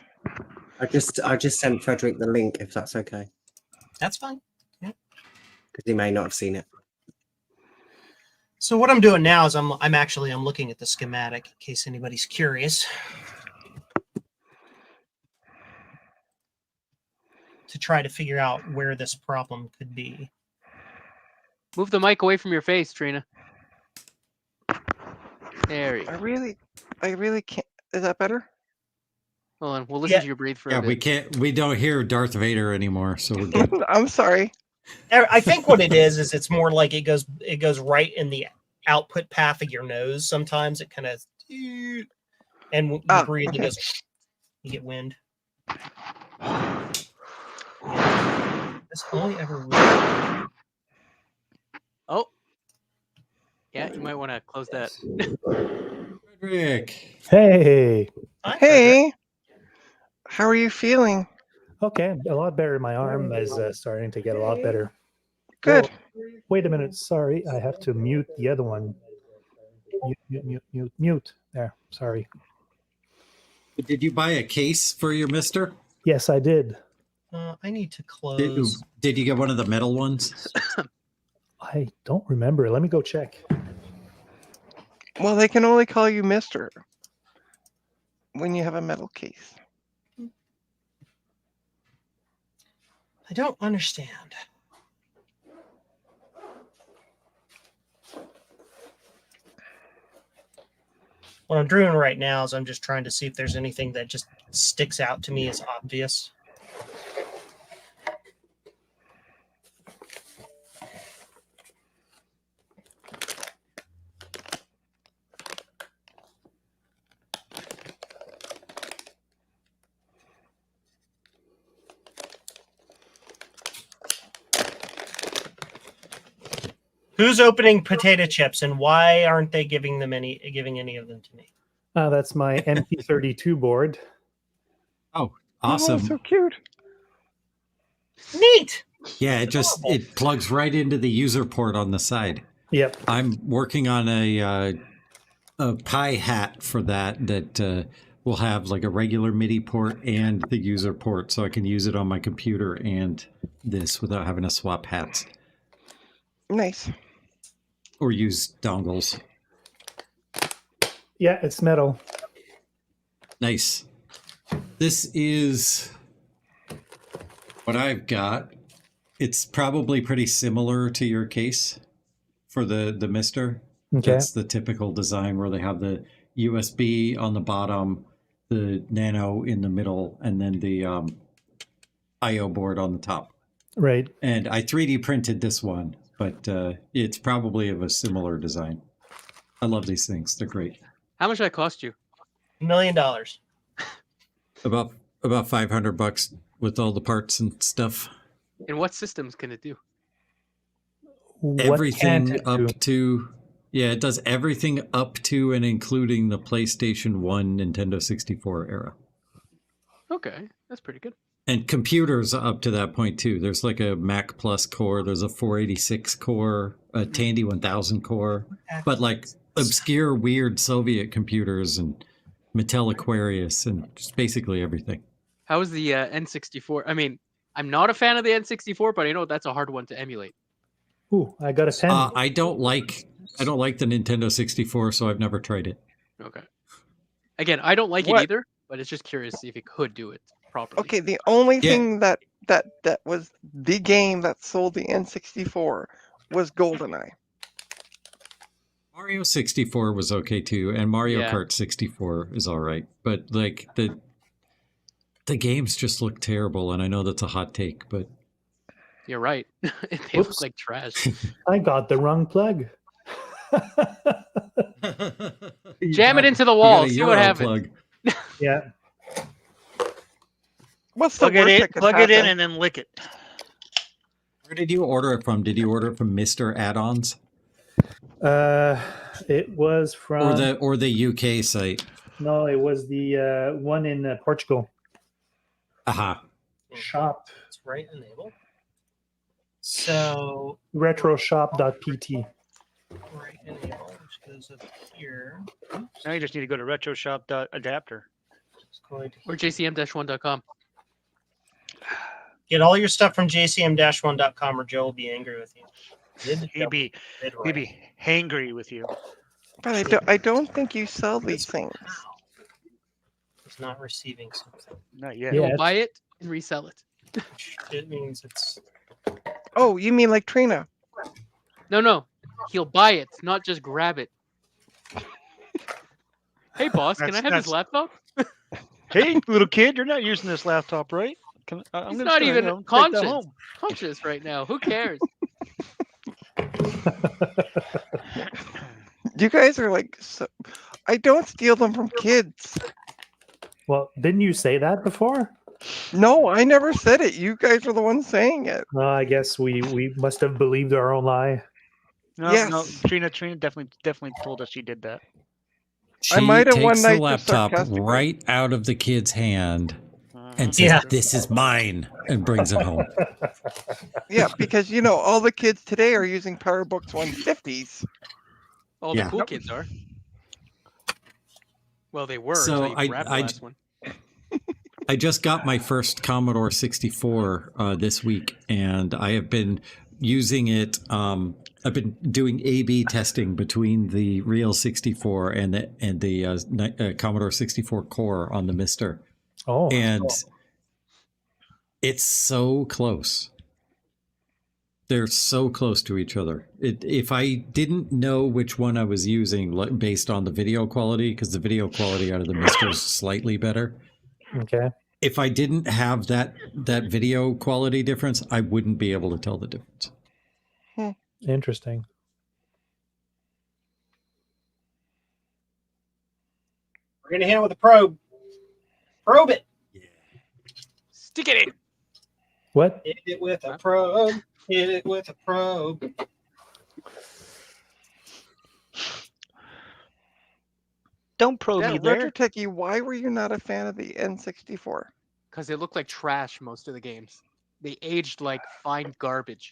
I just sent Frederick the link, if that's okay, That's fine. Yeah. because he may not have seen it. So what I'm doing now is I'm looking at the schematic in case anybody's curious. To try to figure out where this problem could be. Move the mic away from your face, Trina. There you go. I really can't. Is that better? Hold on, we'll listen to you breathe for a bit. We don't hear Darth Vader anymore, so we're good. I'm sorry. I think what it is it's more like it goes right in the output path of your nose. Sometimes it kind of, and when you breathe, okay. it goes, you get wind. This only ever. Oh, yeah, you might want to close that. Frederick. Hey. Hi, Hey. How are you feeling? Okay, a lot better. My arm is starting to get a lot better. Good. Oh, wait a minute. Sorry, I have to mute the other one. Mute. There. Sorry. Did you buy a case for your Mister? Yes, I did. I need to close. Did you get one of the metal ones? I don't remember. Let me go check. Well, they can only call you Mister when you have a metal case. I don't understand. What I'm doing right now is I'm just trying to see if there's anything that just sticks out to me as obvious. Who's opening potato chips, and why aren't they giving any of them to me? That's my MP32 board. Oh, awesome! Oh, so cute. Neat. Yeah, it plugs right into the user port on the side. Yep. I'm working on a Pi hat for that will have like a regular MIDI port and the user port, so I can use it on my computer and this without having to swap hats. Nice. Or use dongles. Yeah, it's metal. Nice. This is what I've got. It's probably pretty similar to your case for the Mister. Okay. That's the typical design where they have the USB on the bottom, the Nano in the middle, and then the I/O board on the top. Right. And I 3D printed this one, but it's probably of a similar design. I love these things. They're great. How much did that cost you? $1 million. About $500 with all the parts and stuff. And what systems can it do? Everything up to, yeah, it does everything up to and including the PlayStation 1, Nintendo 64 era. Okay, that's pretty good. And computers up to that point too. There's like a Mac Plus core, there's a 486 core, a Tandy 1000 core, but like obscure, weird Soviet computers and Mattel Aquarius and just basically everything. How is the N64? I mean, I'm not a fan of the N64, but I know that's a hard one to emulate. Ooh, I got a pen. I don't like the Nintendo 64, so I've never tried it. Okay. Again, I don't like it either, but it's just curious to see if it could do it properly. Okay, the only thing that was the game that sold the N64 was GoldenEye. Mario 64 was okay too, and Mario Kart 64 is all right, but like the games just look terrible, and I know that's a hot take, but you're right. They look like trash. I got the wrong plug. Jam it into the wall. See what happens. Yeah. What's the plug it in and then lick it. Where did you order it from? Did you order it from Mr. Add-ons? It was from or the UK site. No, it was the one in Portugal. Aha. Shop. It's right enabled. So retroshop.pt. Right enable, which goes up here. Oops. Now you just need to go to retroshop.adapter. Or jcm-1.com. Get all your stuff from jcm-1.com or Joe will be angry with you. He'd be hangry with you. But I don't think you sell these things. It's not receiving something. Not yet. You'll buy it and resell it. It means it's... Oh, you mean like Trina? No. He'll buy it, not just grab it. Hey, boss, can I have his laptop? Hey, little kid, you're not using this laptop, right? He's not even conscious right now. Who cares? You guys are like, so... I don't steal them from kids. Well, didn't you say that before? No, I never said it. You guys are the ones saying it. I guess we must have believed our own lie. No, Trina definitely told us she did that. I might have takes one night the laptop right out of the kid's hand and says, "This is mine," and brings it home. Yeah, because all the kids today are using PowerBooks 150s. All Yeah. the cool kids are. Well, they were So until you grabbed the last one. I just got my first Commodore 64 this week, and I have been using it. I've been doing A/B testing between the real 64 and the Commodore 64 Core on the Mister. Oh, And it's so close. They're so close to each other. If I didn't know which one I was using based on the video quality, because the video quality out of the Mister is slightly better. okay. If I didn't have that video quality difference, I wouldn't be able to tell the difference. Interesting. We're gonna hit it with a probe. Probe it. Stick it in. What? Hit it with a probe. Hit it with a probe. Don't probe Yeah, me there. Retro Techie, why were you not a fan of the N64? Because they look like trash most of the games. They aged like fine garbage.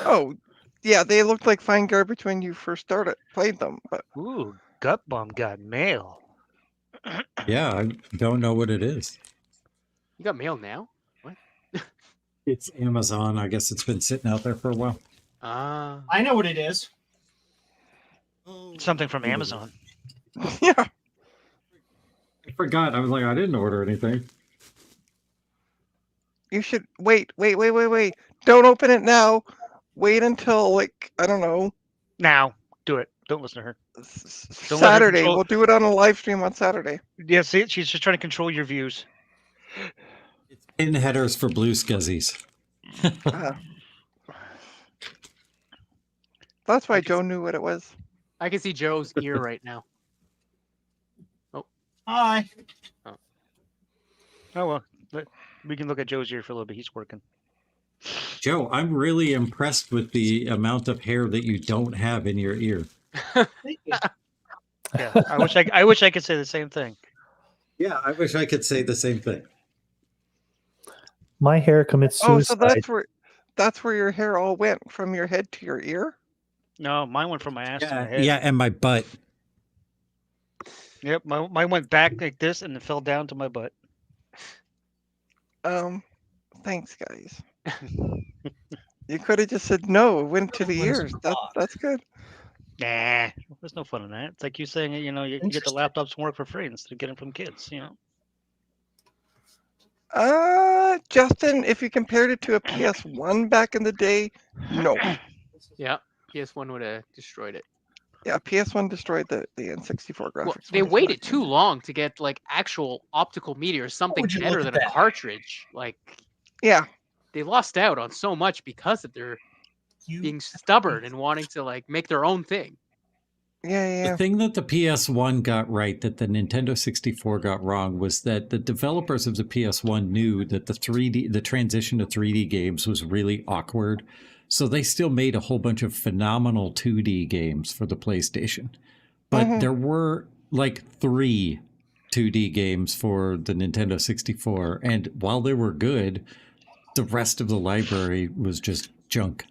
Oh, yeah, they looked like fine garbage when you first played them, but Ooh, Gut Bum got mail. Yeah, I don't know what it is. You got mail now? What? It's Amazon. I guess it's been sitting out there for a while. Ah. I know what it is. Something from Amazon. yeah. I forgot. I was like, I didn't order anything. You should wait. Don't open it now. Wait until, like, I don't know, Now, do it. Don't listen to her. Don't let her Saturday. control- We'll do it on a live stream on Saturday. Yeah, see, she's just trying to control your views. In headers for blue scuzzies. That's why Joe knew what it was. I can see Joe's ear right now. Hi. Oh well, we can look at Joe's ear for a little bit. He's working. Joe, I'm really impressed with the amount of hair that you don't have in your ear. Thank you. Yeah, I wish I could say the same thing. Yeah, I wish I could say the same thing. My hair commits Oh, so suicide. that's where your hair all went, from your head to your ear? No, mine went from my ass to my Yeah, head. yeah, and my butt. Yep, mine went back like this and it fell down to my butt. Thanks, guys. You could have just said no. It went to the ears. That's good. Nah, there's no fun in that. It's like you saying, you know, you get the laptops from work for free instead of getting them from kids, you know. Justin, if you compared it to a PS1 back in the day, no. Yeah, PS1 would have destroyed it. Yeah, PS1 destroyed the N64 graphics. Well, they waited too long to get like actual optical media or something would you better look than at a that? cartridge. Like, Yeah. they lost out on so much because of their being stubborn and wanting to like make their own thing. Yeah. The thing that the PS1 got right that the Nintendo 64 got wrong was that the developers of the PS1 knew that the transition to 3D games was really awkward. So they still made a whole bunch of phenomenal 2D games for the PlayStation. But there were like 3 2D games for the Nintendo 64. And while they were good, the rest of the library was just junk.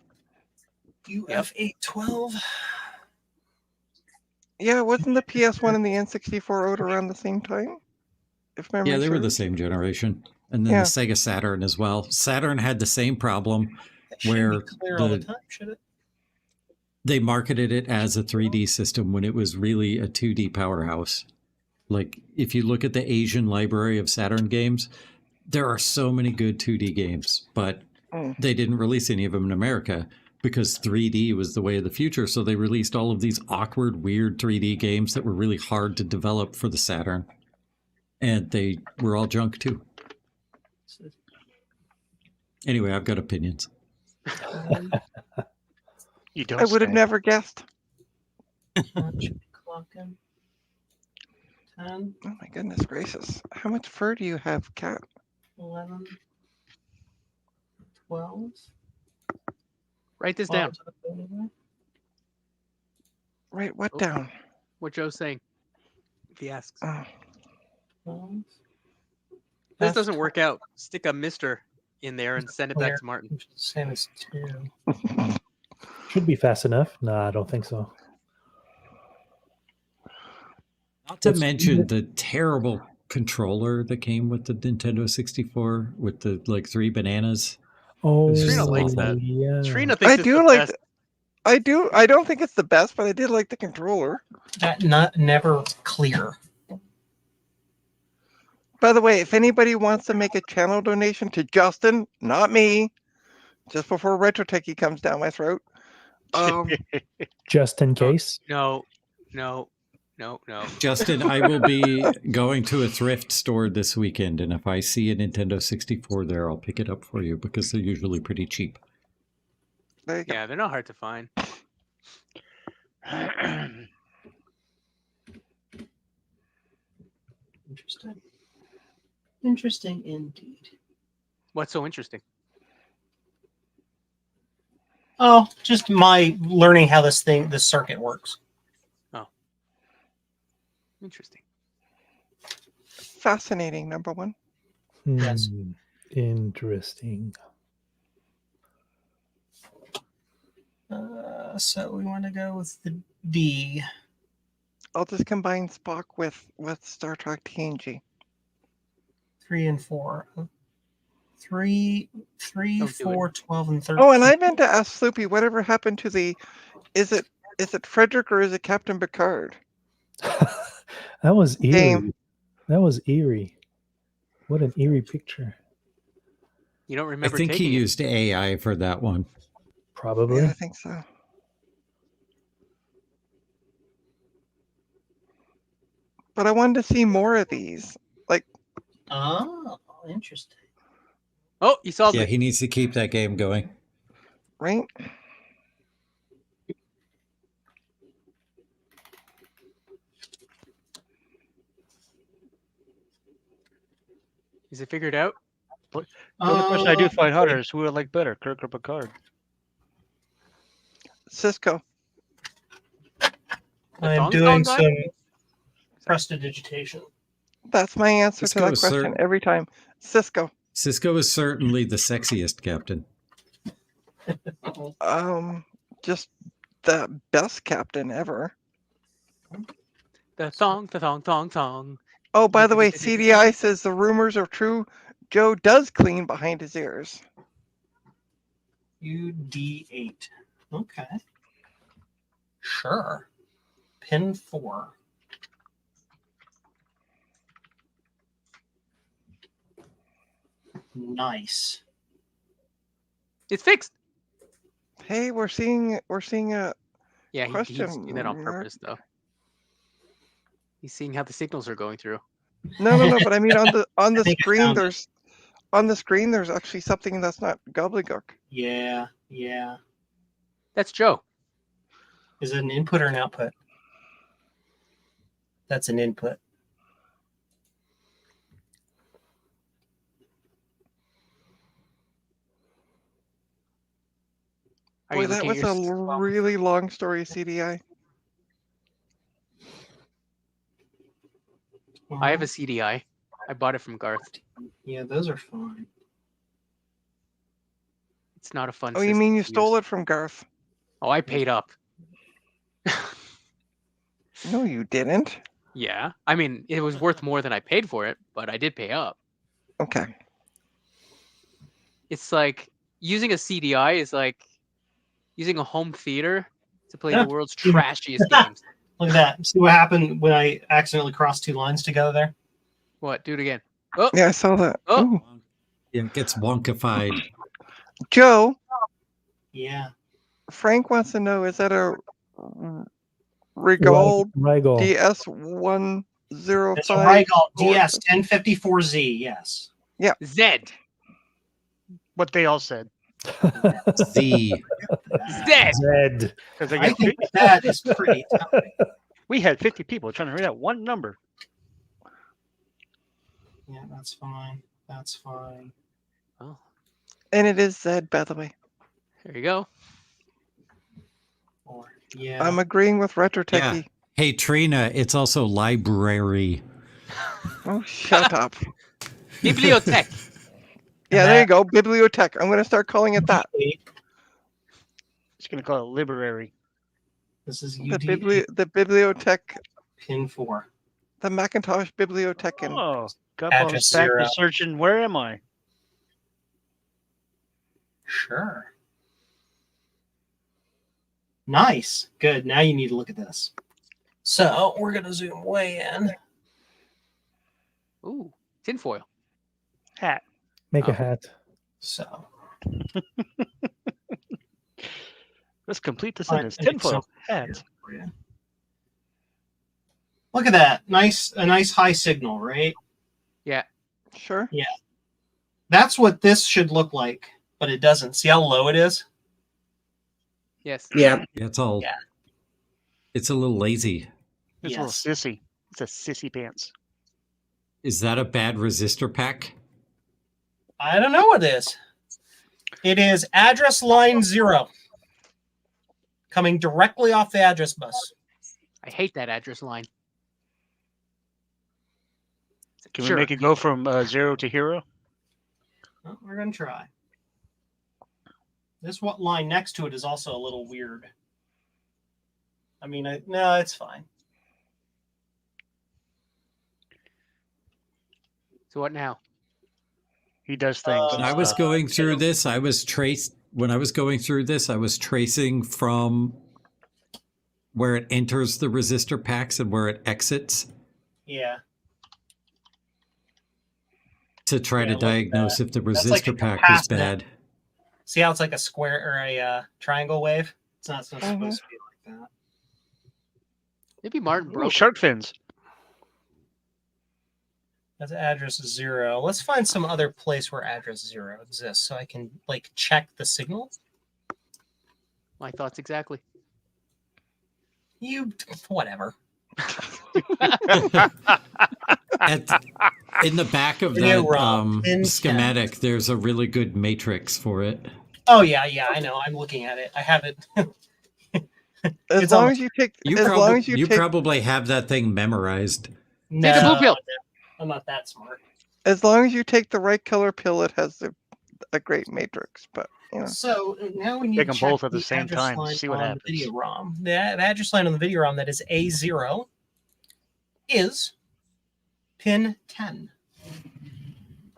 UF812. Yeah, wasn't the PS1 and the N64 out around the same time? If memory Yeah, they were the serves? same generation. And then Yeah. the Sega Saturn as well. Saturn had the same problem where Clear all the time, should it? they marketed it as a 3D system when it was really a 2D powerhouse. Like, if you look at the Asian library of Saturn games, there are so many good 2D games, but they didn't release any of them in America because 3D was the way of the future. So they released all of these awkward, weird 3D games that were really hard to develop for the Saturn. And they were all junk too. Anyway, I've got opinions. You don't. I would have say. never guessed. Clocking. 10, Oh my goodness gracious. How much fur do you have, Cat? 11, 12. Write this down. 12. Right, what Oh. down? What Joe's saying. If he asks. Oh, 12. If this F doesn't work out, stick a Mister in there and send it back clear. to Martin. Which is the same as 2. Should be fast enough. No, I don't think so. Not to mention the terrible controller that came with the Nintendo 64 with the like 3 bananas. Oh, Trina likes that. yeah. Trina thinks I it's do the like. best. I do. I don't think it's the best, but I did like the controller. That never clear. By the way, if anybody wants to make a channel donation to Justin, not me, just before Retro Techie comes down my throat, Just in case. No. Justin, I will be going to a thrift store this weekend, and if I see a Nintendo 64 there, I'll pick it up for you because they're usually pretty cheap. there you go. Yeah, they're not hard to find. Interesting. Interesting indeed. What's so interesting? Oh, just my learning how this circuit works. Interesting. Fascinating, number one. Yes. Interesting. So we want to go with the D. I'll just combine Spock with Star Trek TNG. 3 and 4. 3, Don't do 4, 12, and 13. Oh, and I meant to ask Sloopy, whatever happened to the? Is it Frederick or is it Captain Picard? That was eerie. Game. That was eerie. What an eerie picture. You don't I remember think he taking it. used AI for that one. Probably. Yeah, I think so. But I wanted to see more of these. Like, Oh, interesting. Oh, you saw Yeah, the he needs to keep that game going. right? Is it figured out? The only person I do find harder is who I like better, Kirk or Picard. Cisco. I'm thong doing guy? some prestidigitation. That's my answer Cisco to that is question every time. Cisco. Cisco is certainly the sexiest captain. Just the best captain ever. The thong. Oh, by the way, CDI says the rumors are true. Joe does clean behind his ears. UD8. Okay. Sure. Pin 4. Nice. It's fixed. Hey, we're seeing a Yeah, he's question doing that on mark. purpose, though. He's seeing how the signals are going through. No, but I mean on the think I screen found there's actually something that's not gobbledygook. Yeah. That's Joe. Is it an input or an output? That's an input. Are Boy, you that looking was at a your... really long story, CDI. I have a CDI. I bought it from Garth. Yeah, those are fine. It's not a fun Oh, you system mean you to stole use. it from Garth? Oh, I paid up. No, you didn't. Yeah. I mean, it was worth more than I paid for it, but I did pay up. Okay. It's like using a CDI is like using a home theater to play the world's trashiest games. Look at that. See what happened when I accidentally crossed two lines together there? What? Do it again. Oh, Yeah, I saw that. Oh. Ooh. Yeah, it gets wonkified. Joe, Yeah. Frank wants to know, is that a Regal Regal. DS105? It's a Regal DS 1054Z, yes. Zed. What they all said. Z. Zed. Zed. Because I think that is pretty tough. we had 50 people trying to read out one number. Yeah, that's fine. That's fine. Oh, And it is Zed, by the way. there you go. Or, yeah. I'm agreeing with Retro Yeah. Techie. Hey, Trina, it's also library. Oh, shut up. Bibliotech. Yeah, there you go. Bibliotech. I'm going to start calling it that. Just going to call it library. This is The, UD the Bibliotech. pin 4. the Macintosh bibliothèque. And Oh, got all Address this back zero. to searching. Where am I? Sure. Nice. Good. Now you need to look at this. So we're going to zoom way in. Ooh, tinfoil. Hat. Make Oh. a hat. So Let's complete the Alright, sentence. I think Tinfoil. so. Hat. for you. Look at that. A nice high signal, right? Sure. That's what this should look like, but it doesn't. See how low it is? Yes. Yeah. It's all. Yeah. It's a little lazy. It's a little sissy. It's a sissy pants. Is that a bad resistor pack? I don't know what it is. It is address line 0. Coming directly off the address bus. I hate that address line. Can Sure. we make it go from 0 to hero? Well, we're going to try. This line next to it is also a little weird. I mean, no, it's fine. So what now? He does things. When I was going through this, I was tracing from where it enters the resistor packs and where it exits Yeah. to try to Yeah, look at diagnose that. if the That's like a resistor pack is capacitor. bad. See how it's like a square or a triangle wave? It's not supposed to be like that. Maybe Martin Ooh, broke. shark fins. That's address 0. Let's find some other place where address 0 exists so I can like check the signal. My thoughts exactly. You whatever. In the back of Video that ROM, pin 10. schematic, there's a really good matrix for it. Oh yeah, I know. I'm looking at it. I have it. As It's long on- as you take, You, as prob- long as you you take, probably have that thing memorized. Take the blue pill. I'm not that smart. as long as you take the right color pill, it has a great matrix. But you know, So now we need Take to them check both at the the same address time, line see what on happens. the video ROM. The address line on the video ROM that is A0 is pin 10.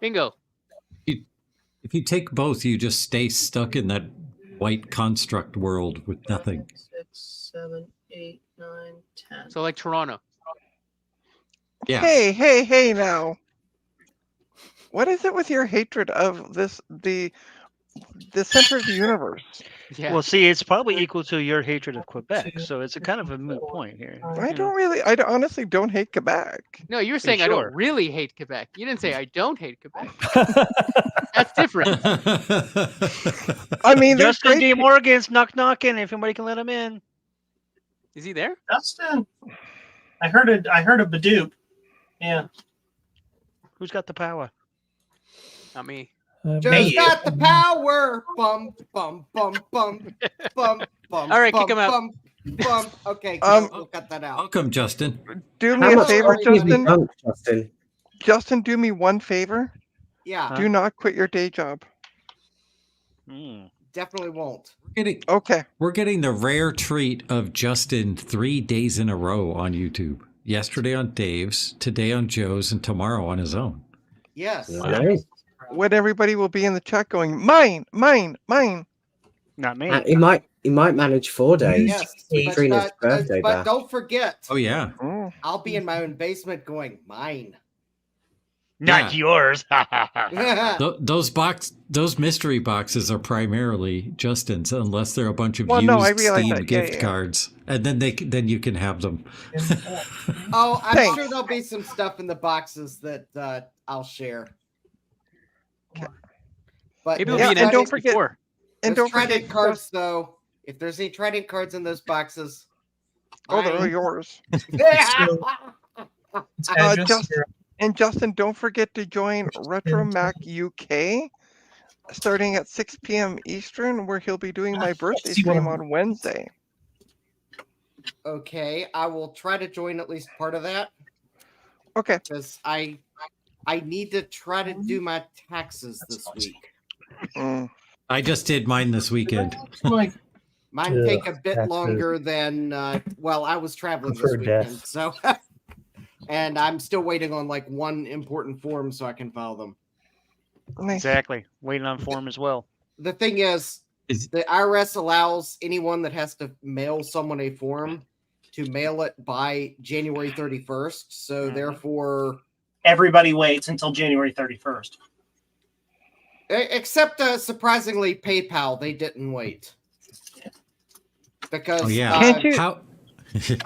Bingo. If you take both, you just stay stuck in that white construct world with nothing. 6, 7, 8, 9, 10. So like Toronto. Yeah. hey now, what is it with your hatred of the center of the universe? Yeah. Well, see, it's probably equal to your hatred of Quebec, so it's a kind of a moot point here. I honestly don't hate Quebec. No, you were saying I sure? don't really hate Quebec. You didn't say I don't hate Quebec. That's different. I mean, there's Justin great D. Morgan's knocking. If anybody can let him in. Is he there? Justin, I heard a Badoop. Yeah. Who's got the power? Not me. Joe's got the power. Bum, bum, bum, bum, bum, bum. All right, bum, kick him out. Bum, bum. Okay, we'll cut that out. Welcome, Justin. Do How me a much favor, coffee have you Justin. drunk, Justin? Justin, do me one favor. Yeah, Do not quit your day job. definitely won't. Okay. We're getting the rare treat of Justin 3 days in a row on YouTube. Yesterday on Dave's, today on Joe's, and tomorrow on his own. Yes. When everybody will be in the chat going, mine. Not me. He might manage 4 days. Yes, with Trina's birthday but bash. don't forget, Oh, yeah. I'll be in my own basement going, mine. Not yours. Those mystery boxes are primarily Justin's, unless they're a bunch of Well, used no, I realize Steam that. gift cards, and then you can have them. Oh, I'm Thanks. sure there'll be some stuff in the boxes that I'll share. But Maybe it'll Yeah, be an and don't N64. forget- And don't Trident forget cards, though. If there's any Trident cards in those boxes, Oh, they're all mine. yours. Address And Justin, don't forget to join RetroMac UK starting at 6 p.m. Eastern, where he'll be doing my birthday stream on Wednesday. Okay, I will try to join at least part of that Okay. because I need to try to do my taxes this week. I just did mine this weekend. Like, Mine Yeah, take a bit taxes. longer than well, I was traveling this Prefer weekend, death. so and I'm still waiting on like one important form so I can file them. Exactly. Waiting on form as well. The thing is, the IRS allows anyone that has to mail someone a form to mail it by January 31st. So therefore, everybody waits until January 31st. Except surprisingly, PayPal, they didn't wait. Because can't you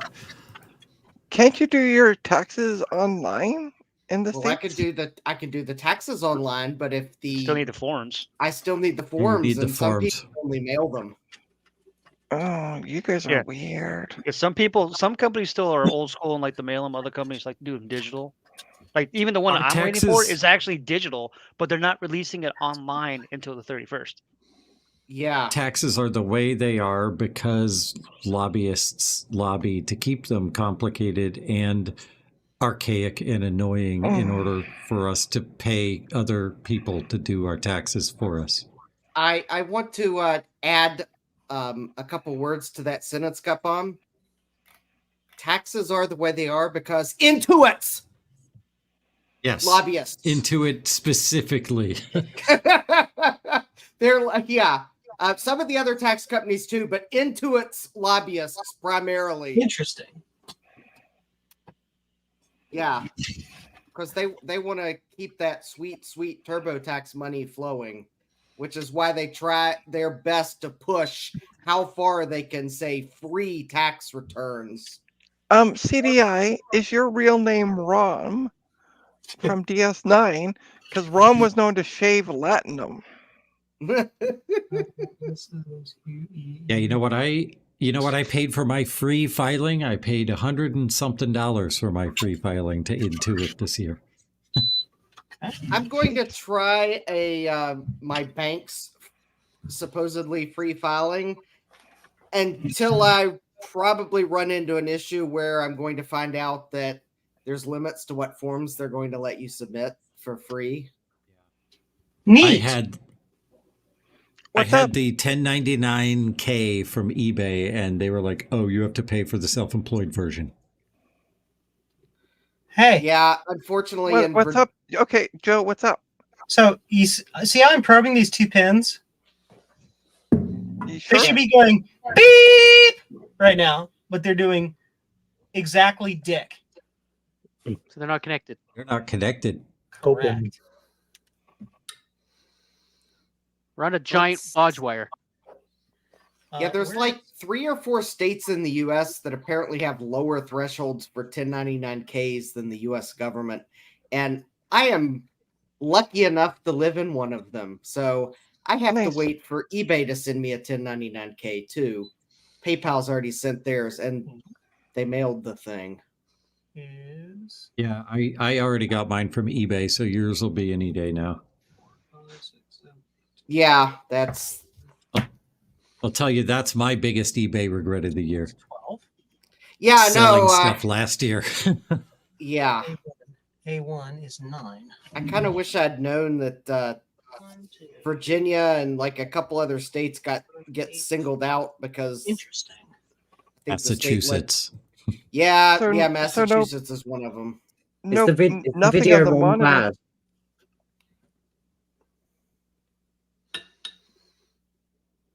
can't you do your taxes online in the well, States? I can do the taxes online, but if the Still need the forms. I still need the forms, need the and some forms. people only mail them. Oh, you guys are Yeah. weird. Yeah, some companies still are old school and like to mail them. Other companies like to do them digital. Like even the one Our I'm waiting for taxes- is actually digital, but they're not releasing it online until the 31st. Yeah. Taxes are the way they are because lobbyists lobby to keep them complicated and archaic and annoying in order for us to pay other people to do our taxes for us. I want to add a couple words to that sentence, Gupon. Taxes are the way they are because Intuits. Yes. Lobbyists. Intuit specifically. They're like, yeah. Some of the other tax companies too, but Intuit's lobbyists primarily. Interesting. Yeah. Because they want to keep that sweet TurboTax money flowing, which is why they try their best to push how far they can say free tax returns. CDI, is your real name Rom from DS9? Because Rom was known to shave Latinum. Yeah, you know what I paid for my free filing? I paid $100 and something for my free filing to Intuit this year. I'm going to try my bank's supposedly free filing until I probably run into an issue where I'm going to find out that there's limits to what forms they're going to let you submit for free. Neat. I had the 1099K from eBay, and they were like, "Oh, you have to pay for the self-employed version." Hey. Yeah, unfortunately. What's up? Okay, Joe, what's up? So you see how I'm probing these two pins? You sure? They should be going beep right now, but they're doing exactly dick. So they're not connected. They're not connected. Correct. We're on a giant bodge wire. Yeah, there's like 3 or 4 states in the U.S. that apparently have lower thresholds for 1099Ks than the U.S. government. And I am lucky enough to live in one of them. So I have to wait for eBay to send me a 1099K too. PayPal's already sent theirs and they mailed the thing. Yeah, I already got mine from eBay, so yours will be any day now. Yeah, that's... I'll tell you, that's my biggest eBay regret of the year. 12? Yeah, I Selling know. stuff last year. Yeah. A1 is 9. I kind of wish I'd known that Virginia and like a couple other states get singled out because... Interesting. Massachusetts. Yeah, So- yeah, so no- Massachusetts is one of them. No, Is the nothing video on the ROM monitor. bad?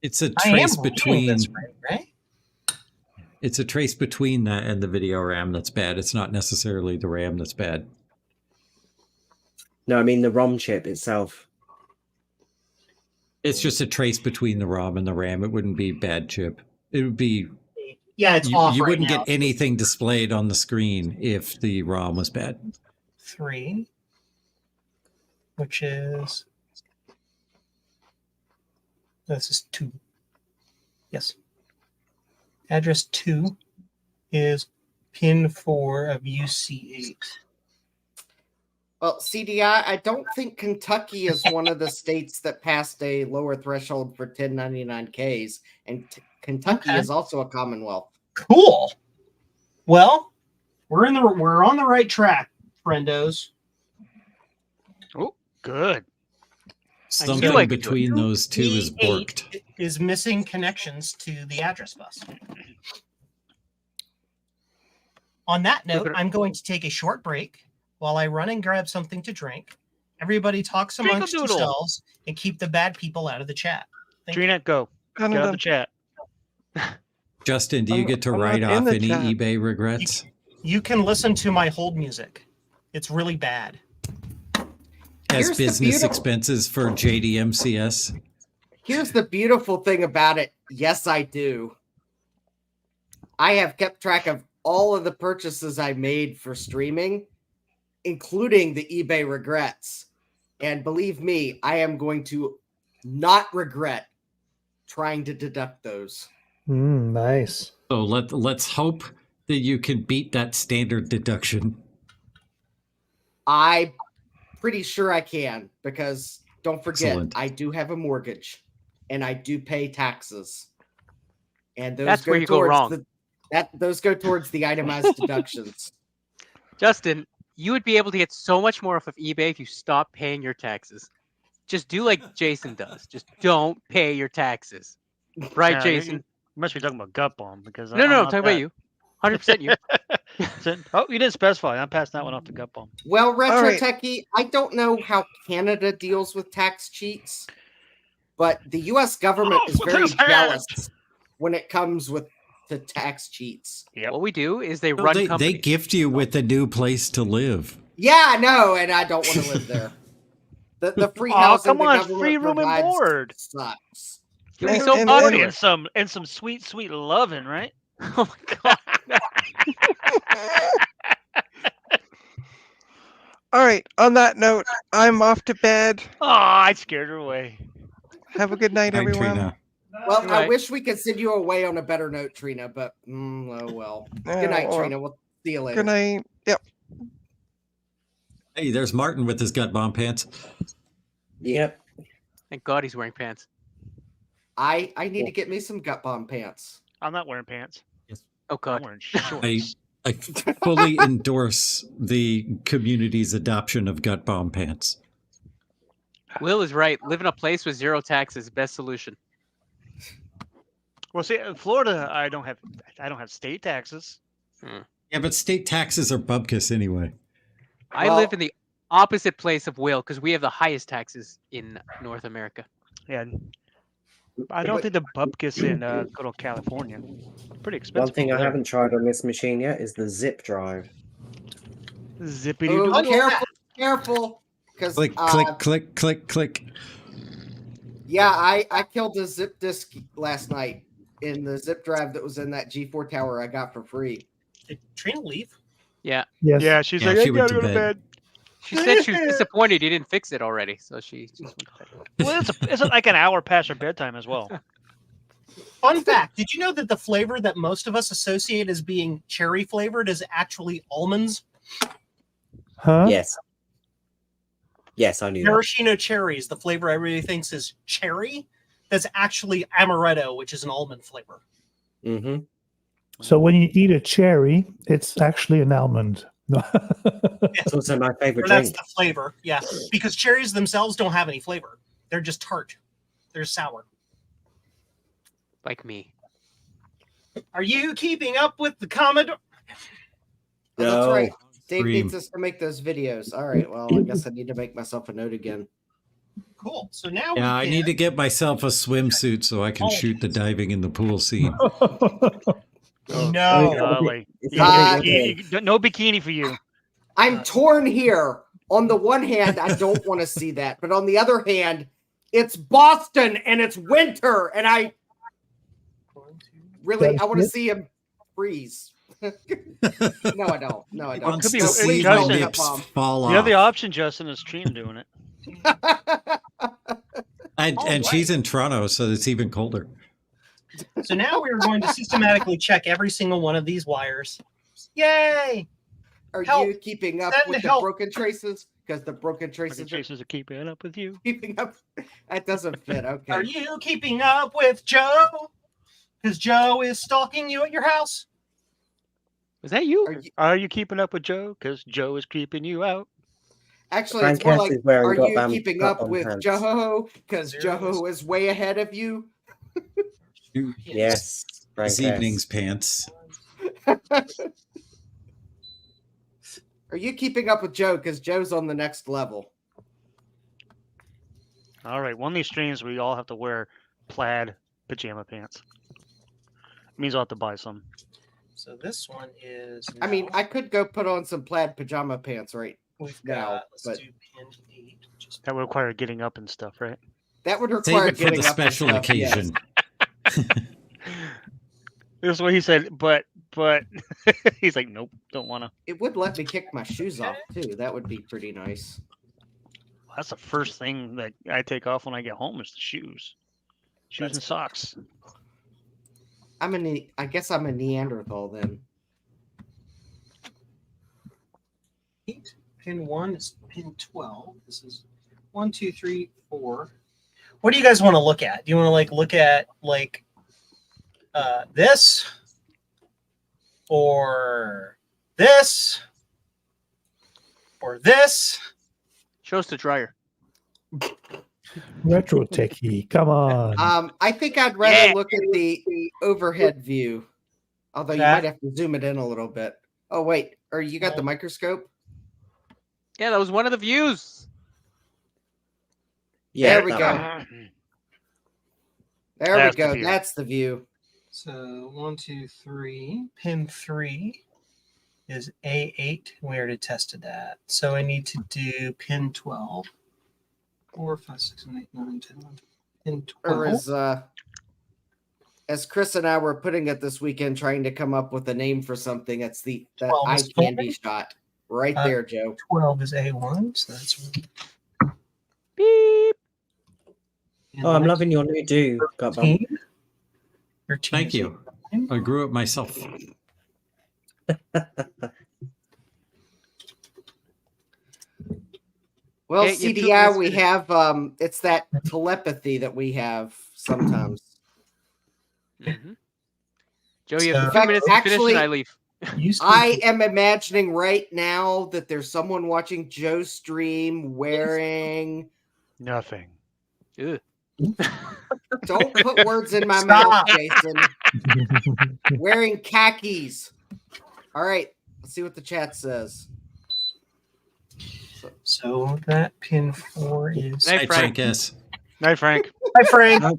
It's a I am trace reading between this right? It's a trace between that and the video RAM that's bad. It's not necessarily the RAM that's bad. No, I mean the ROM chip itself. It's just a trace between the ROM and the RAM. It wouldn't be bad chip. It would be Yeah, it's off you right wouldn't now. get anything displayed on the screen if the ROM was bad. 3, which is... This is 2. Yes. Address 2 is pin 4 of UC8. Well, CDI, I don't think Kentucky is one of the states that passed a lower threshold for 1099Ks, and Kentucky Okay. is also a Commonwealth. Cool. Well, we're on the right track, friendos. Oh, good. Something like between those two is borked. E8 is missing connections to the address bus. On that note, I'm going to take a short break while I run and grab something to drink. Everybody talks amongst Drink-a-doodle. yourselves and keep the bad people out of the chat. Thank you. Trina, go. Get out of the chat. Justin, do you get to I'm write not in off the any chat. eBay regrets? You can listen to my hold music. It's really bad. As Here's the business beautiful- expenses for JDMCS? Here's the beautiful thing about it. Yes, I do. I have kept track of all of the purchases I made for streaming, including the eBay regrets. And believe me, I am going to not regret trying to deduct those. Nice. So let's hope that you can beat that standard deduction. I'm pretty sure I can, because don't forget, Excellent. I do have a mortgage and I do pay taxes. And those That's go where you go towards wrong. those go towards the itemized deductions. Justin, you would be able to get so much more off of eBay if you stop paying your taxes. Just do like Jason does. Just don't pay your taxes. Right, Yeah, Jason? You must be talking about gut bomb because No, I'm no, not talking about that. you. 100% you. Oh, you didn't specify. I'm passing that one off to gut bomb. Well, Retro All right. Techie, I don't know how Canada deals with tax cheats, but the U.S. government is very There's that. jealous when it comes to tax cheats. What we do is they No, run they companies. gift you with a new place to live. Yeah, I know, and I don't want to live there. The free Oh, housing come the on, government free room and provides board. sucks. It was And- so and- popular. And some sweet, sweet loving, right? Oh my god. All right. On that note, I'm off to bed. Oh, I scared her away. Have a good night, Hi, everyone. Trina. Well, I Right. wish we could send you away on a better note, Trina, but oh well. Good night, Oh, Trina. We'll see you later. Good night. Yep. Hey, there's Martin with his gut bomb pants. Yep. Thank God he's wearing pants. I need to get me some gut bomb pants. I'm not wearing pants. Oh I'm god. wearing shorts. I fully endorse the community's adoption of gut bomb pants. Will is right. Live in a place with zero taxes, best solution. Well, see, in Florida, I don't have state taxes. Yeah, but state taxes are bubkus anyway. I Well- live in the opposite place of Will because we have the highest taxes in North America. Yeah. I don't think the bupkis in good old California. Pretty expensive. One thing I over there. haven't tried on this machine yet is the zip drive. Zippity Oh, doodle. careful, because Click, click, click, click. yeah, I killed a zip disk last night in the zip drive that was in that G4 tower I got for free. Did Trina leave? Yeah. Yes. Yeah, she's Yeah, like, she I went gotta to go to bed. bed. She said she was disappointed you didn't fix it already, so she just went to bed. Well, it's like an hour past her bedtime as well. Fun fact: did you know that the flavor that most of us associate as being cherry flavored is actually almonds? Huh? Yes. Yes, I knew that. Maraschino cherries, the flavor everybody thinks is cherry, that's actually amaretto, which is an almond flavor. Mm-hmm. So when you eat a cherry, it's actually an almond. It's also my favorite Or that's drink. the flavor, yeah. Because cherries themselves don't have any flavor; they're just tart. They're sour. Like me. Are you keeping up with the Commodore? Oh, that's No. right. Dave Scream. needs us to make those videos. All right. Well, I guess I need to make myself a note again. Cool. So now Yeah, I we need can... to get myself a swimsuit so I can shoot the diving in the pool scene. No. Golly. It's No bikini for you. I'm torn here. On the one hand, I don't want to see that, but on the other hand, it's Boston and it's winter, and I want to see him freeze. No, I don't. No, I don't. Wants could be- to it see does my say- lips fall The other off. option, Justin, is Trina doing it. And she's in Toronto, so it's even colder. So now we're going to systematically check every single one of these wires. Yay! Are Help. you keeping up Send with the help. broken traces? Because the broken traces Fucking Chasers are keeping up with you. keeping up. That doesn't fit. Okay. Are you keeping up with Joe? Because Joe is stalking you at your house. Was that you? Are you keeping up with Joe? Because Joe is creeping you out. Actually, Frank it's more Hess like, is wearing are you goddamn keeping up cut-on with pants. Joe? Because Joe is way ahead of you. Yes. Frank This Hess. evening's pants. Are you keeping up with Joe? Because Joe's on the next level. All right, one of these streams we all have to wear plaid pajama pants. Means I'll have to buy some. So this one is. I mean, I could go put on some plaid pajama pants right We've now, got. Let's but do pin 8. Just That would require getting up and stuff, right? that would Save require it for getting the up and special stuff, yes. occasion. This is what he said, but he's like, nope, don't want to. It would let me kick my shoes off too. That would be pretty nice. That's the first thing that I take off when I get home is the shoes. Shoes and socks. I guess I'm a Neanderthal then. 8. Pin 1 is pin 12. This is 1, 2, 3, 4. What do you guys want to look at? Do you want to look at this or this or this? Show us the dryer. Retro techie, come on. I think I'd rather look at the overhead view. Although you might have to zoom it in a little bit. Oh wait, or you got the microscope? Yeah, that was one of the views. Yeah, there we go. One. There we go. That's the view. So 1, 2, 3. Pin 3 is A8. We already tested that. So I need to do pin 12. 4, 5, 6, 7, 8, 9, 10, 11. Pin 12. Or as Chris and I were putting it this weekend, trying to come up with a name for something, it's that eye candy shot right there, Joe. 12 is A1, so that's beep. Oh, I'm loving your new do. Thank you. I grew it myself. Well, CDI, we have it's that telepathy that we have sometimes. Mm-hmm. Joe, you have a few minutes to finish and I leave. I am imagining right now that there's someone watching Joe's stream wearing nothing. Ew. Don't put words in my mouth, Jason. Wearing khakis. All right, let's see what the chat says. So that pin 4 is. Night, Frank. Yes. Night, Frank. Hi, Frank. Hi,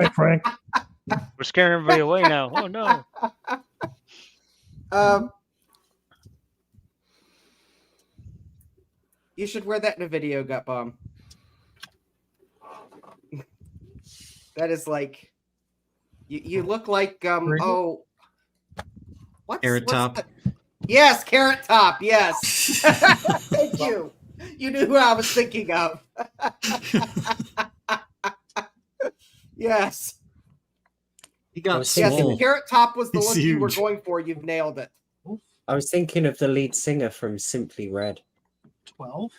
Frank. We're scaring everybody away now. Oh no. You should wear that in a video, Gut Bomb. That is like, you look like Carrot Top. Yes, Carrot Top. Yes. Thank you. You knew who I was thinking of. He Yes. got Yes, swole. if Carrot Top was the It's look you were huge. going for, you've nailed it. I was thinking of the lead singer from Simply Red. 12.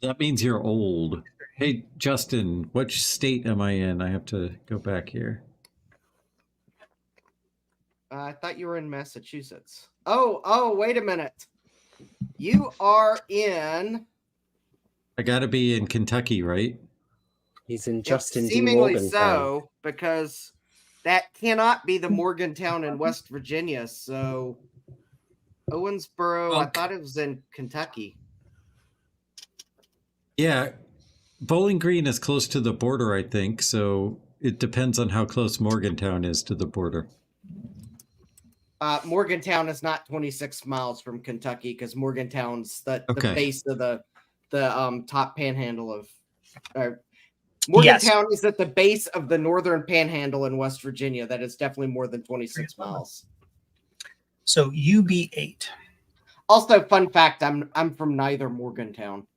That means you're old. Hey, Justin, which state am I in? I have to go back here. I thought you were in Massachusetts. Oh, wait a minute. You are in. I got to be in Kentucky, right? He's in Justin D. Seemingly Morgantown. so, because that cannot be the Morgantown in West Virginia. So Owensboro, I thought it was in Kentucky. Yeah, Bowling Green is close to the border, I think. So it depends on how close Morgantown is to the border. Morgantown is not 26 miles from Kentucky because Morgantown's the base of the top panhandle of. Morgantown is at the base of the northern panhandle in West Virginia. That is definitely more than 26 miles. So UB8. Also, fun fact: I'm from neither Morgantown.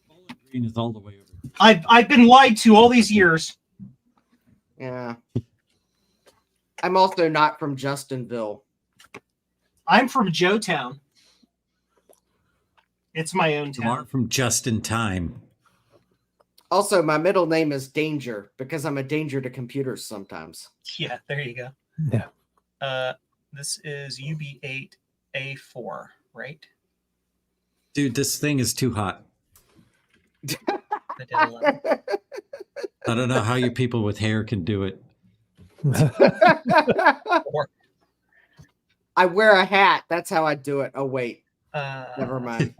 Bowling Green is all the way over. I've been lied to all these years. Yeah. I'm also not from Justinville. I'm from Joetown. It's my own You town. aren't from just in time. Also, my middle name is Danger because I'm a danger to computers sometimes. Yeah, there you go. Yeah. This is UB8A4, right? Dude, this thing is too hot. I did 11. I don't know how you people with hair can do it. I wear a hat. That's how I do it. Oh wait, never mind.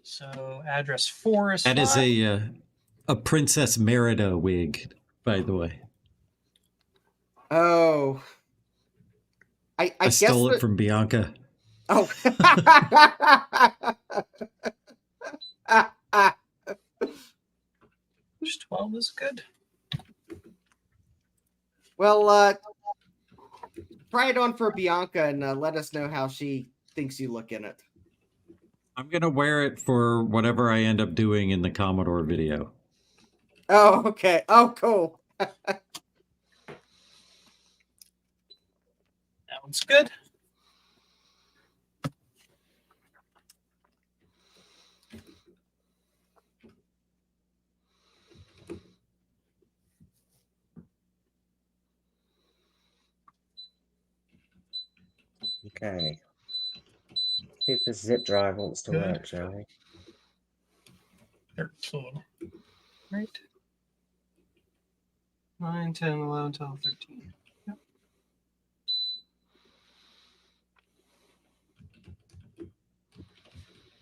So address 4 is That is fine. a Princess Merida wig, by the way. Oh, I guess stole it from Bianca. Oh. Just 12 is good. Well, try it on for Bianca and let us know how she thinks you look in it. I'm going to wear it for whatever I end up doing in the Commodore video. Oh, okay. Oh, cool. That one's good. Okay. See if the zip drive wants to work, shall we? 13. Right. 9, 10, 11, 12, 13. Yep.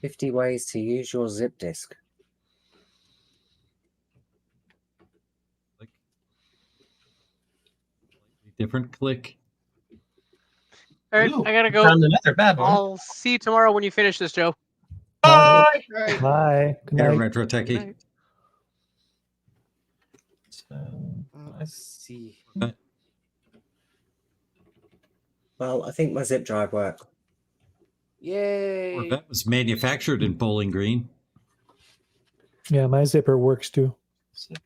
"50 ways to use your zip disk." Different click. All right, Ooh, I gotta go. found another bad one. I'll see you tomorrow when you finish this, Joe. Bye. Bye. Good Here, night. Retro Techie. Right. Let's see. Well, I think my zip drive worked. Yay. Corvette was manufactured in Bowling Green. Yeah, my zipper works too. 6.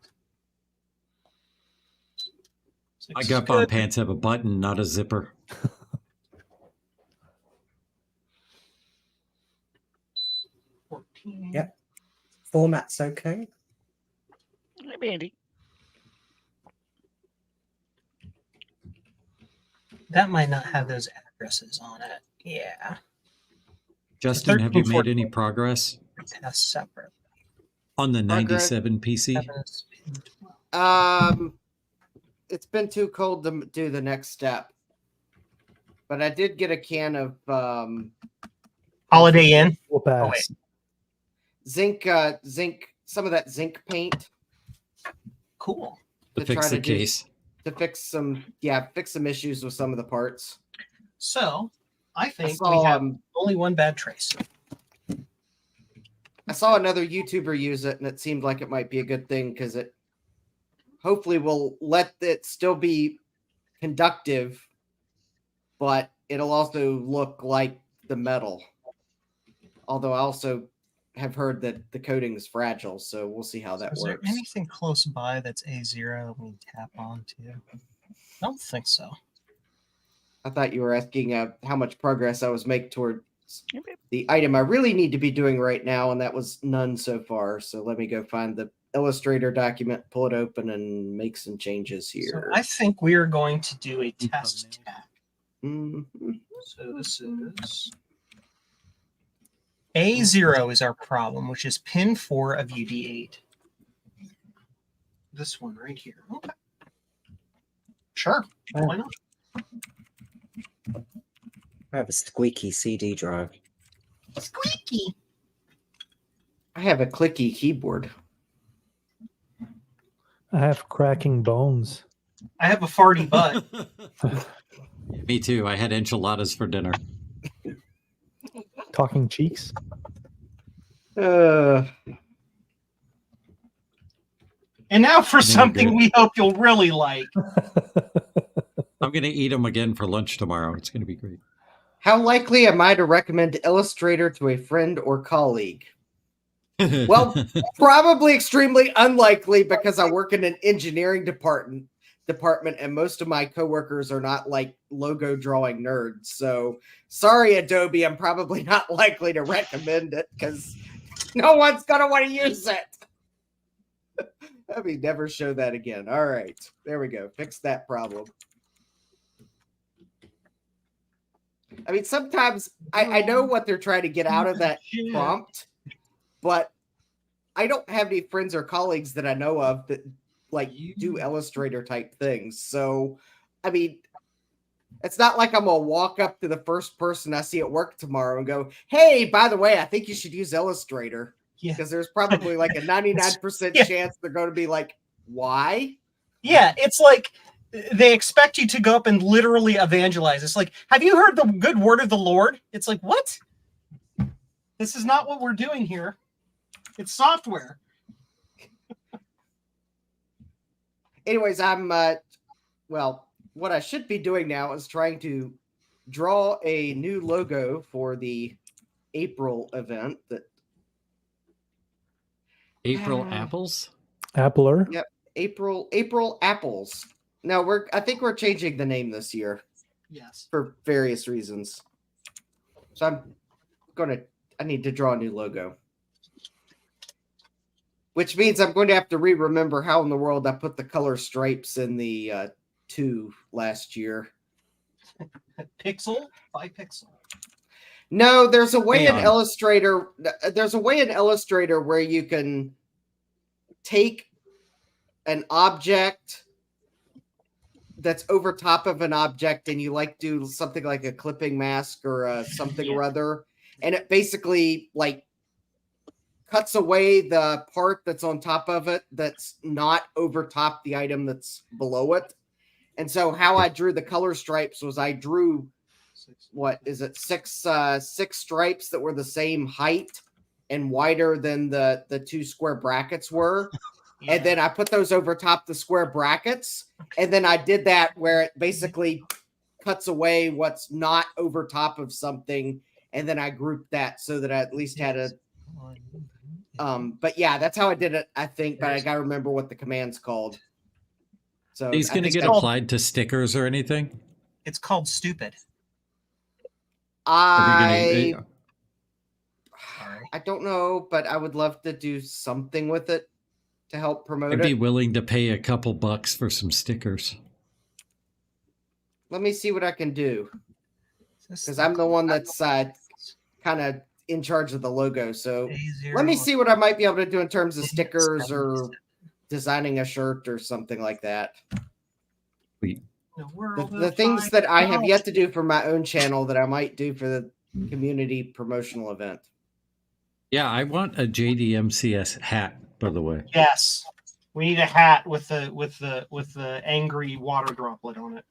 My gut bomb pants have a button, not a zipper. 14. Yep. Format's okay. Hey, Andy. That might not have those addresses on it. Yeah. Justin, have you 13, made any progress Test separate. on the Progress. 97 PC? 7 is pin 12. It's been too cold to do the next step. But I did get a can of Holiday Inn. We'll pass. Oh, wait. zinc, some of that zinc paint Cool. To to fix try the to do- case. to fix some issues with some of the parts. So I I think saw we have only one bad trace. I saw another YouTuber use it, and it seemed like it might be a good thing because it hopefully will let it still be conductive, but it'll also look like the metal. Although I also have heard that the coating is fragile, so we'll see how that Is works. there anything close by that's A0 we can tap onto? I don't think so. I thought you were asking how much progress I was making towards the item I really need to be doing right now, and that was none so far. So let me go find the Illustrator document, pull it open, and make some changes So here. I think we are going to do a test tab. Mhm. So this is A0 is our problem, which is pin 4 of UD8. This one right here. Okay. Sure. Why not? I have a squeaky CD drive. Squeaky. I have a clicky keyboard. I have cracking bones. I have a farty butt. Me too. I had enchiladas for dinner. Talking cheeks. And now for something good. we hope you'll really like. I'm going to eat them again for lunch tomorrow. It's going to be great. How likely am I to recommend Illustrator to a friend or colleague? Well, probably extremely unlikely because I work in an engineering department and most of my coworkers are not like logo drawing nerds. So sorry, Adobe, I'm probably not likely to recommend it because no one's gonna want to use it. Let me never show that again. All right, there we go. Fix that problem. I mean, sometimes I know what they're trying to get out of that prompt, but I don't have any friends or colleagues that I know of that like do Illustrator type things. So, I mean, it's not like I'm gonna walk up to the first person I see at work tomorrow and go, "Hey, by the way, I think you should use Illustrator." Yeah. Because there's probably like a 99% Yeah. chance they're going to be like, "Why?" Yeah, it's like they expect you to go up and literally evangelize. It's like, have you heard the good word of the Lord? It's like, what? This is not what we're doing here. It's software. Anyways, I'm well, what I should be doing now is trying to draw a new logo for the April event. That April apples? Appler. Yep, April apples. No, I think we're changing the name this year. Yes. For various reasons. So I need to draw a new logo. Which means I'm going to have to remember how in the world I put the color stripes in the 2 last year. Pixel by pixel. No, there's a way in Hang on. Illustrator. There's a way in Illustrator where you can take an object that's over top of an object, and you like do something like a clipping mask or something or other, and it basically like cuts away the part that's on top of it that's not over top the item that's below it. And so how I drew the color stripes was I drew six stripes that were the same height and wider than the 2 square brackets were. Yeah. And then I put those over top the square brackets. And then I did that where it basically cuts away what's not over top of something. And then I grouped that so that I at least had a but yeah, that's how I did it, I think, but I gotta remember what the command's called. So He's going to get applied to stickers or anything? It's called stupid. I don't know, but I would love to do something with it to help promote I'd be it. willing to pay a couple bucks for some stickers. Let me see what I can do. Because I'm the one that's kind of in charge of the logo. So let me see what I might be able to do in terms of stickers or designing a shirt or something like that. The things that I have yet to do for my own channel that I might do for the community promotional event. Yeah, I want a JDMCS hat, by the way. Yes. We need a hat with the angry water droplet on it.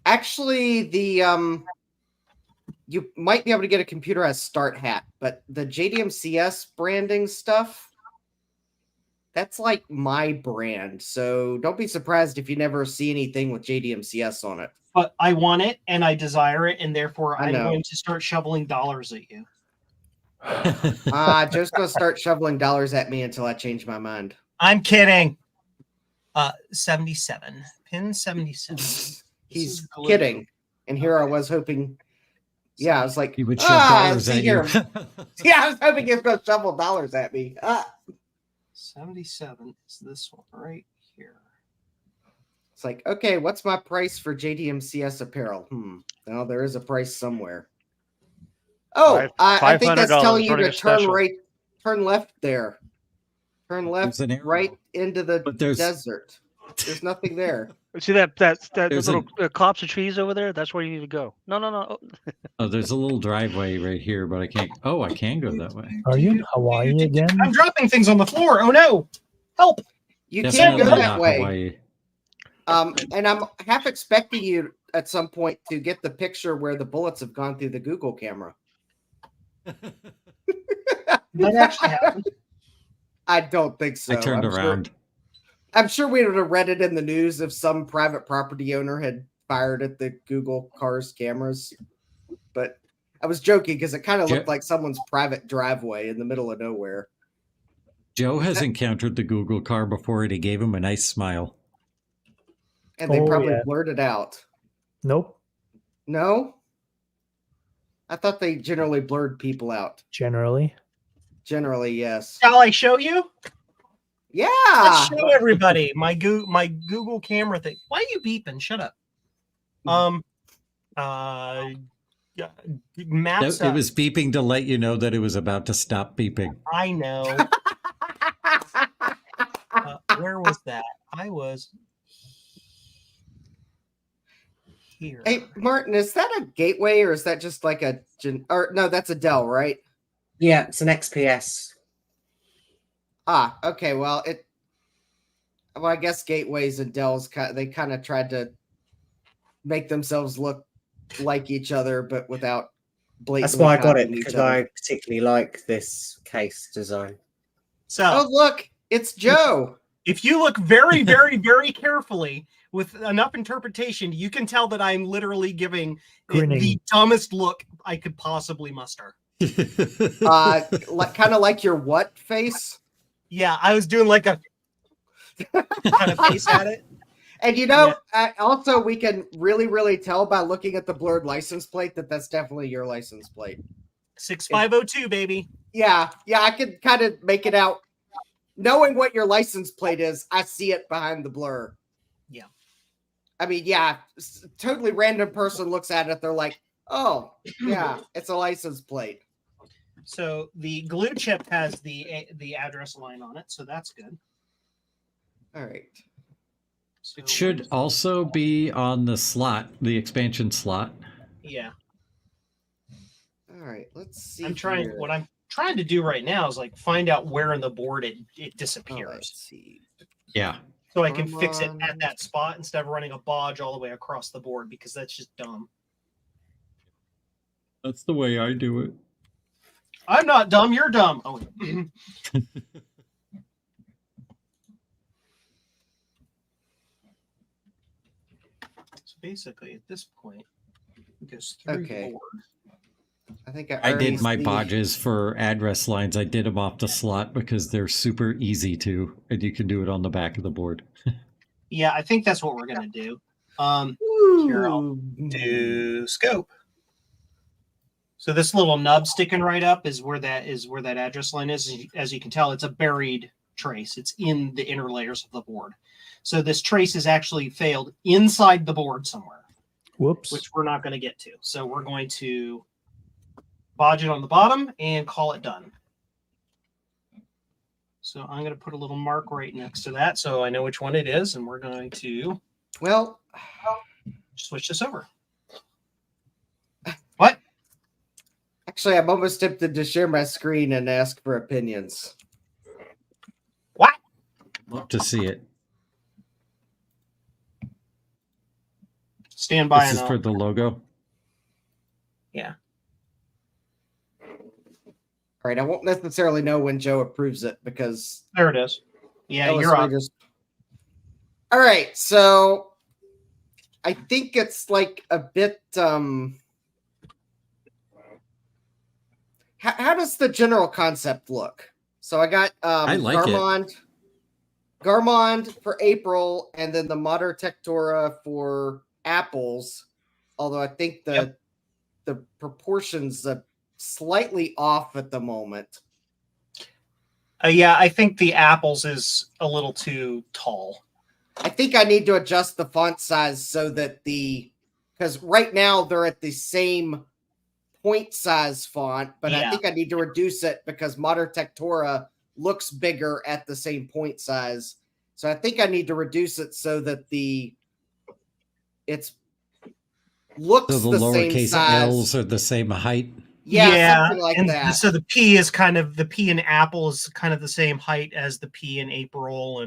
Actually, you might be able to get a computerized start hat, but the JDMCS branding stuff, that's like my brand. So don't be surprised if you never see anything with JDMCS on it. But I want it and I desire it, and therefore I'm going to start shoveling dollars at you. Joe's going to start shoveling dollars at me until I change my mind. I'm kidding. 77. Pin 77. He's kidding. And here I was hoping. Yeah, I was like, he would shove dollars at you. Yeah, I was hoping he was going to shovel dollars at me. 77 is this one right here. It's like, okay, what's my price for JDMCS apparel? Well, there is a price somewhere. Oh, I think that's telling you to turn left there. Turn left right into the desert. There's nothing there. See that little copse of trees over there? That's where you need to go. No. Oh, there's a little driveway right here, but I can't. Oh, I can go that way. Are you in Hawaii again? I'm dropping things on the floor. Oh no! Help! You can't go that way. Hawaii. And I'm half expecting you at some point to get the picture where the bullets have gone through the Google camera. That actually happened. I don't think so. I turned around. I'm sure we would have read it in the news if some private property owner had fired at the Google car's cameras. But I was joking because it kind of looked like someone's private driveway in the middle of nowhere. Joe has encountered the Google car before and he gave him a nice smile. And they probably blurred it out. Nope. No? I thought they generally blurred people out. Generally, yes. Shall I show you? Yeah. Let's show everybody my Google camera thing. Why are you beeping? Shut up. Maps. It was beeping to let you know that it was about to stop beeping. I know. Where was that? I was here. Hey, Martin, is that a gateway or is that just like a or no, that's a Dell, right? Yeah, it's an XPS. Ah, okay. Well, I guess gateways and Dells they kind of tried to make themselves look like each other, but without blatantly. That's why I got it, copying each because other. I particularly like this case design. So, Oh, look, it's Joe. if you look very, very, very carefully with enough interpretation, you can tell that I'm literally giving Grinning. the dumbest look I could possibly muster. Kind of like your what face? Yeah, I was doing like a kind of face at it. And you know, also we can really, really tell by looking at the blurred license plate that that's definitely your license plate. 6502, baby. Yeah, I could kind of make it out. Knowing what your license plate is, I see it behind the blur. Yeah. I mean, yeah, totally random person looks at it, they're like, oh, yeah, it's a license plate. So the glue chip has the address line on it, so that's good. All right. So It should also be on the slot, the expansion slot. Yeah. All right, let's see. What I'm trying to do right now is like find out where in the board it disappears. Let's see. Yeah. So I can fix it at that spot instead of running a bodge all the way across the board, because that's just dumb. That's the way I do it. I'm not dumb, you're dumb. Oh, so basically at this point it goes through the board. I think I did my bodges for address lines. I did them off the slot because they're super easy to, and you can do it on the back of the board. Yeah, I think that's what we're gonna do. Here I'll do scope. So this little nub sticking right up is where that address line is. As you can tell, it's a buried trace. It's in the inner layers of the board. So this trace has actually failed inside the board somewhere. Whoops. Which we're not going to get to. So we're going to bodge it on the bottom and call it done. So I'm going to put a little mark right next to that so I know which one it is, and we're going to switch this over. What? Actually, I'm almost tempted to share my screen and ask for opinions. What? Love to see it. Stand by. This is for the logo. Yeah. All right, I won't necessarily know when Joe approves it because there it is. Yeah, you're on. All right, so I think it's like a bit. How does the general concept look? So I got I like Garmond for April, and then the Mater Tectora for apples. Although I think the proportions are slightly off at the moment. Yeah, I think the apples is a little too tall. I think I need to adjust the font size so that because right now they're at the same point size font, but I think I need to reduce it because Mater Tectora looks bigger at the same point size. So I think I need to reduce it so that it looks So the same lowercase size. L's are the same height. Yeah, something like and that. So the P is the P in apple is kind of the same height as the P in April,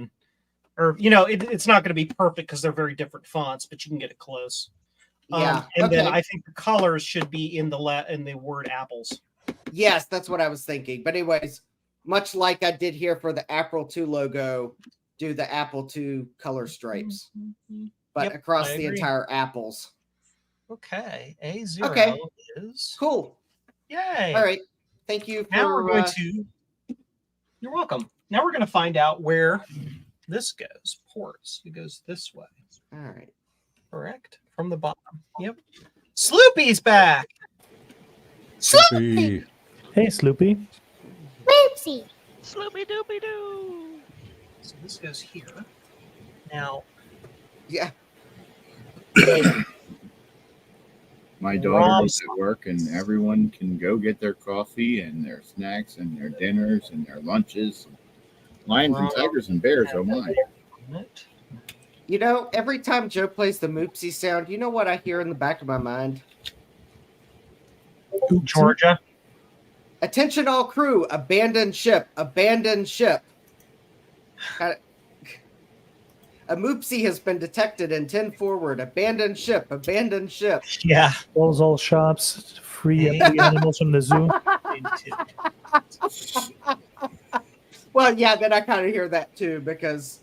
it's not going to be perfect because they're very different fonts, but you can get it close. Yeah, then I think the colors should be in the word apples. Yes, that's what I was thinking. But anyways, much like I did here for the April 2 logo, do the Apple 2 color stripes, but across the entire apples. Okay, A0 is cool. Yay! All right, thank you. Now we're going to. You're welcome. Now we're going to find out where this goes. Ports. It goes this way. All right. Correct. From the bottom. Yep. Sloopy's back. Sloopy. Hey, Sloopy. Sloopsy. Sloopy doopy doo. So this goes here. Now. Yeah. My daughter is at work, and everyone can go get their coffee and their snacks and their dinners and their lunches. Lions and tigers and bears, oh my. Note. You know, every time Joe plays the Moopsie sound, you know what I hear in the back of my mind? Georgia. Attention all crew, abandon ship, abandon ship. A Moopsie has been detected in 10 forward, abandon ship, abandon ship. Yeah. Close all shops, free animals from the zoo. Well, yeah, then I kind of hear that too, because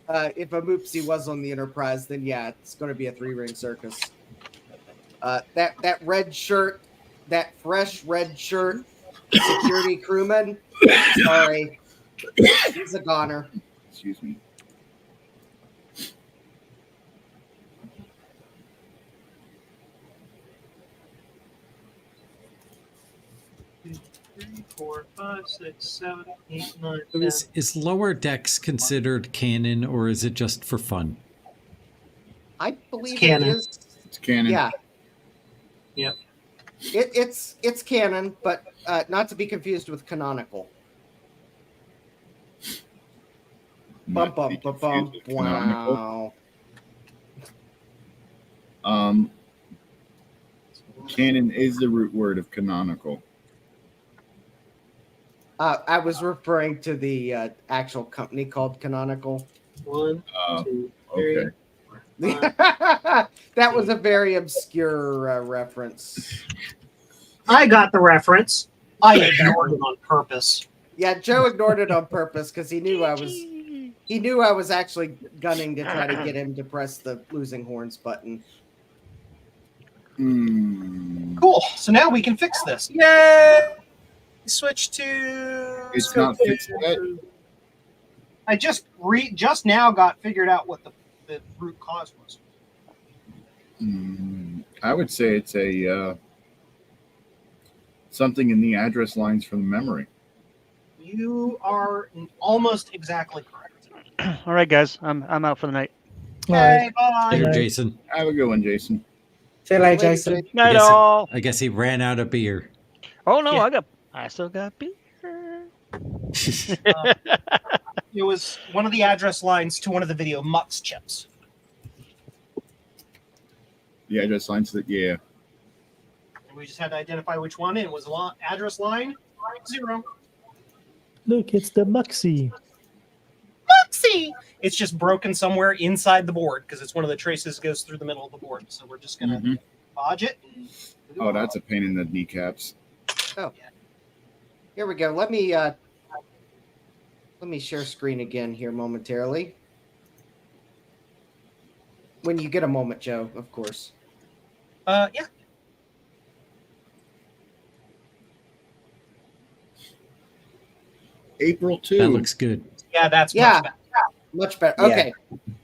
if a Moopsie was on the Enterprise, then yeah, it's going to be a 3-ring circus. That red shirt, that fresh red shirt, security crewman. Sorry, he's a goner. Excuse me. Three, 4, 5, 6, 7, 8, 9, So 10. is Lower Decks considered canon, or is it just for fun? I believe It's canon. it is. It's canon. Yeah, Yep. it's canon, but not to be confused with canonical. Bum Not to bum be bum confused bum. with canonical. Wow. Canon is the root word of canonical. I was referring to the actual company called Canonical. 1, 2, 3. Okay. That was a very obscure reference. I got the reference. I ignored it on purpose. Yeah, Joe ignored it on purpose because he knew I was actually gunning to try to get him to press the losing horns button. Cool. So now we can fix this. Yay! Switch to. It's scope not fixed yet. I just now got figured out what the root cause was. I would say it's a something in the address lines from the memory. You are almost exactly correct. All right, guys, I'm out for the night. Okay, bye. Later, Jason. Have a good one, Jason. See you later, Jason. Night all. I guess he ran out of beer. Oh no, Yeah. I still got beer. It was one of the address lines to one of the video Mux chips. The address lines that, yeah. And we just had to identify which one. And it was address line 0. Look, it's the Muxie. Muxie! It's just broken somewhere inside the board because it's one of the traces that goes through the middle of the board. So we're just going to bodge it. Oh, that's a pain in the kneecaps. Oh, here we go. Let me share screen again here momentarily. When you get a moment, Joe, of course. Yeah. April 2. That looks good. Yeah, that's Yeah. much better. Much better. Okay.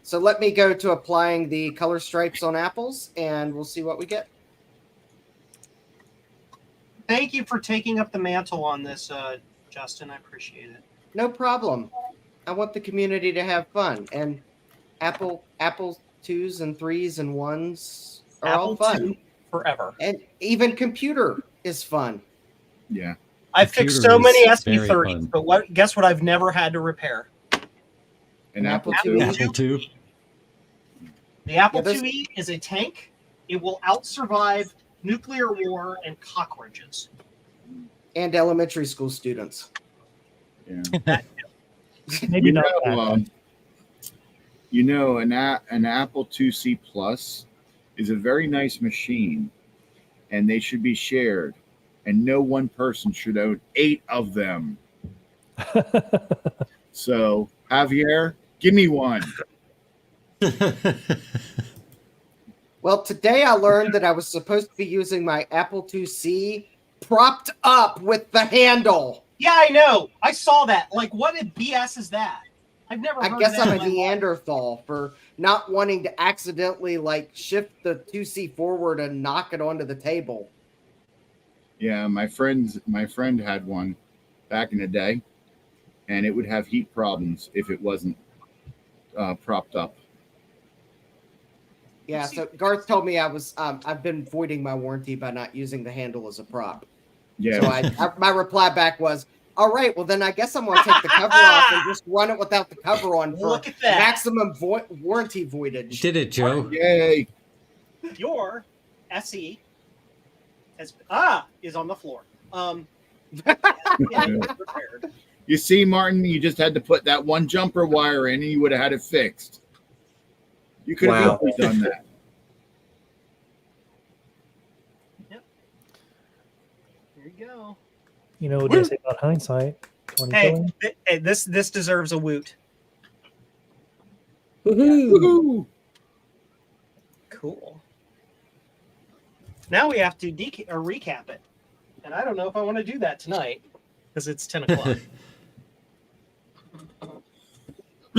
So let me go to applying the color stripes on apples and we'll see what we get. Thank you for taking up the mantle on this, Justin. I appreciate it. No problem. I want the community to have fun. And Apple 2s and 3s and 1s are all Apple fun. II forever. And even computer is fun. Yeah. I've fixed Computer so many is very SB30s, fun. but guess what I've never had to repair? An Apple Apple II. Apple II. The Apple Yeah, IIe is a tank. It will outsurvive nuclear war and cockroaches. And elementary school students. Yeah. Maybe not that. An Apple IIc Plus is a very nice machine, and they should be shared. And no one person should own 8 of them. So, Javier, give me one. Well, today I learned that I was supposed to be using my Apple IIc propped up with the handle. Yeah, I know. I saw that. Like, what BS is that? I've never heard I guess of that I'm in a my life. Neanderthal for not wanting to accidentally shift the 2C forward and knock it onto the table. Yeah, my friend had one back in the day, and it would have heat problems if it wasn't propped up. Yeah, so Garth told me I've been voiding my warranty by not using the handle as a prop. Yeah. So my reply back was, All right, well then I guess I'm going to take the cover off and just run it without the cover on for Look at that. maximum warranty voidage. You did it, Joe. Yay! Your SE is on the floor. Prepared. You see, Martin, you just had to put that one jumper wire in and you would have had it fixed. You could have easily done that. Yep. Here you go. You know what they say about hindsight? 2020. Hey, this deserves a woot. Woohoo! Cool. Now we have to recap it. And I don't know if I want to do that tonight because it's 10 o'clock.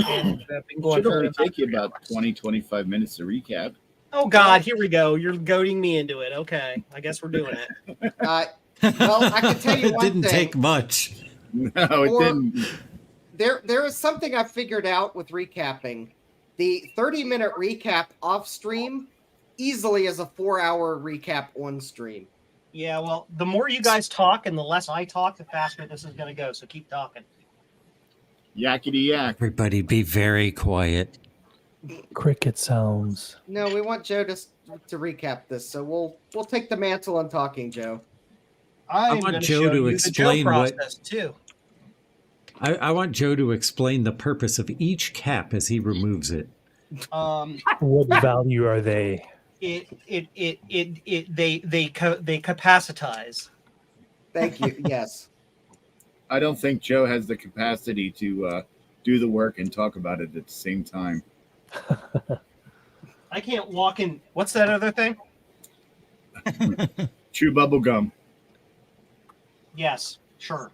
And, been going Should for only take you about 20, 25 minutes to recap. Oh, God, here we go. You're goading me into it. Okay, I guess we're doing it. Well, I can tell you It one didn't thing. take much. No, it didn't. There is something I figured out with recapping. The 30-minute recap off stream easily is a 4-hour recap on stream. Yeah, well, the more you guys talk and the less I talk, the faster this is going to go. So keep talking. Yakety yak. Everybody be very quiet. Cricket sounds. No, we want Joe to recap this, so we'll take the mantle on talking, Joe. I want Joe to explain what. Too. I want Joe to explain the purpose of each cap as he removes it. What value are they? They capacitize. Thank you. Yes. I don't think Joe has the capacity to do the work and talk about it at the same time. I can't walk in. What's that other thing? Chew bubble gum. Yes, sure.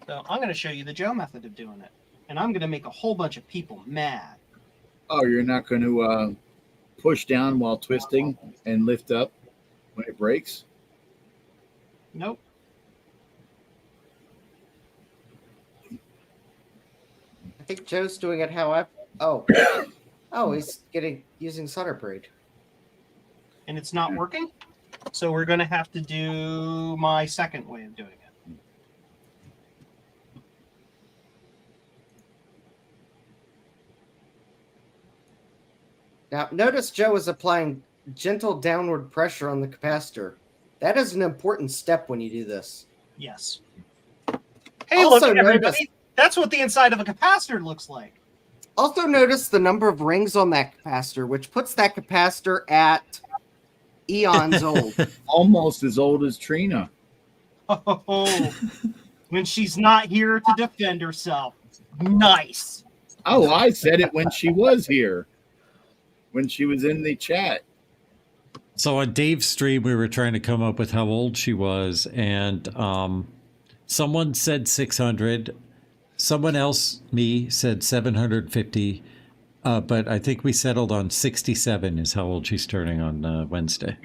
So I'm going to show you the Joe method of doing it. And I'm going to make a whole bunch of people mad. Oh, you're not going to push down while twisting and lift up when it breaks? Nope. I think Joe's doing it how I. Oh, he's using solder braid. And it's not working. So we're going to have to do my second way of doing it. Now, notice Joe is applying gentle downward pressure on the capacitor. That is an important step when you do this. Yes. Hey, Also look, everybody. notice- That's what the inside of a capacitor looks like. Also notice the number of rings on that capacitor, which puts that capacitor at eons old. Almost as old as Trina. Oh, when she's not here to defend herself. Nice. Oh, I said it when she was here. When she was in the chat. So on Dave's stream, we were trying to come up with how old she was, and someone said 600. Someone else, me, said 750. But I think we settled on 67 is how old she's turning on Wednesday.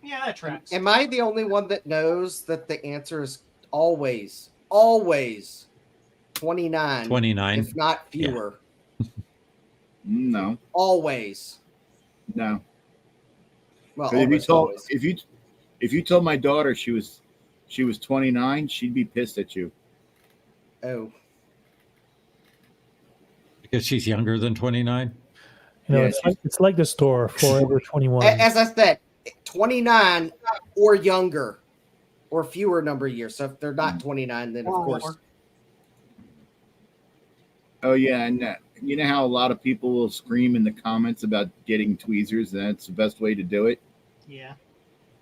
Yeah, that tracks. Am I the only one that knows that the answer is always 29? 29. If not fewer. No. Always. No. Well, If you told my daughter she was 29, she'd be pissed at you. Oh. Because she's younger than 29? You know, Yeah, it's like the store, Forever 21. As I said, 29 or younger or fewer number of years. So if they're not 29, then of course. Oh, yeah. And you know how a lot of people will scream in the comments about getting tweezers, and that's the best way to do it? Yeah.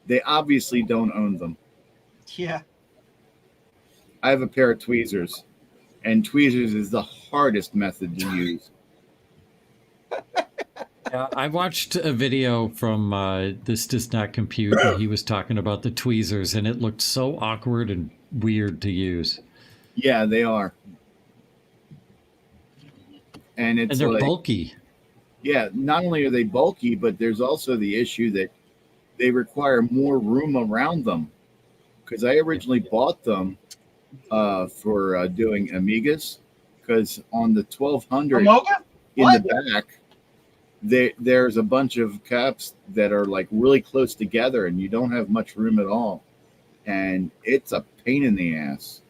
They obviously don't own them. Yeah. I have a pair of tweezers, and tweezers is the hardest method to use. Yeah, I watched a video from This Does Not Compute, and he was talking about the tweezers, and it looked so awkward and weird to use. Yeah, they are. And it's they're like, bulky. Yeah, not only are they bulky, but there's also the issue that they require more room around them. Because I originally bought them for doing Amigas, because on the 1200 Amoga? in What? the back, there's a bunch of caps that are like really close together, and you don't have much room at all, and it's a pain in the ass.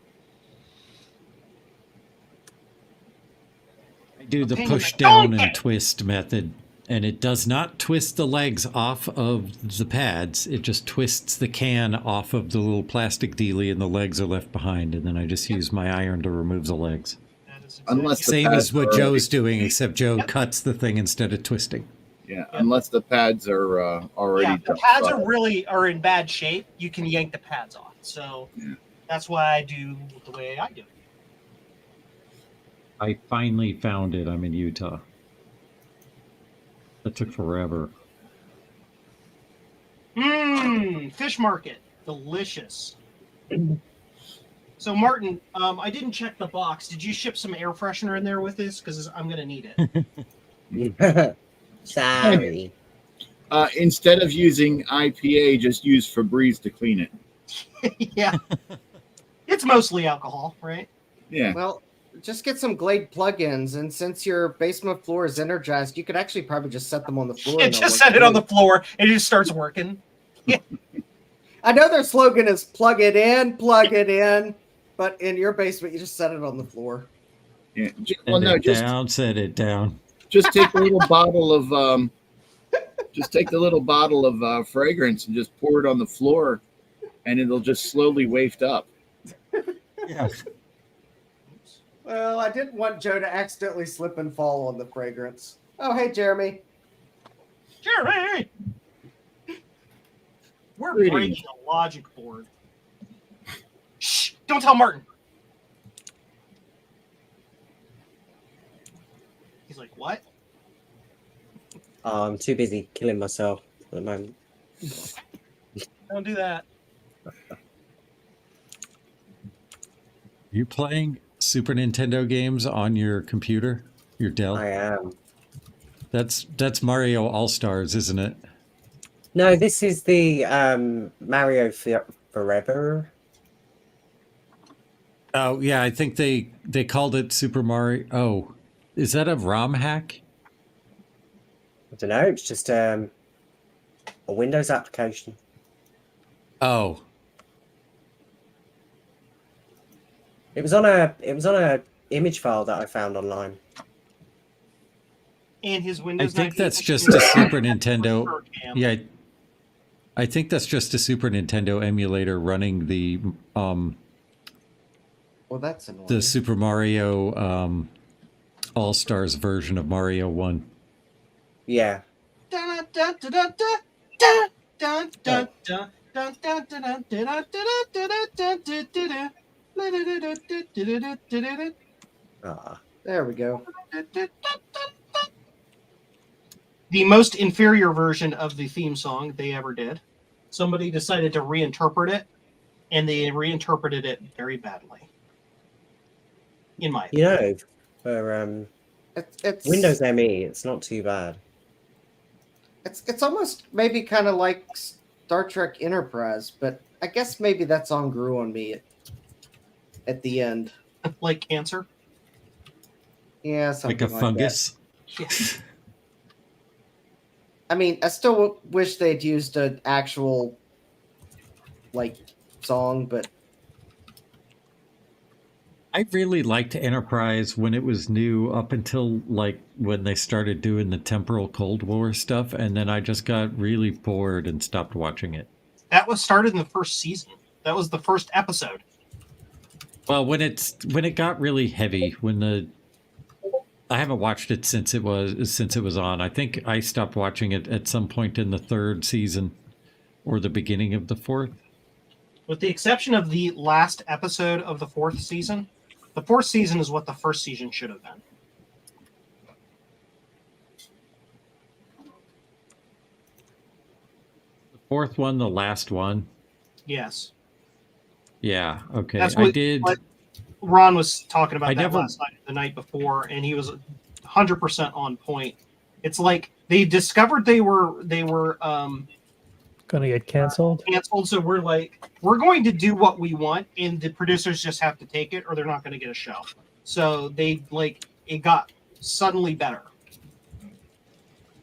I do the Pain in push the down donkey. and twist method, and it does not twist the legs off of the pads. It just twists the can off of the little plastic dealie, and the legs are left behind. And then I just use my iron to remove the legs. That is Unless the Same pads as what are Joe's already- doing, except Joe cuts the thing instead of twisting. Yeah, unless the pads are already. Yeah, the pads are in bad shape. You can yank the pads off. So that's why I do the way I do it. I finally found it. I'm in Utah. That took forever. Fish market, delicious. So Martin, I didn't check the box. Did you ship some air freshener in there with this? Because I'm gonna need it. Sorry. Instead of using IPA, just use Febreze to clean it. Yeah, it's mostly alcohol, right? Yeah. Well, just get some Glade plugins, and since your basement floor is energized, you could actually probably just set them on the floor. Yeah, and they'll just work set it on too. the floor and it just starts working. Yeah. I know their slogan is plug it in, but in your basement, you just set it on the floor. Yeah. Set it down. Just take a little bottle of fragrance and just pour it on the floor, and it'll just slowly waft up. Yeah. Well, I didn't want Joe to accidentally slip and fall on the fragrance. Oh, hey, Jeremy. Jeremy! We're Greetings. breaking a logic board. Shh! Don't tell Martin. He's like, what? Oh, I'm too busy killing myself at the moment. Don't do that. You playing Super Nintendo games on your computer? Your Dell? I am. That's Mario All-Stars, isn't it? No, this is the Mario Forever. Oh, yeah, I think they called it Super Mario. Oh, is that a ROM hack? I don't know. It's just a Windows application. Oh, It was on a image file that I found online. And his I Windows. think 98 that's just machine a is Super Nintendo. for cam. Yeah, I think that's just a Super Nintendo emulator running the Well, that's annoying. the Super Mario All-Stars version of Mario 1. Yeah. Dun, dun, dun, dun, dun, dun, dun, dun, dun, dun, dun, dun, dun, dun, dun, dun, dun. There we go. The most inferior version of the theme song they ever did. Somebody decided to reinterpret it, and they reinterpreted it very badly. In my You know, for It's Windows ME, it's not too bad. It's almost maybe kind of like Star Trek Enterprise, but I guess maybe that song grew on me at the end. like cancer. Yeah, something Like a fungus. Yeah. I mean, I still wish they'd used an actual like song, but I really liked Enterprise when it was new up until like when they started doing the temporal Cold War stuff, and then I just got really bored and stopped watching it. That was started in the first season. That was the first episode. Well, when it got really heavy, I haven't watched it since it was on. I think I stopped watching it at some point in the third season or the beginning of the fourth. With the exception of the last episode of the fourth season. The fourth season is what the first season should have been. The fourth one, the last one. Yes. Yeah, okay. That's I did. what Ron was talking about I that never- last night, the night before, and he was 100% on point. It's like they discovered they were Gonna get canceled. canceled, so we're like, we're going to do what we want, and the producers just have to take it, or they're not going to get a show. So they it got suddenly better.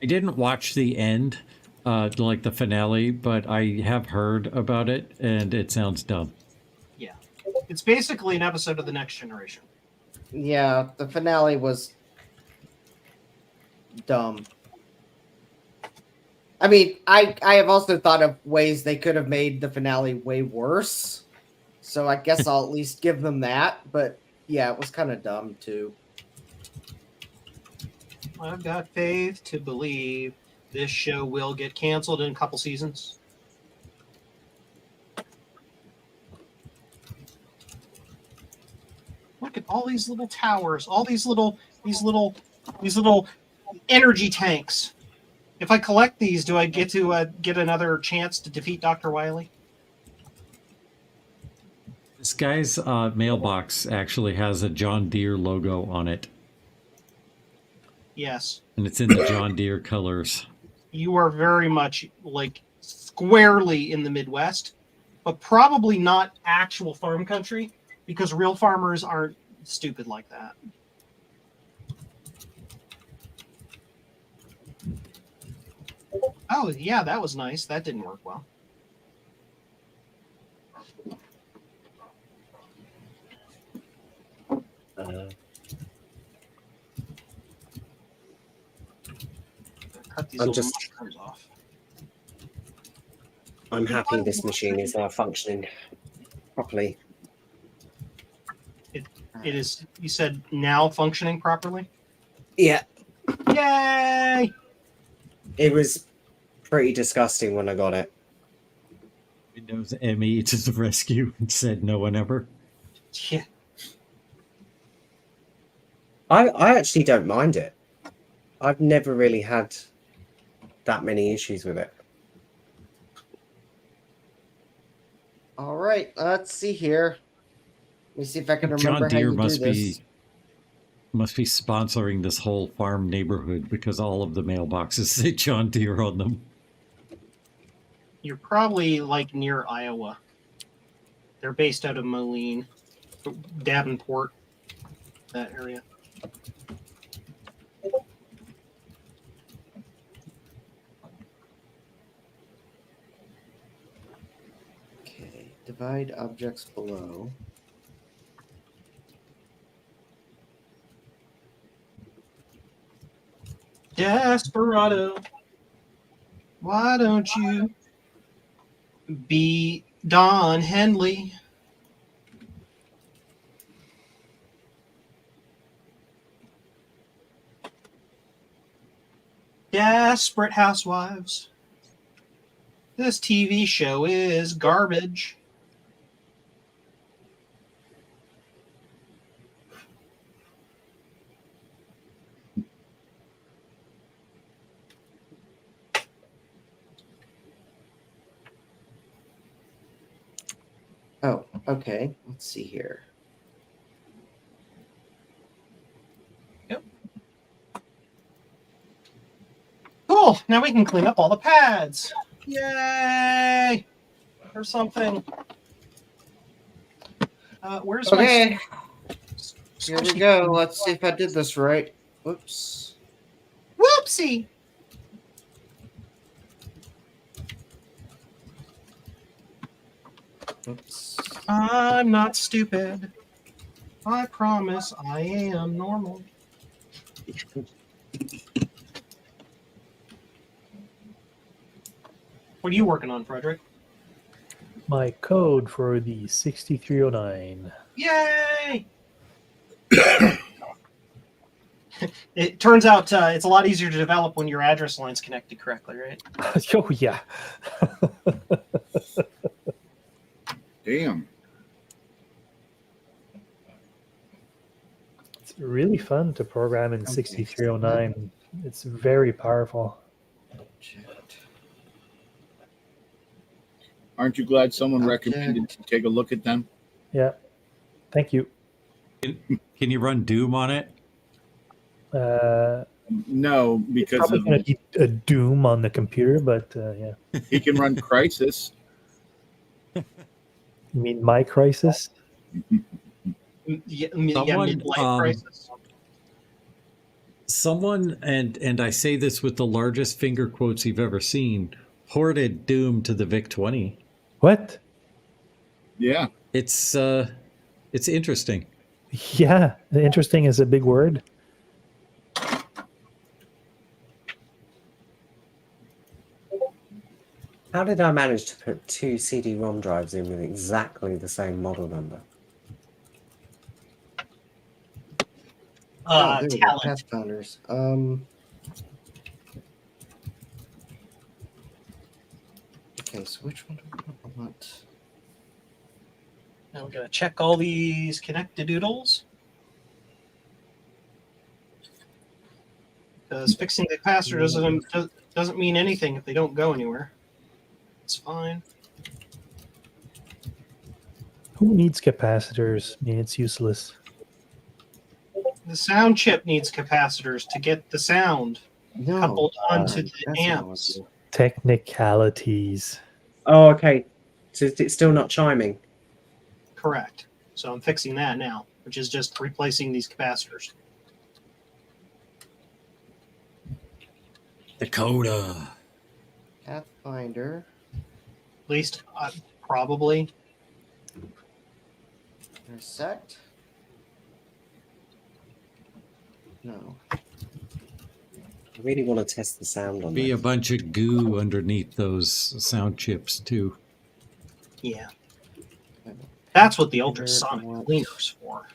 I didn't watch the end, like the finale, but I have heard about it, and it sounds dumb. Yeah. It's basically an episode of The Next Generation. Yeah, the finale was dumb. I mean, I have also thought of ways they could have made the finale way worse. So I guess I'll at least give them that. But yeah, it was kind of dumb too. I've got faith to believe this show will get canceled in a couple seasons. Look at all these little towers, all these little energy tanks. If I collect these, do I get to get another chance to defeat Dr. Wily? This guy's mailbox actually has a John Deere logo on it. Yes. And it's in the John Deere colors. You are very much like squarely in the Midwest, but probably not actual farm country because real farmers aren't stupid like that. Oh, yeah, that was nice. That didn't work well. Cut these little mushrooms off. I'm happy this machine is functioning properly. It is, you said, now functioning properly? Yeah. Yay! It was pretty disgusting when I got it. Windows ME to the rescue and said no one ever. Yeah. I actually don't mind it. I've never really had that many issues with it. All right, let's see here. Let me see if I can remember John Deere how you do this. must be sponsoring this whole farm neighborhood because all of the mailboxes say John Deere on them. You're probably like near Iowa. They're based out of Moline, Davenport, that area. Okay, divide objects below. Desperado, why don't you be Don Henley? Desperate Housewives. This TV show is garbage. Oh, okay. Let's see here. Yep. Cool. Now we can clean up all the pads. Yay! Or something. Where's Okay. my... Here we go. Let's see if I did this right. Whoops. Whoopsie! Oops. I'm not stupid. I promise I am normal. What are you working on, Frederick? My code for the 6309. Yay! It turns out it's a lot easier to develop when your address line's connected correctly, right? Oh, yeah. Damn. It's really fun to program in 6309. It's very powerful. Aren't you glad someone recommended to take a look at them? Yeah. Thank you. Can you run Doom on it? No, because probably of going to be a Doom on the computer, but yeah. he can run Crisis. You mean My Crisis? Yeah, Someone, midlife crisis. Someone, and I say this with the largest finger quotes you've ever seen, hoarded Doom to the VIC-20. What? Yeah. It's interesting. Yeah, interesting is a big word. How did I manage to put 2 CD-ROM drives in with exactly the same model number? There we go, Talent. Pathfinders. Okay, so which one do I want? Now we're going to check all these connected doodles. Because fixing the capacitor doesn't mean anything if they don't go anywhere. It's fine. Who needs capacitors? I mean, it's useless. The sound chip needs capacitors to get the sound coupled onto the that's amps. Technicalities. Oh, okay. So it's still not chiming. Correct. So I'm fixing that now, which is just replacing these capacitors. Dakota. Pathfinder. At least, probably. Intersect. No. I really want to test the sound on Be a that. bunch of goo underneath those sound chips too. Yeah. That's what the ultrasonic cleaner's for.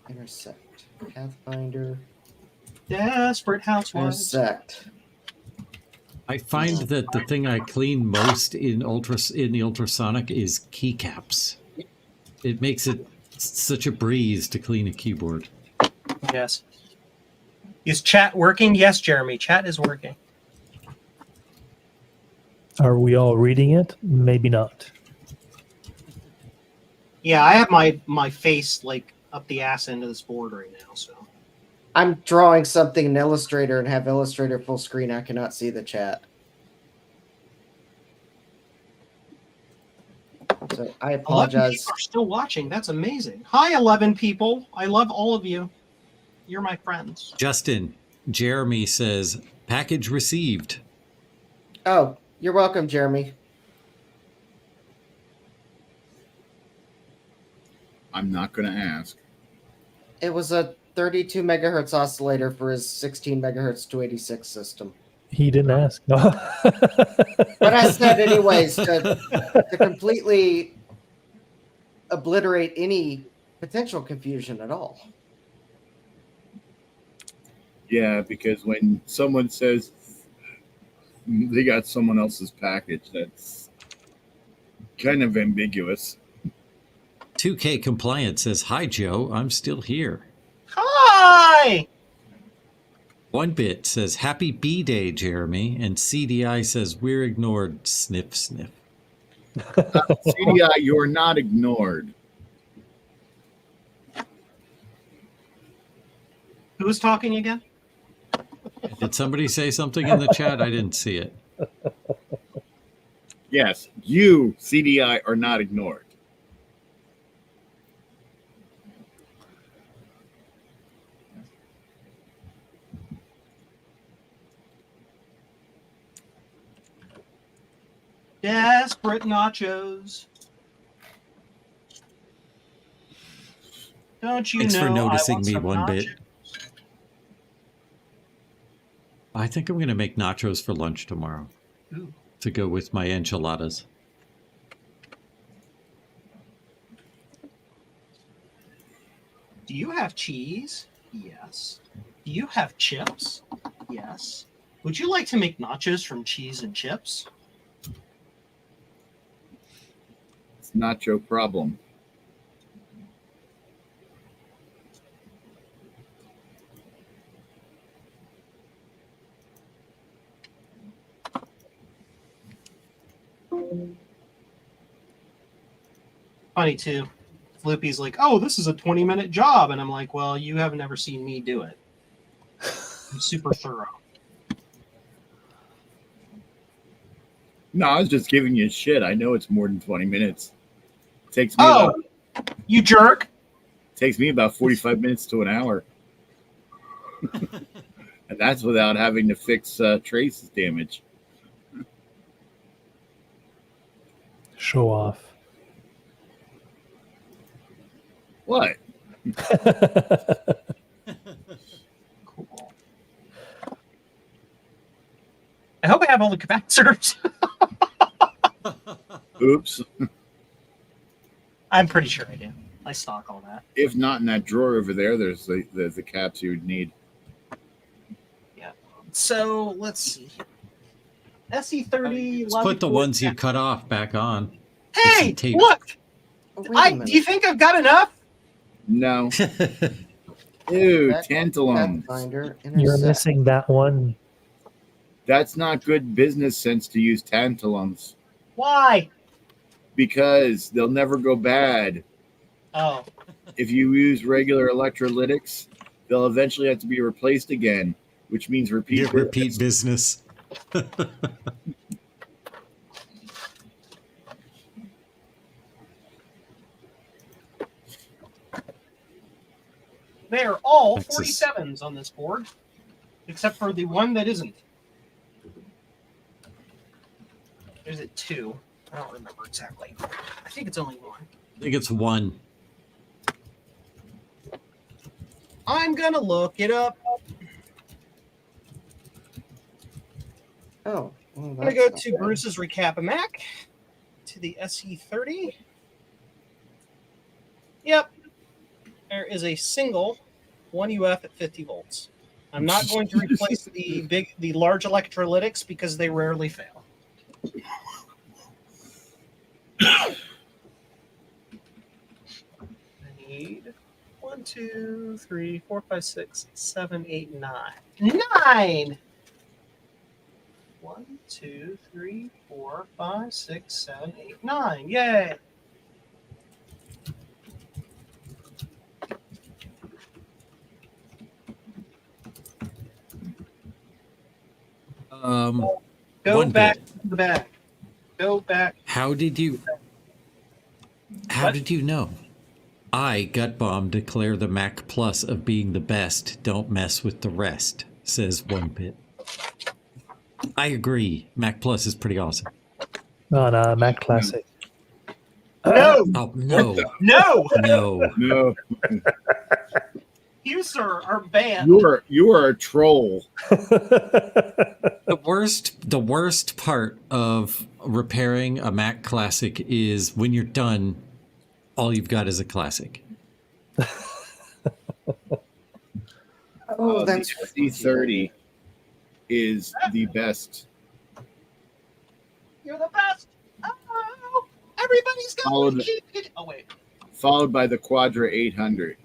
Intersect. Pathfinder. Desperate housewives. Intersect. I find that the thing I clean most in the ultrasonic is keycaps. It makes it such a breeze to clean a keyboard. Yes. Is chat working? Yes, Jeremy. Chat is working. Are we all reading it? Maybe not. Yeah, I have my face like up the ass end of this board right now. So I'm drawing something in Illustrator and have Illustrator full screen. I cannot see the chat. So I 11 apologize. people are still watching. That's amazing. Hi, 11 people. I love all of you. You're my friends. Justin, Jeremy says, package received. Oh, you're welcome, Jeremy. I'm not going to ask. It was a 32 megahertz oscillator for his 16 megahertz 286 system. He didn't ask. No. But I said anyways to completely obliterate any potential confusion at all. Yeah, because when someone says they got someone else's package, that's kind of ambiguous. 2K Compliant says, hi, Joe. I'm still here. Hi! 1Bit says, happy B-Day, Jeremy. And CDI says, we're ignored. Sniff, sniff. CDI, you're not ignored. Who was talking again? Did somebody say something in the chat? I didn't see it. Yes, you, CDI, are not ignored. Desperate nachos. Don't you Thanks know for noticing I want me, some 1Bit. nachos? I think I'm going to make nachos for lunch tomorrow. Ooh. To go with my enchiladas. Do you have cheese? Yes. Do you have chips? Yes. Would you like to make nachos from cheese and chips? It's not your problem. Funny too. Floopy's like, oh, this is a 20-minute job. And I'm like, well, you have never seen me do it. I'm super thorough. No, I was just giving you shit. I know it's more than 20 minutes. It takes me Oh, you jerk. Takes me about 45 minutes to an hour. And that's without having to fix traces damage. Show off. What? Cool. I hope I have all the capacitors. Oops. I'm pretty sure I do. I stock all that. If not in that drawer over there, there's the caps you would need. Yeah. So let's see. SE30. Let's put the ones you cut off back on. Hey, tape. look. Oh, wait a minute. Do you think I've got enough? No. Ew, That- tantalum. Pathfinder, You're intersect. missing that one. That's not good business sense to use tantalums Why? because they'll never go bad. Oh. If you use regular electrolytics, they'll eventually have to be replaced again, which means repeat. Repeat business. They are all Texas. 47s on this board, except for the one that isn't. There's it two. I don't remember exactly. I think it's only one. I think it's one. I'm gonna look it up. Oh. I'm gonna go to Bruce's Recap-A-Mac, to the SE30. Yep. There is a single 1 UF at 50 volts. I'm not going to replace the large electrolytics because they rarely fail. I need 1, 2, 3, 4, 5, 6, 7, 8, 9. 9! 1, 2, 3, 4, 5, 6, 7, 8, 9. Yay! Go one back bit. to the back. Go back. How did you know? I, Gutbomb, declare the Mac Plus of being the best. Don't mess with the rest, says One Bit. I agree. Mac Plus is pretty awesome. On Mac Classic. No! Oh, no. No! No. No, You, sir, are banned. you are a troll. The worst part of repairing a Mac Classic is when you're done, all you've got is a Classic. Oh, that's the SE30 is the best. You're the best. Oh, everybody's Followed- going to keep it. Oh, wait. Followed by the Quadra 800.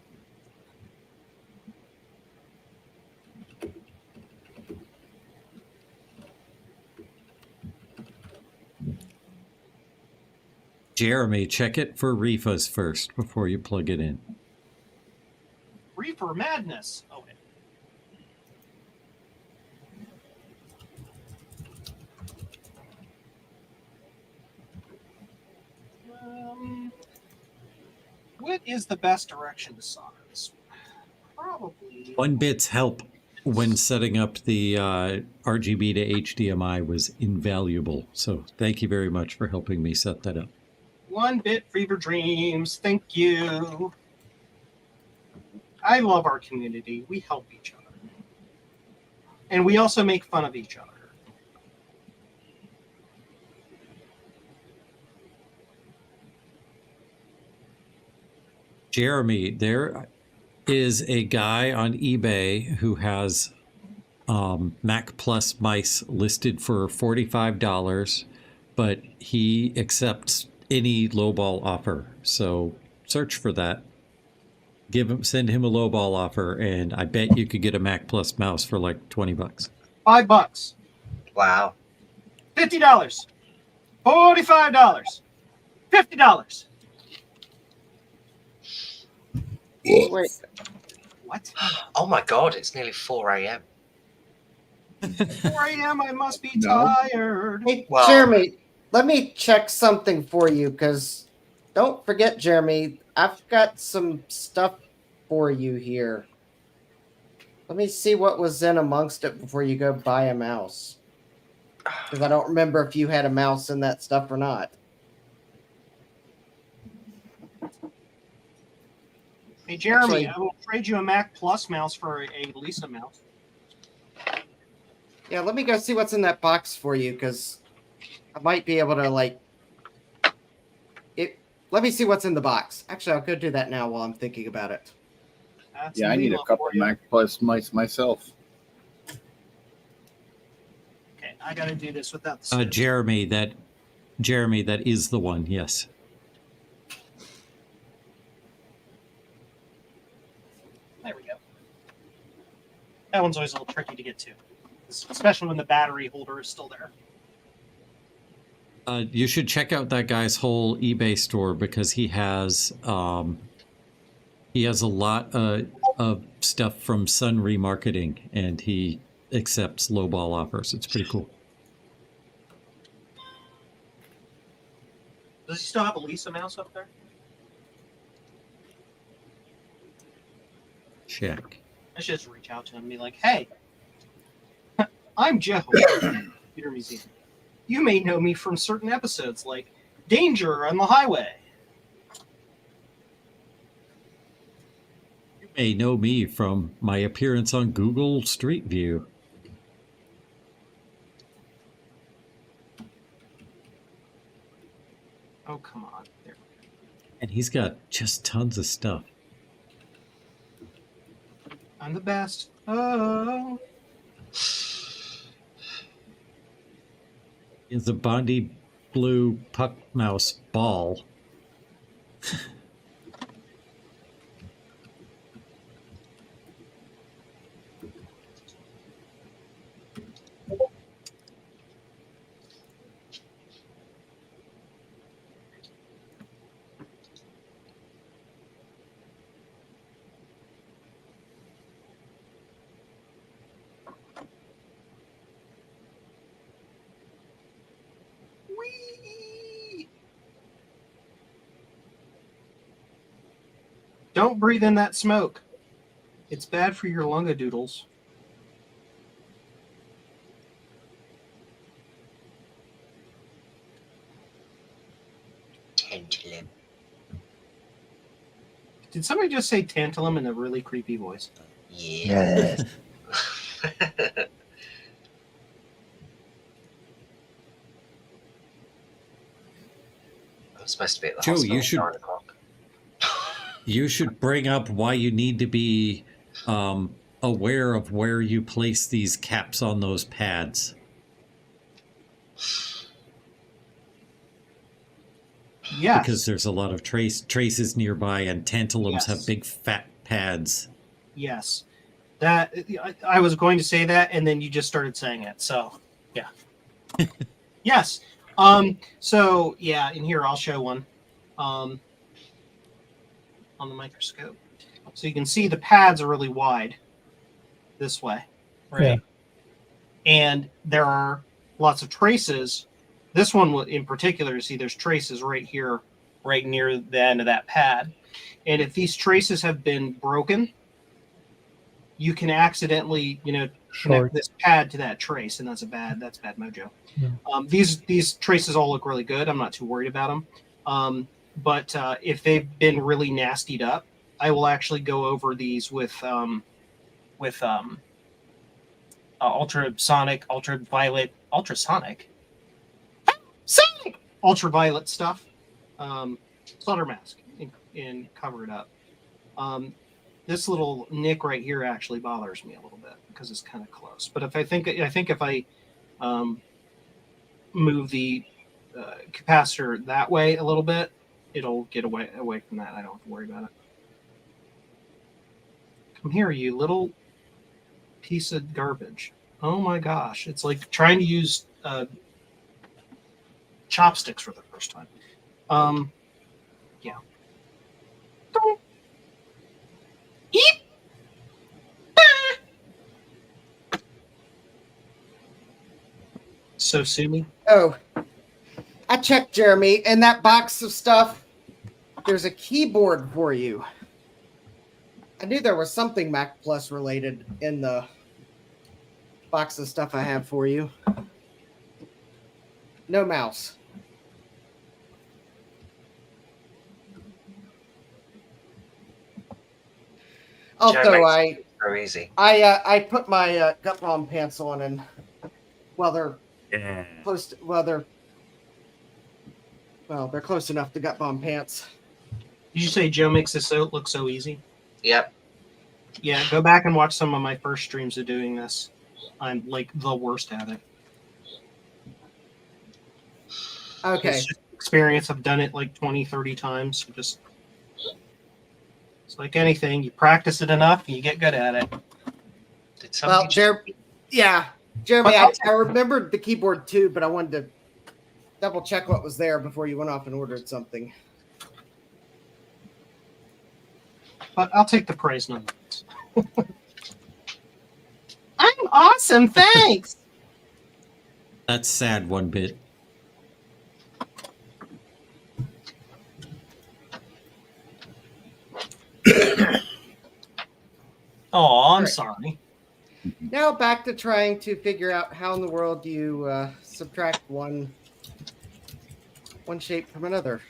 Jeremy, check it for refas first before you plug it in. Reefer madness. Oh, wait. What is the best direction to solder this one? Probably. One Bit's help when setting up the RGB to HDMI was invaluable. So thank you very much for helping me set that up. 1 bit fever dreams. Thank you. I love our community. We help each other. And we also make fun of each other. Jeremy, there is a guy on eBay who has Mac Plus mice listed for $45, but he accepts any lowball offer. So search for that. Send him a lowball offer, and I bet you could get a Mac Plus mouse for like $20. $5. Wow. $50. $45. $50. Wait. What? Oh my god, it's nearly 4 a.m. 4 a.m. I must be No. tired. Hey, Well- Jeremy, let me check something for you because don't forget, Jeremy, I've got some stuff for you here. Let me see what was in amongst it before you go buy a mouse. Because I don't remember if you had a mouse in that stuff or not. Hey, Jeremy, Actually- I will trade you a Mac Plus mouse for a Lisa mouse. Yeah, let me go see what's in that box for you, because I might be able to, like... Let me see what's in the box. Actually, I'll go do that now while I'm thinking about it. That's Yeah, I need a Lila couple for you. Mac Plus mice myself. Okay, I got to do this without the Jeremy, that is the one. Yes. There we go. That one's always a little tricky to get to, especially when the battery holder is still there. You should check out that guy's whole eBay store because he has a lot of stuff from Sun Remarketing, and he accepts lowball offers. It's pretty cool. Does he still have a Lisa mouse up there? Check. I should just reach out to him and be like, "Hey, I'm Joe, Computer Museum. You may know me from certain episodes like Danger on the Highway." You may know me from my appearance on Google Street View. Oh, come on. There. And he's got just tons of stuff. I'm the best. Oh. Is a Bondi blue puck mouse ball. Don't breathe in that smoke. It's bad for your lungadoodles. Tantalum. Did somebody just say tantalum in a really creepy voice? Yes. I'm supposed to be at the Joe, hospital you at should 9 o'clock. you should bring up why you need to be aware of where you place these caps on those pads. Yes. Because there's a lot of traces nearby, and tantalums Yes. have big fat pads. Yes. That I was going to say that, and then you just started saying it. So, yeah. Yes. So yeah, in here I'll show one. On the microscope. So you can see the pads are really wide this way, right? Yeah. And there are lots of traces. This one in particular, you see there's traces right here, right near the end of that pad. And if these traces have been broken, you can accidentally, connect this pad to that trace, and that's bad mojo. Yeah. These traces all look really good. I'm not too worried about them. But if they've been really nastied up, I will actually go over these with ultrasonic, ultraviolet stuff, solder mask, and cover it up. This little nick right here actually bothers me a little bit because it's kind of close. But if I move the capacitor that way a little bit, it'll get away from that. I don't have to worry about it. Come here, you little piece of garbage. Oh my gosh. It's like trying to use chopsticks for the first time. Yeah. Don't eat. So sue me. Oh, I checked, Jeremy. In that box of stuff, there's a keyboard for you. I knew there was something Mac Plus related in the box of stuff I have for you. No mouse. Also, so easy. I put my gut bomb pants on, and they're close. They're close enough to gut bomb pants. Did you say Joe makes this look so easy? Yep. Yeah, go back and watch some of my first streams of doing this. I'm like the worst at it. Okay. It's just experience. I've done it like 20, 30 times. It's like anything. You practice it enough, and you get good at it. Jeremy, I remembered the keyboard too, but I wanted to double check what was there before you went off and ordered something. But I'll take the praise nonetheless. I'm awesome, thanks. That's sad, one bit. Oh, I'm sorry. Now back to trying to figure out how in the world do you subtract one shape from another.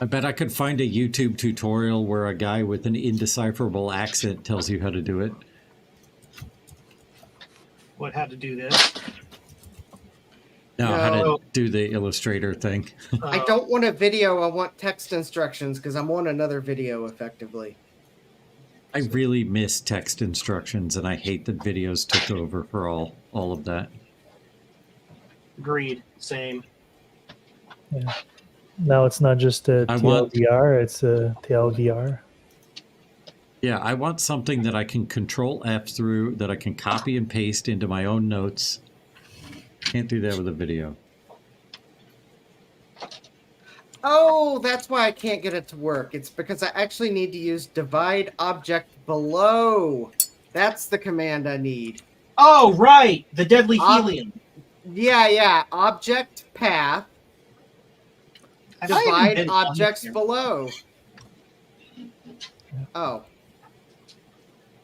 I bet I could find a YouTube tutorial where a guy with an indecipherable accent tells you how to do it. How to do this? No, how to do the Illustrator thing. I don't want a video. I want text instructions because I'm on another video effectively. I really miss text instructions, and I hate that videos took over for all of that. Same. Yeah. Now it's not just a TLDR, it's a TLVR. Yeah, I want something that I can Control F through, that I can copy and paste into my own notes. Can't do that with a video. Oh, that's why I can't get it to work. It's because I actually need to use divide object below. That's the command I need. Oh, right. The deadly helium. Yeah. Object path. Divide objects below. Oh.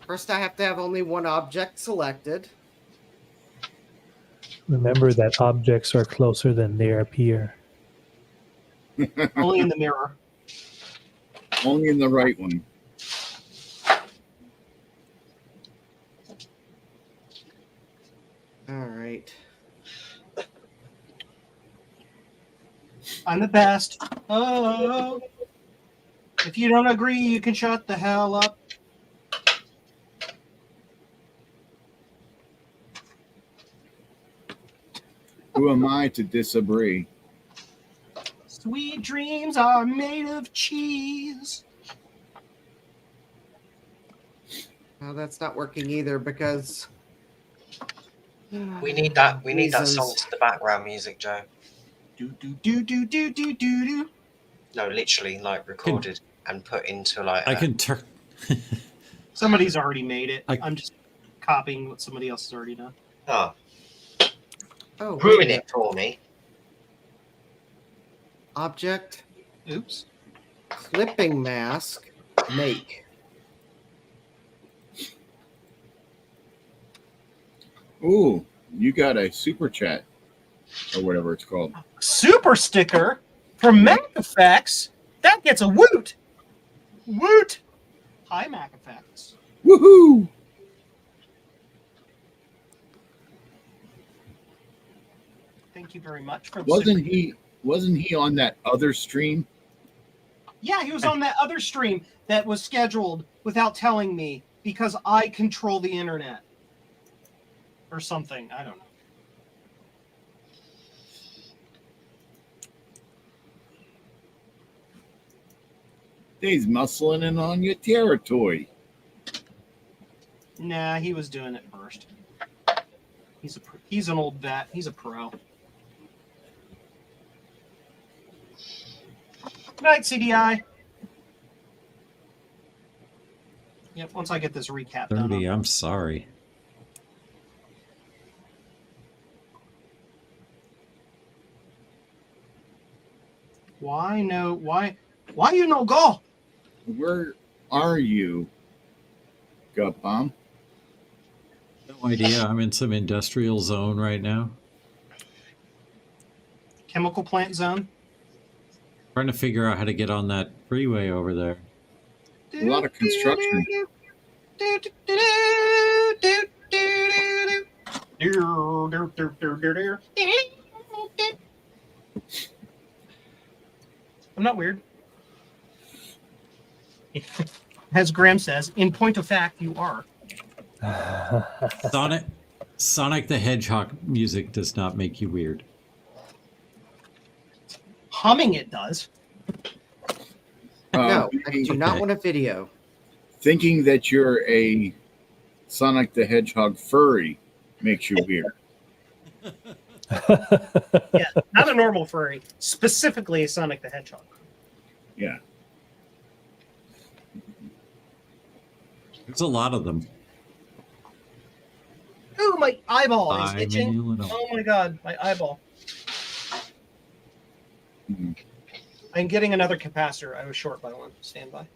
First, I have to have only one object selected. Remember that objects are closer than they appear. Only in the mirror. Only in the right one. All right. I'm the best. Oh. If you don't agree, you can shut the hell up. Who am I to disagree? Sweet dreams are made of cheese. No, that's not working either because we need that. We need that song to the background music, Joe. Do. No, literally, like recorded and put into like. I can turn. Somebody's already made it. I'm just copying what somebody else has already done. Oh. Oh, ruin it for me. Object. Oops. Clipping mask. Make. Ooh, you got a super chat or whatever it's called. Super sticker from Mac Effects. That gets a woot. Woot. Hi, Mac Effects. Woohoo! Thank you very much for the Wasn't he on that other stream? Yeah, he was on that other stream that was scheduled without telling me because I control the internet. Or something. I don't know. He's muscling in on your territory. Nah, he was doing it first. He's an old vet. He's a pro. Good night, CDI. Yep, once I get this recap 30, done. I'm sorry. Why you no go? Where are you, Gut Bomb? No idea. I'm in some industrial zone right now. Chemical plant zone. Trying to figure out how to get on that freeway over there. A lot of construction. I'm not weird. As Graham says, in point of fact, you are. Sonic the Hedgehog music does not make you weird. Humming it does. No, I do not want a video. Thinking that you're a Sonic the Hedgehog furry makes you weird. Yeah, not a normal furry. Specifically, Sonic the Hedgehog. Yeah. There's a lot of them. Oh, my eyeball is I'm in itching. Illinois. Oh my god, my eyeball. Mhm. I'm getting another capacitor. I was short by one. Stand by.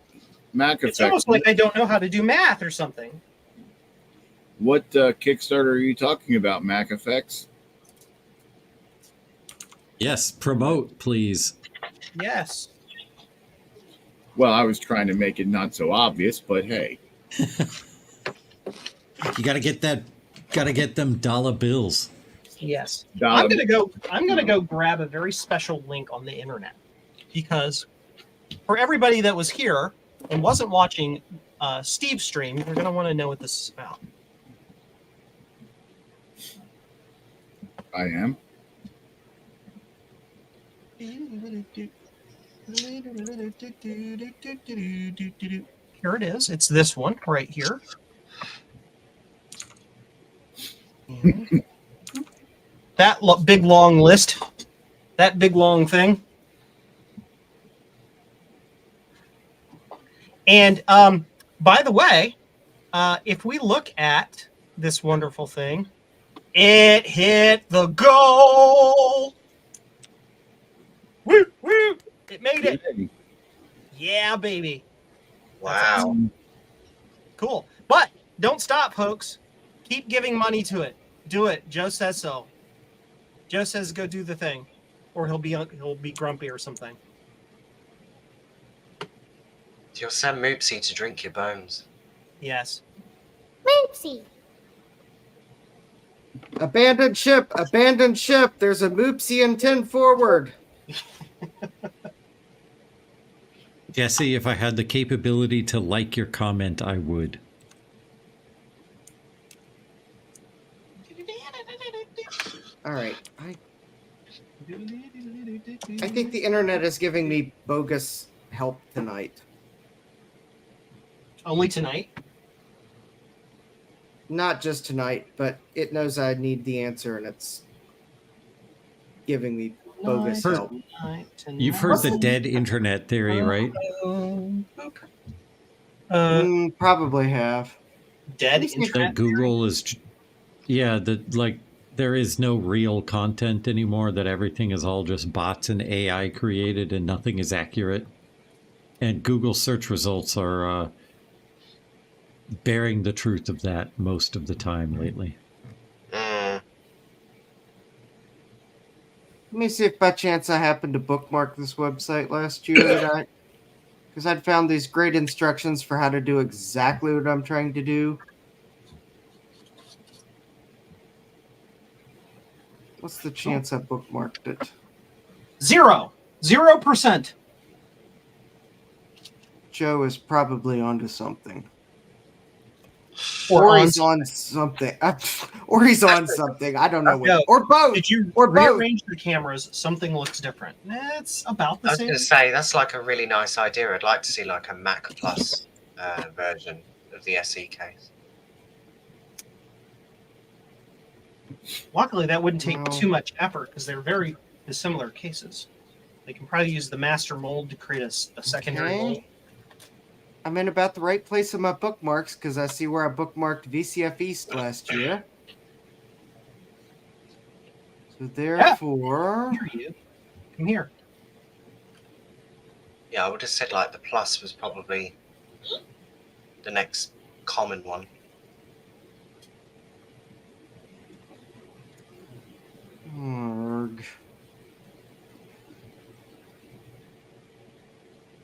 Mac It's Effect. almost like I don't know how to do math or something. What Kickstarter are you talking about, Mac Effects? Yes, promote, please. Yes. Well, I was trying to make it not so obvious, but hey. You gotta get them dollar bills. Yes. Dollar- I'm gonna go grab a very special link on the internet, because for everybody that was here and wasn't watching Steve's stream, you're gonna want to know what this is about. I am. Here it is. It's this one right here. That big long list, that big long thing. And by the way, if we look at this wonderful thing, it hit the goal. Woo, woo. It made it. Yeah, baby. Wow. Cool. But don't stop, folks. Keep giving money to it. Do it. Joe says so. Joe says go do the thing, or he'll be grumpy or something. You'll send Moopsy to drink your bones. Yes. Moopsy. Abandoned ship. Abandoned ship. There's a Moopsy and 10 forward. Jesse, if I had the capability to like your comment, I would. All right. I think the internet is giving me bogus help tonight. Only tonight? Not just tonight, but it knows I need the answer, and it's giving me bogus help. You've heard the dead internet theory, right? Probably have. Dead That internet? Google is, yeah, there is no real content anymore, that everything is all just bots and AI created and nothing is accurate. And Google search results are bearing the truth of that most of the time lately. Let me see if by chance I happened to bookmark this website last year, because I'd found these great instructions for how to do exactly what I'm trying to do. What's the chance I bookmarked it? 0%. Joe is probably onto something. Or Or on he's on something. Or he's on something. I don't know what. No. Or both. Did you Or both. rearrange the cameras? Something looks different. It's about I the was same. going to say, that's like a really nice idea. I'd like to see like a Mac Plus version of the SE case. Luckily, that wouldn't take too much effort because they're very similar cases. They can probably use the master mold to create a secondary Okay. mold. I'm in about the right place in my bookmarks because I see where I bookmarked VCF East last year. So therefore, Come here. Yeah, I would have said like the Plus was probably the next common one.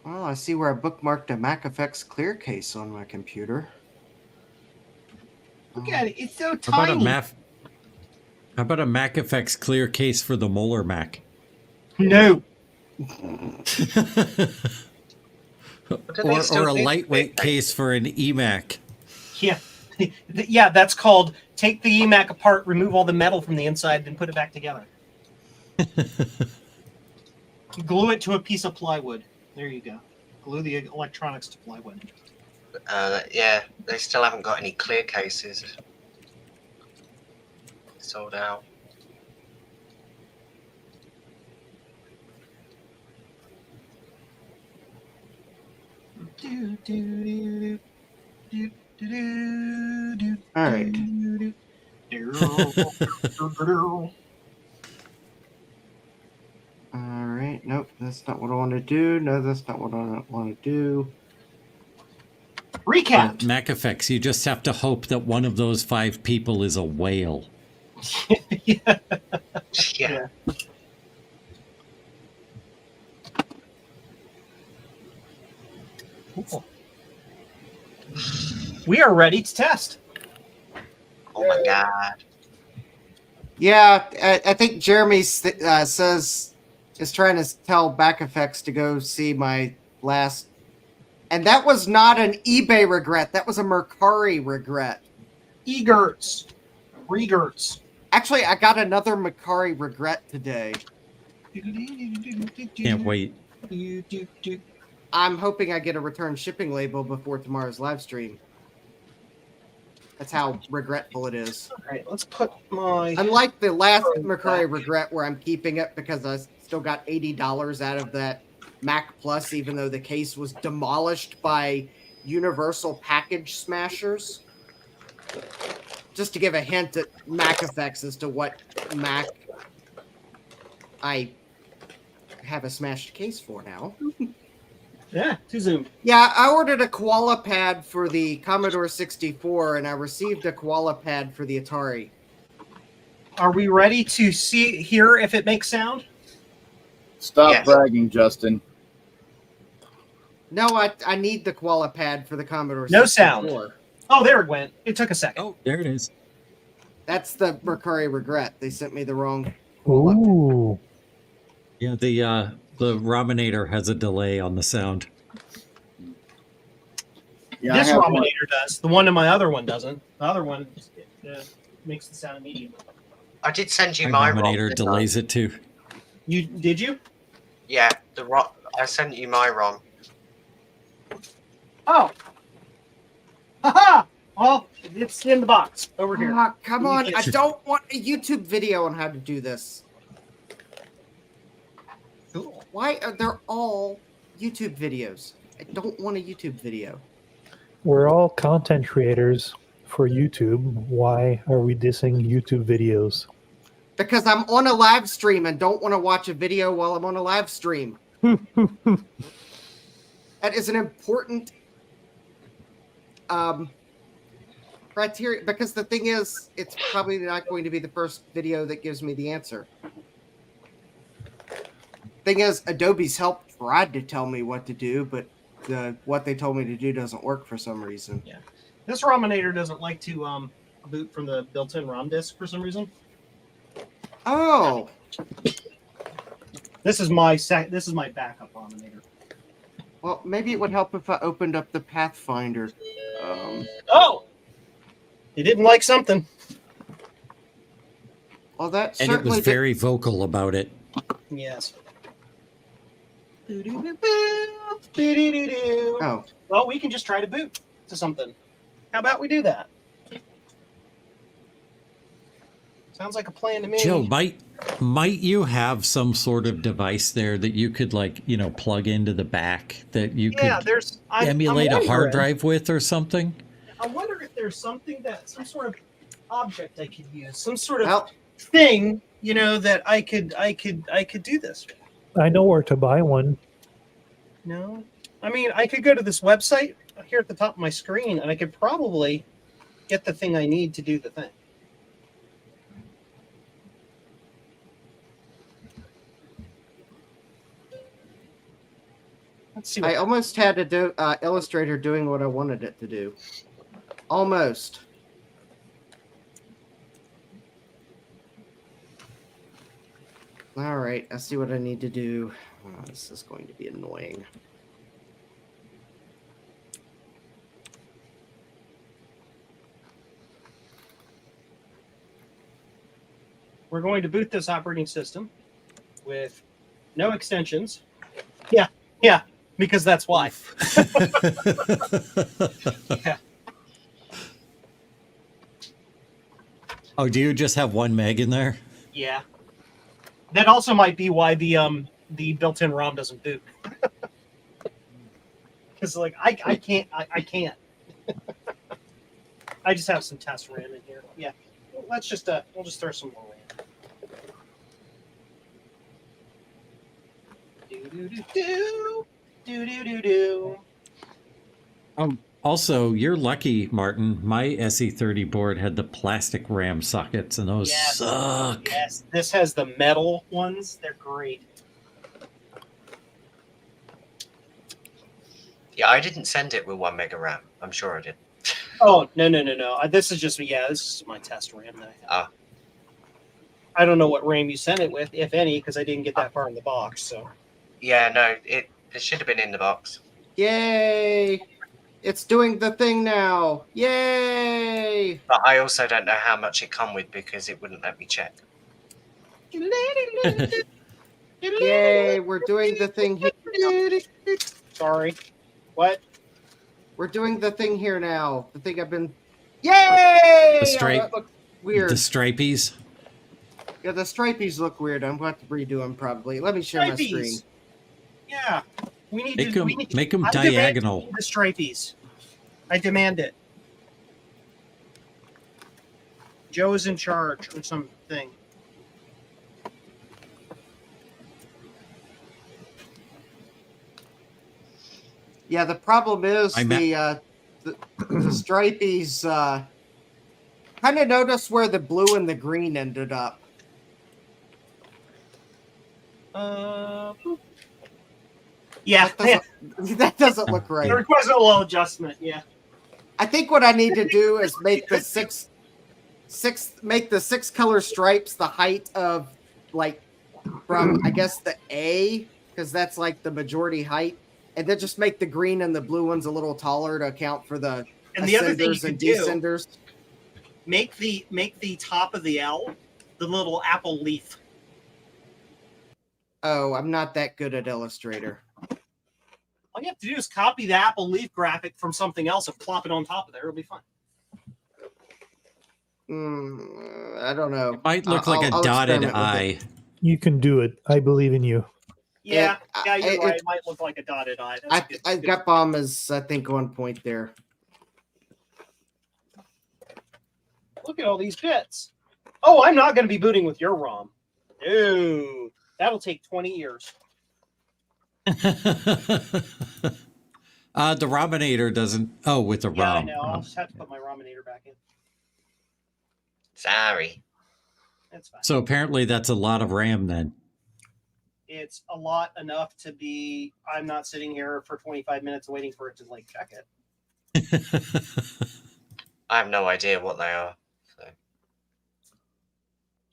Well, I see where I bookmarked a MacFX clear case on my computer. Look at it. It's so How tiny. How about a MacFX clear case for the Molar Mac? No. or a lightweight case for an eMac. Yeah. Yeah, that's called take the eMac apart, remove all the metal from the inside, then put it back together. Glue it to a piece of plywood. There you go. Glue the electronics to plywood. Yeah, they still haven't got any clear cases. Sold out. All right. All right. Nope, that's not what I want to do. No, that's not what I want to do. Recap. MacFX, you just have to hope that one of those 5 people is a whale. Yeah. Yeah. Cool. We are ready to test. Oh my god. Yeah, I think Jeremy says is trying to tell MacFX to go see my last, and that was not an eBay regret. That was a Mercari regret. Egerts. Regerts. Actually, I got another Mercari regret today. Can't wait. I'm hoping I get a return shipping label before tomorrow's live stream. That's how regretful it is. All right, let's put my... Unlike the last Mercari regret where I'm keeping it because I still got $80 out of that Mac Plus, even though the case was demolished by Universal Package Smashers. Just to give a hint at MacFX as to what Mac I have a smashed case for now. Yeah, to Zoom. Yeah, I ordered a koala pad for the Commodore 64, and I received a koala pad for the Atari. Are we ready to hear if it makes sound? Stop bragging, Justin. No, I need the koala pad for the Commodore 64. No sound. Oh, there it went. It took a second. Oh, there it is. That's the Mercari regret. They sent me the wrong. Ooh. Yeah, the Raminator has a delay on the sound. Yeah, this Raminator does. The one in my other one doesn't. The other one makes the sound immediate. I did send you My my ROM. Raminator delays it too. Did you? Yeah, I sent you my ROM. Oh. Haha! Well, it's in the box over here. Come on. I don't want a YouTube video on how to do this. Cool. Why are they all YouTube videos? I don't want a YouTube video. We're all content creators for YouTube. Why are we dissing YouTube videos? Because I'm on a live stream and don't want to watch a video while I'm on a live stream. That is an important criteria, because the thing is, it's probably not going to be the first video that gives me the answer. Thing is, Adobe's help tried to tell me what to do, but what they told me to do doesn't work for some reason. Yeah, this Raminator doesn't like to boot from the built-in ROM disk for some reason. Oh, this is my backup Raminator. Well, maybe it would help if I opened up the Pathfinder. Oh, he didn't like something. Well, that And it was very vocal about it. Yes. Oh. Well, we can just try to boot to something. How about we do that? Sounds like a plan to me. Joe, might you have some sort of device there that you could plug into the back that you could emulate a hard drive with or something? I wonder if there's some sort of object I could use, some sort of thing, that I could do this with. I know where to buy one. No. I mean, I could go to this website here at the top of my screen, and I could probably get the thing I need to do the thing. Let's see. I almost had to do Illustrator doing what I wanted it to do. Almost. All right, I see what I need to do. Oh, this is going to be annoying. We're going to boot this operating system with no extensions. Yeah, because that's why. Yeah. Oh, do you just have 1 meg in there? Yeah. That also might be why the built-in ROM doesn't boot. Because like I can't. I just have some test RAM in here. Yeah. Let's just we'll just throw some more RAM. Do. Also, you're lucky, Martin. My SE30 board had the plastic RAM sockets, and those suck. Yes, this has the metal ones. They're great. Yeah, I didn't send it with 1 mega RAM. I'm sure I did. Oh, no. This is just, this is my test RAM that I have. I don't know what RAM you sent it with, if any, because I didn't get that far in the box. So. Yeah, no, it should have been in the box. Yay! It's doing the thing now. Yay! But I also don't know how much it come with because it wouldn't let me check. Yay! We're doing the thing here. Sorry. What? We're doing the thing here now. The thing I've been. Yay! The stripe. Oh, that looks weird. The stripies. Yeah, the stripies look weird. I'm going to redo them probably. Let me share my screen. Yeah. We need Make them I diagonal. demand the stripies. I demand it. Joe is in charge or something. Yeah, the problem is the stripies. Kind of notice where the blue and the green ended up. Yeah, that doesn't look right. It requires a little adjustment. Yeah. I think what I need to do is make the six color stripes the height of like from I guess the A, because that's like the majority height, and then just make the green and the blue ones a little taller to account for the And the other thing you ascenders and could do, descenders. Make the top of the L the little apple leaf. Oh, I'm not that good at Illustrator. All you have to do is copy the apple leaf graphic from something else and plop it on top of there. It'll be fine. I don't know. It might look like a dotted eye. You can do it. I believe in you. Yeah, you're right. It might look like a dotted eye. I got bomb as I think on point there. Look at all these bits. Oh, I'm not going to be booting with your ROM. No, that'll take 20 years. The Rominator doesn't. Oh, with the ROM. I know. I'll just have to put my Rominator back in. Sorry. That's fine. So apparently that's a lot of RAM then. It's a lot enough to be. I'm not sitting here for 25 minutes waiting for it to like check it. I have no idea what they are.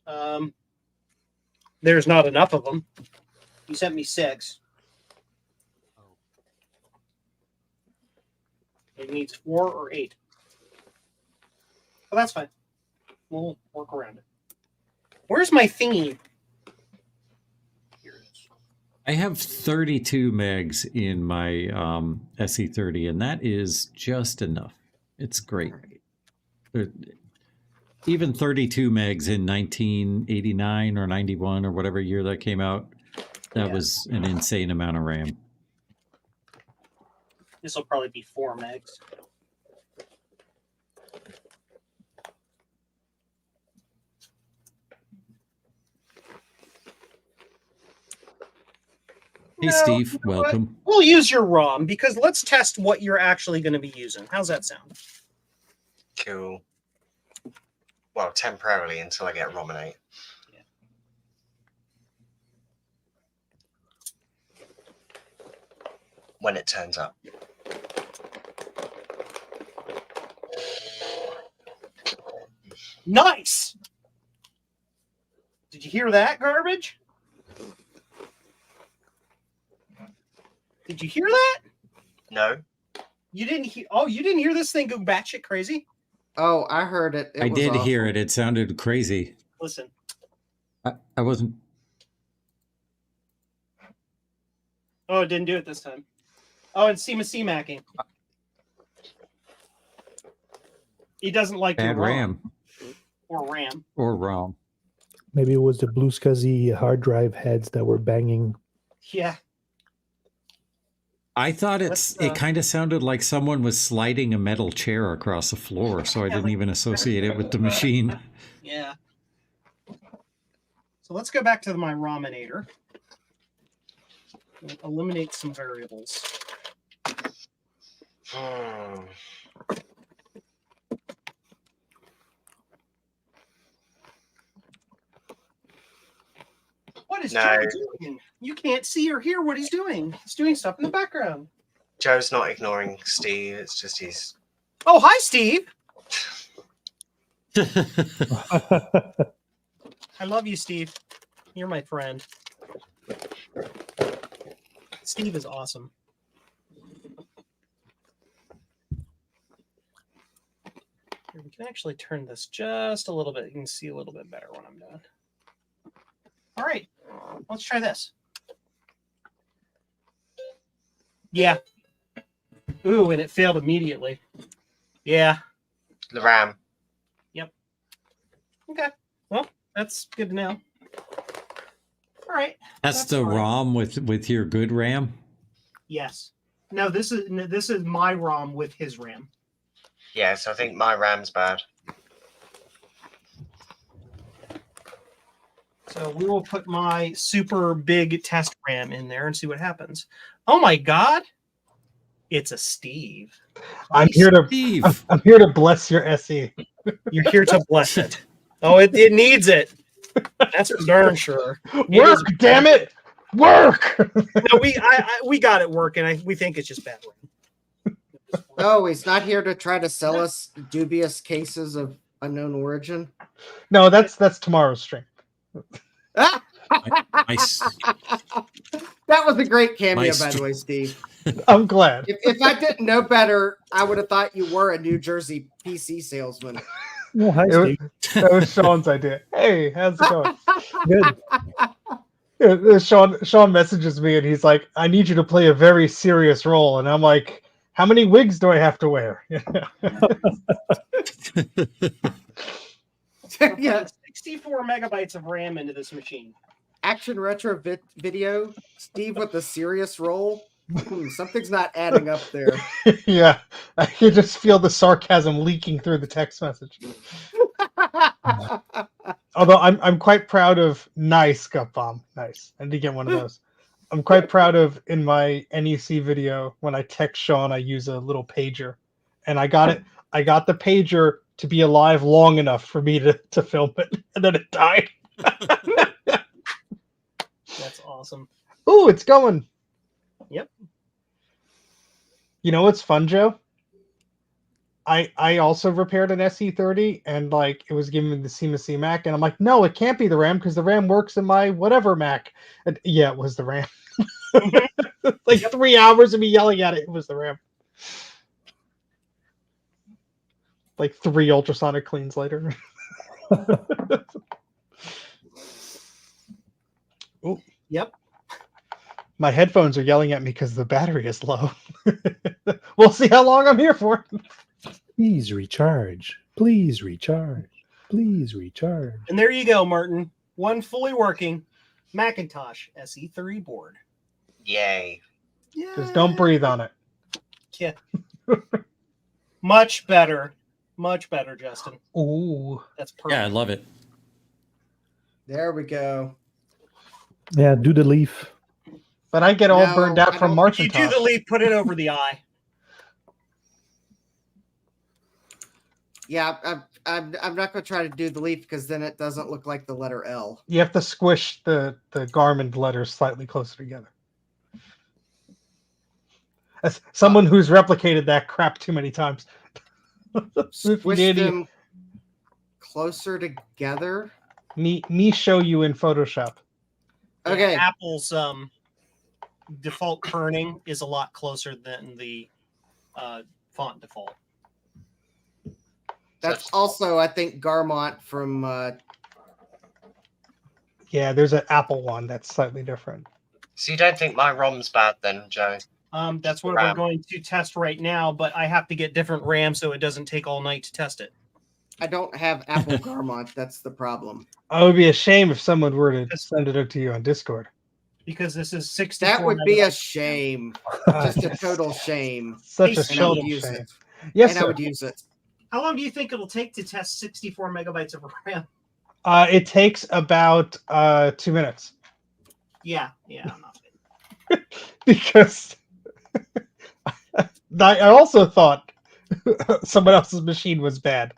So. There's not enough of them. You sent me 6. It needs 4 or 8. But that's fine. We'll work around it. Where's my thingy? Here it is. I have 32 megs in my SE30, and that is just enough. It's great. Even 32 megs in 1989 or 91 or whatever year that came out, that was an insane amount of RAM. This will probably be 4 megs. Hey, Steve, welcome. We'll use your ROM because let's test what you're actually going to be using. How's that sound? Cool. Well, temporarily until I get Rominate. Yeah. When it turns up. Nice. Did you hear that, garbage? Did you hear that? No. You didn't hear? Oh, you didn't hear this thing go batshit crazy? Oh, I heard it. I did hear it. It sounded crazy. Listen. I wasn't. Oh, it didn't do it this time. Oh, it's Simacing. He doesn't like Bad your RAM. or RAM. Or ROM. Maybe it was the Blue SCSI hard drive heads that were banging. Yeah. I thought it kind of sounded like someone was sliding a metal chair across the floor, so I didn't even associate it with the machine. Yeah. So let's go back to my Rominator. We'll eliminate some variables. What is Joe doing? You can't see or hear what he's doing. He's doing stuff in the background. Joe's not ignoring Steve. It's just he's. Oh, hi, Steve. I love you, Steve. You're my friend. Steve is awesome. Here, we can actually turn this just a little bit. You can see a little bit better when I'm done. All right, let's try this. Yeah. Ooh, and it failed immediately. Yeah. The RAM. Yep. Okay. Well, that's good to know. All right. That's the fine. ROM with your good RAM? Yes. No, this is my ROM with his RAM. Yes, I think my RAM's bad. So we will put my super big test RAM in there and see what happens. Oh my God. It's a Steve. I'm here to bless your SE. You're here to bless it. Oh, it needs it. That's for darn sure. Work, damn it! Work! No, we got it working. We think it's just bad RAM. Oh, he's not here to try to sell us dubious cases of unknown origin. No, that's tomorrow's stream. That was a great cameo, by the way, Steve. I'm glad. If I didn't know better, I would have thought you were a New Jersey PC salesman. Oh, hi, Steve. That was Sean's idea. Hey, how's it going? Good. Yeah, Sean messages me and he's like, I need you to play a very serious role. And I'm like, how many wigs do I have to wear? Yeah, 64 megabytes of RAM into this machine. Action retro video, Steve with the serious role. Something's not adding up there. Yeah, I can just feel the sarcasm leaking through the text message. Although I'm quite proud of nice Gut Bomb. Nice. I did get one of those. I'm quite proud of in my NEC video when I text Sean, I use a little pager, and I got it. I got the pager to be alive long enough for me to film it, and then it died. That's awesome. Ooh, it's going. Yep. You know what's fun, Joe? I also repaired an SE30 and like it was giving me the Simasimac and I'm like, no, it can't be the RAM because the RAM works in my whatever Mac. And yeah, it was the RAM. Like 3 hours of me yelling at it, it was the RAM. Like 3 ultrasonic cleans later. Oh, yep. My headphones are yelling at me because the battery is low. We'll see how long I'm here for. Please recharge. Please recharge. Please recharge. And there you go, Martin. One fully working Macintosh SE3 board. Yay. Yeah. Just don't breathe on it. Yeah. Much better. Much better, Justin. Ooh. That's perfect. Yeah, I love it. There we go. Yeah, do the leaf. If But I get all No, burned out I from don't- If you do Macintosh. the leaf, put it over the eye. Yeah, I'm not going to try to do the leaf because then it doesn't look like the letter L. You have to squish the Garmin letters slightly closer together. As someone who's replicated that crap too many times. Squish them closer together. Me show you in Photoshop. Yeah, Okay. Apple's default kerning is a lot closer than the font default. That's also, I think, Garmont from. Yeah, there's an Apple one that's slightly different. So you don't think my ROM's bad then, Joe? That's what RAM. we're going to test right now, but I have to get different RAM so it doesn't take all night to test it. I don't have Apple Garmont. That's the problem. Oh, it would be a shame if someone were to send it out to you on Discord. Because this is 64. That would be a megabytes. shame. Just a total shame. Such a Hey, And I would total use shame. it. Yes, and sir. I would use it. How long do you think it'll take to test 64 megabytes of RAM? It takes about 2 minutes. Yeah. I'm not Because I also thought someone else's machine was bad.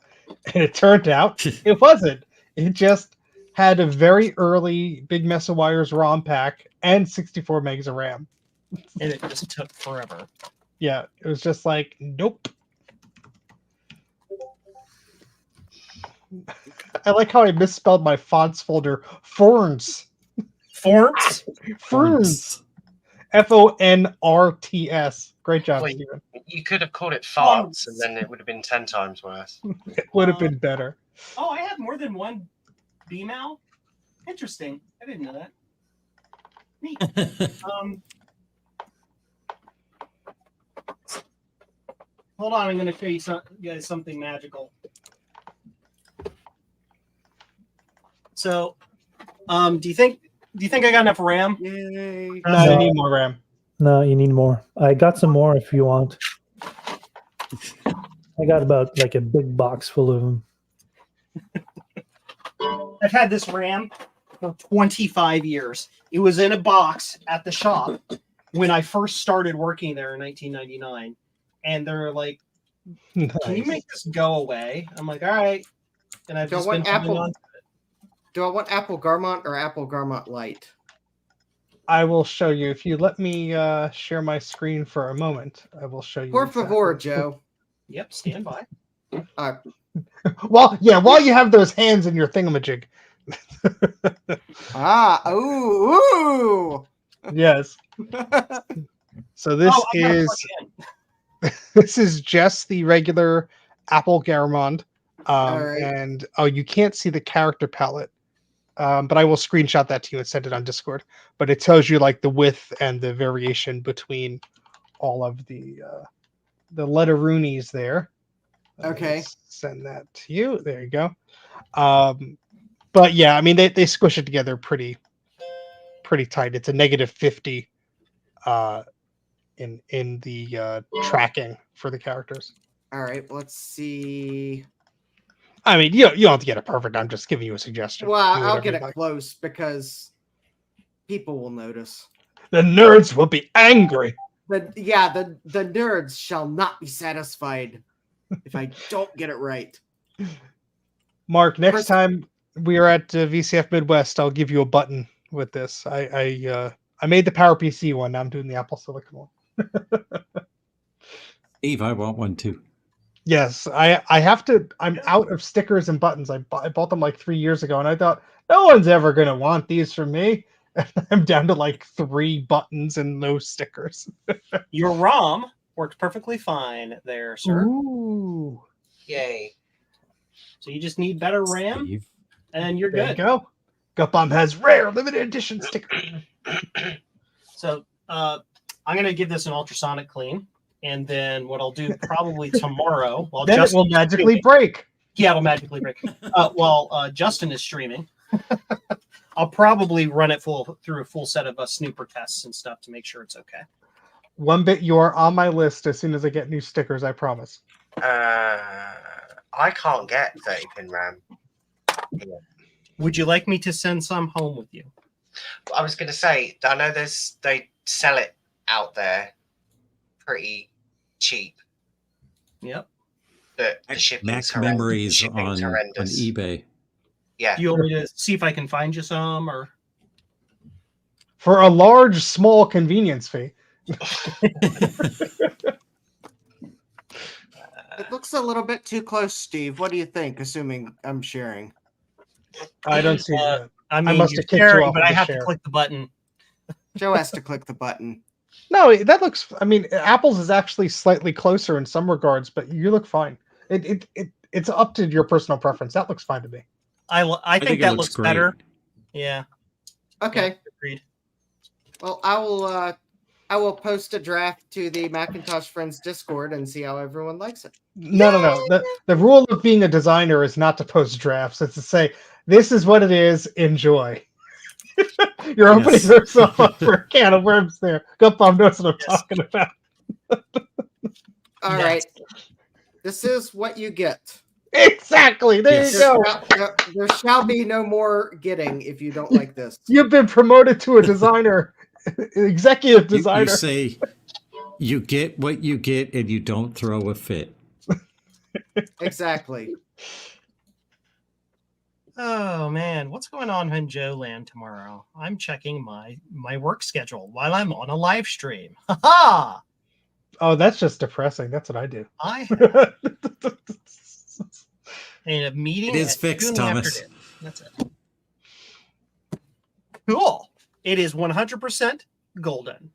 And it turned out it wasn't. It just had a very early Big Mess of Wires ROM pack and 64 megs of RAM. And it just took forever. Yeah, it was just like, nope. I like how I misspelled my fonts folder. Ferns. Fonts? Ferns. Fonrts. Great job, Well, Steven. You could have called it farts, and then it would have been 10 times worse. It would have been better. Oh, I have more than one BMAL? Interesting. I didn't know that. Neat. Hold on, I'm going to show you guys something magical. So, do you think I got enough RAM? Yay. No, you need more RAM. No, you need more. I got some more if you want. I got about like a big box full of them. I've had this RAM for 25 years. It was in a box at the shop when I first started working there in 1999. And they're like, can you make this go away? I'm like, all right. And I've Do I just been want holding Apple? on. Do I want Apple Garmont or Apple Garmont Lite? I will show you. If you let me share my screen for a moment, I will show you. Por exactly. favor, Joe. Yep, stand by. While you have those hands in your thingamajig. Ooh. Yes. So this Oh, I gotta is plug it in. this is just the regular Apple Garamond. right. And you can't see the character palette. But I will screenshot that to you and send it on Discord. But it tells you like the width and the variation between all of the letteroonies there. Okay. Send that to you. There you go. But yeah, I mean they squish it together pretty tight. It's a -50 in the tracking for the characters. All right. Let's see. I mean, you don't have to get it perfect. I'm just giving you a suggestion. Well, Do I'll whatever get you it like. close because people will notice. The nerds will be angry. The nerds shall not be satisfied if I don't get it right. Mark, next First- time we are at VCF Midwest, I'll give you a button with this. I made the PowerPC one. Now I'm doing the Apple Silicon one. Eve, I want one too. Yes, I have to. I'm out of stickers and buttons. I bought them like 3 years ago, and I thought no one's ever gonna want these from me. I'm down to like 3 buttons and no stickers. Your ROM works perfectly fine there, sir. Ooh, Yay. So you just need better RAM, Steve. and you're there you good. go. Gutbomb has rare limited edition sticker. So I'm gonna give this an ultrasonic clean, and then what I'll do probably tomorrow, while Then it Justin will is magically streaming- break. Yeah, it'll magically break. While Justin is streaming, I'll probably run it through a full set of snooper tests and stuff to make sure it's okay. One bit you are on my list as soon as I get new stickers. I promise. I can't get 30-pin RAM. Yeah. Would you like me to send some home with you? I was going to say, I know they sell it out there pretty cheap. Yep. But the shipping's Mac horrendous. memories Shipping's on horrendous. eBay. Yeah. Do you want me to see if I can find you some, or For a large, small convenience fee. It looks a little bit too close, Steve. What do you think? Assuming I'm sharing. I don't see that. I mean, must you're have kicked you sharing, off but of I the have share. to click the button. Joe has to click the button. No, that looks. I mean, Apple's is actually slightly closer in some regards, but you look fine. It's up to your personal preference. That looks fine to me. I think it that looks looks better. great. Yeah. Okay. Yeah, agreed. Well, I will post a draft to the Macintosh Friends Discord and see how everyone likes it. No. The rule of being a designer is not to post drafts. It's to say, this is what it is. Enjoy. You're opening yourself up for a can of worms there. Gupom knows what I'm talking about. All right. This is what you get. Exactly. There you go. There shall be no more getting if you don't like this. You've been promoted to a designer, executive designer. You say you get what you get and you don't throw a fit. Exactly. Oh man, what's going on in Joe Land tomorrow? I'm checking my work schedule while I'm on a live stream. Ha ha! Oh, that's just depressing. That's what I do. I have a meeting. It is at fixed, 2 in the Thomas. afternoon. That's it. Cool. It is 100% golden.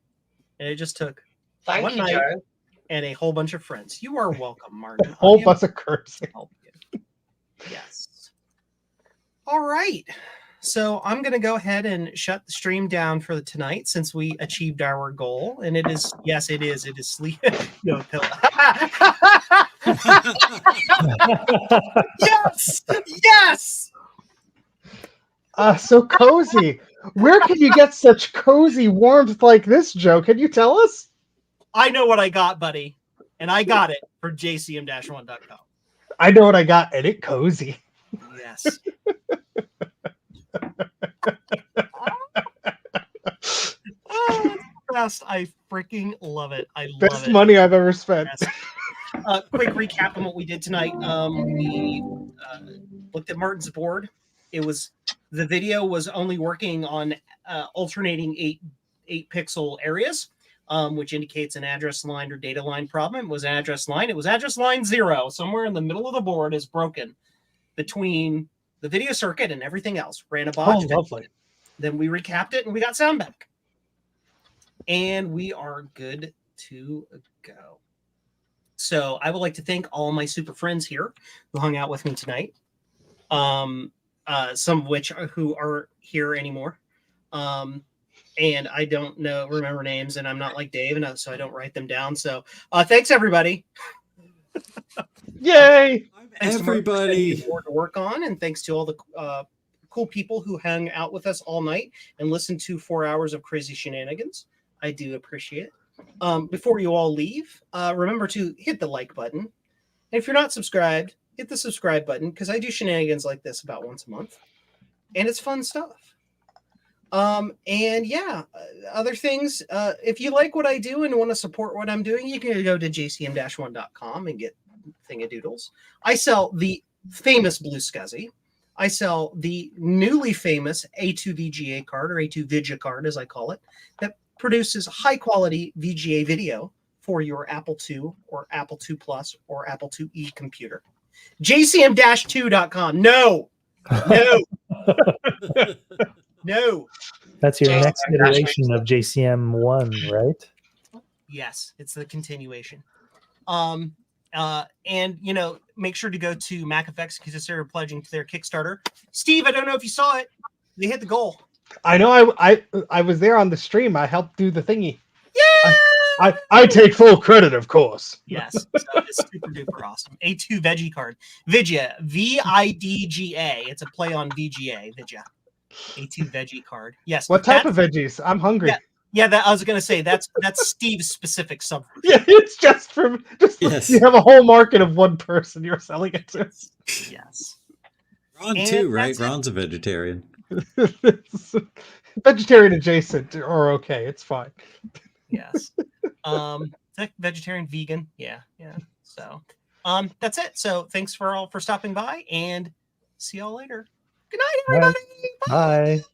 And it just took Thank one you, night Joe. and a whole bunch of friends. You are welcome, Martin. A whole I am bunch of cursing. help you. Yes. All right. So I'm going to go ahead and shut the stream down for tonight since we achieved our goal. And it is, yes, it is. It is sleep. No, yes. Yes. So cozy. Where can you get such cozy warmth like this, Joe? Can you tell us? I know what I got, buddy. And I got it for jcm-1.com. I know what I got, and it cozy. Yes. Oh, best. I freaking love it. I love Best it. money I've ever spent. Yes. Quick recap on what we did tonight. We looked at Martin's board. It was the video was only working on alternating eight pixel areas, which indicates an address line or data line problem. It was an address line. It was address line 0. Somewhere in the middle of the board is broken between the video circuit and everything else. Ran a botch. Oh, lovely. Then we recapped it and we got sound back. And we are good to go. So I would like to thank all my super friends here who hung out with me tonight. Some of which who aren't here anymore. And I don't remember names, and I'm not like Dave, and so I don't write them down. So thanks everybody. Yay! Thanks everybody. To work on, and thanks to all the cool people who hung out with us all night and listened to 4 hours of crazy shenanigans. I do appreciate it. Before you all leave, remember to hit the like button. And if you're not subscribed, hit the subscribe button because I do shenanigans like this about once a month, and it's fun stuff. And yeah, other things. If you like what I do and want to support what I'm doing, you can go to jcm-1.com and get thingadoodles. I sell the famous Blue Scuzzy. I sell the newly famous A2 VGA card, or A2 Vidya card, as I call it, that produces high quality VGA video for your Apple II or Apple II Plus or Apple IIe computer. jcm-2.com. No. No. That's your next iteration of JCM1, right? Yes, it's the continuation. And make sure to go to MacFX because they started pledging to their Kickstarter. Steve, I don't know if you saw it. They hit the goal. I know. I was there on the stream. I helped do the thingy. Yeah. I take full credit, of course. Yes, so it's super duper awesome. A2 Veggie card, Vidya, VIDGA. It's a play on VGA, Vidya. A2 Veggie card. Yes. What type of veggies? I'm hungry. Yeah, that I was gonna say that's Steve's specific sub. Yeah, it's just for yes. You have a whole market of one person you're selling it to. Yes. Ron too, right? Ron's a vegetarian. Vegetarian adjacent or okay, it's fine. Yes. Vegetarian, vegan. Yeah. So, that's it. So thanks for stopping by, and see y'all later. Good night, everybody. Bye.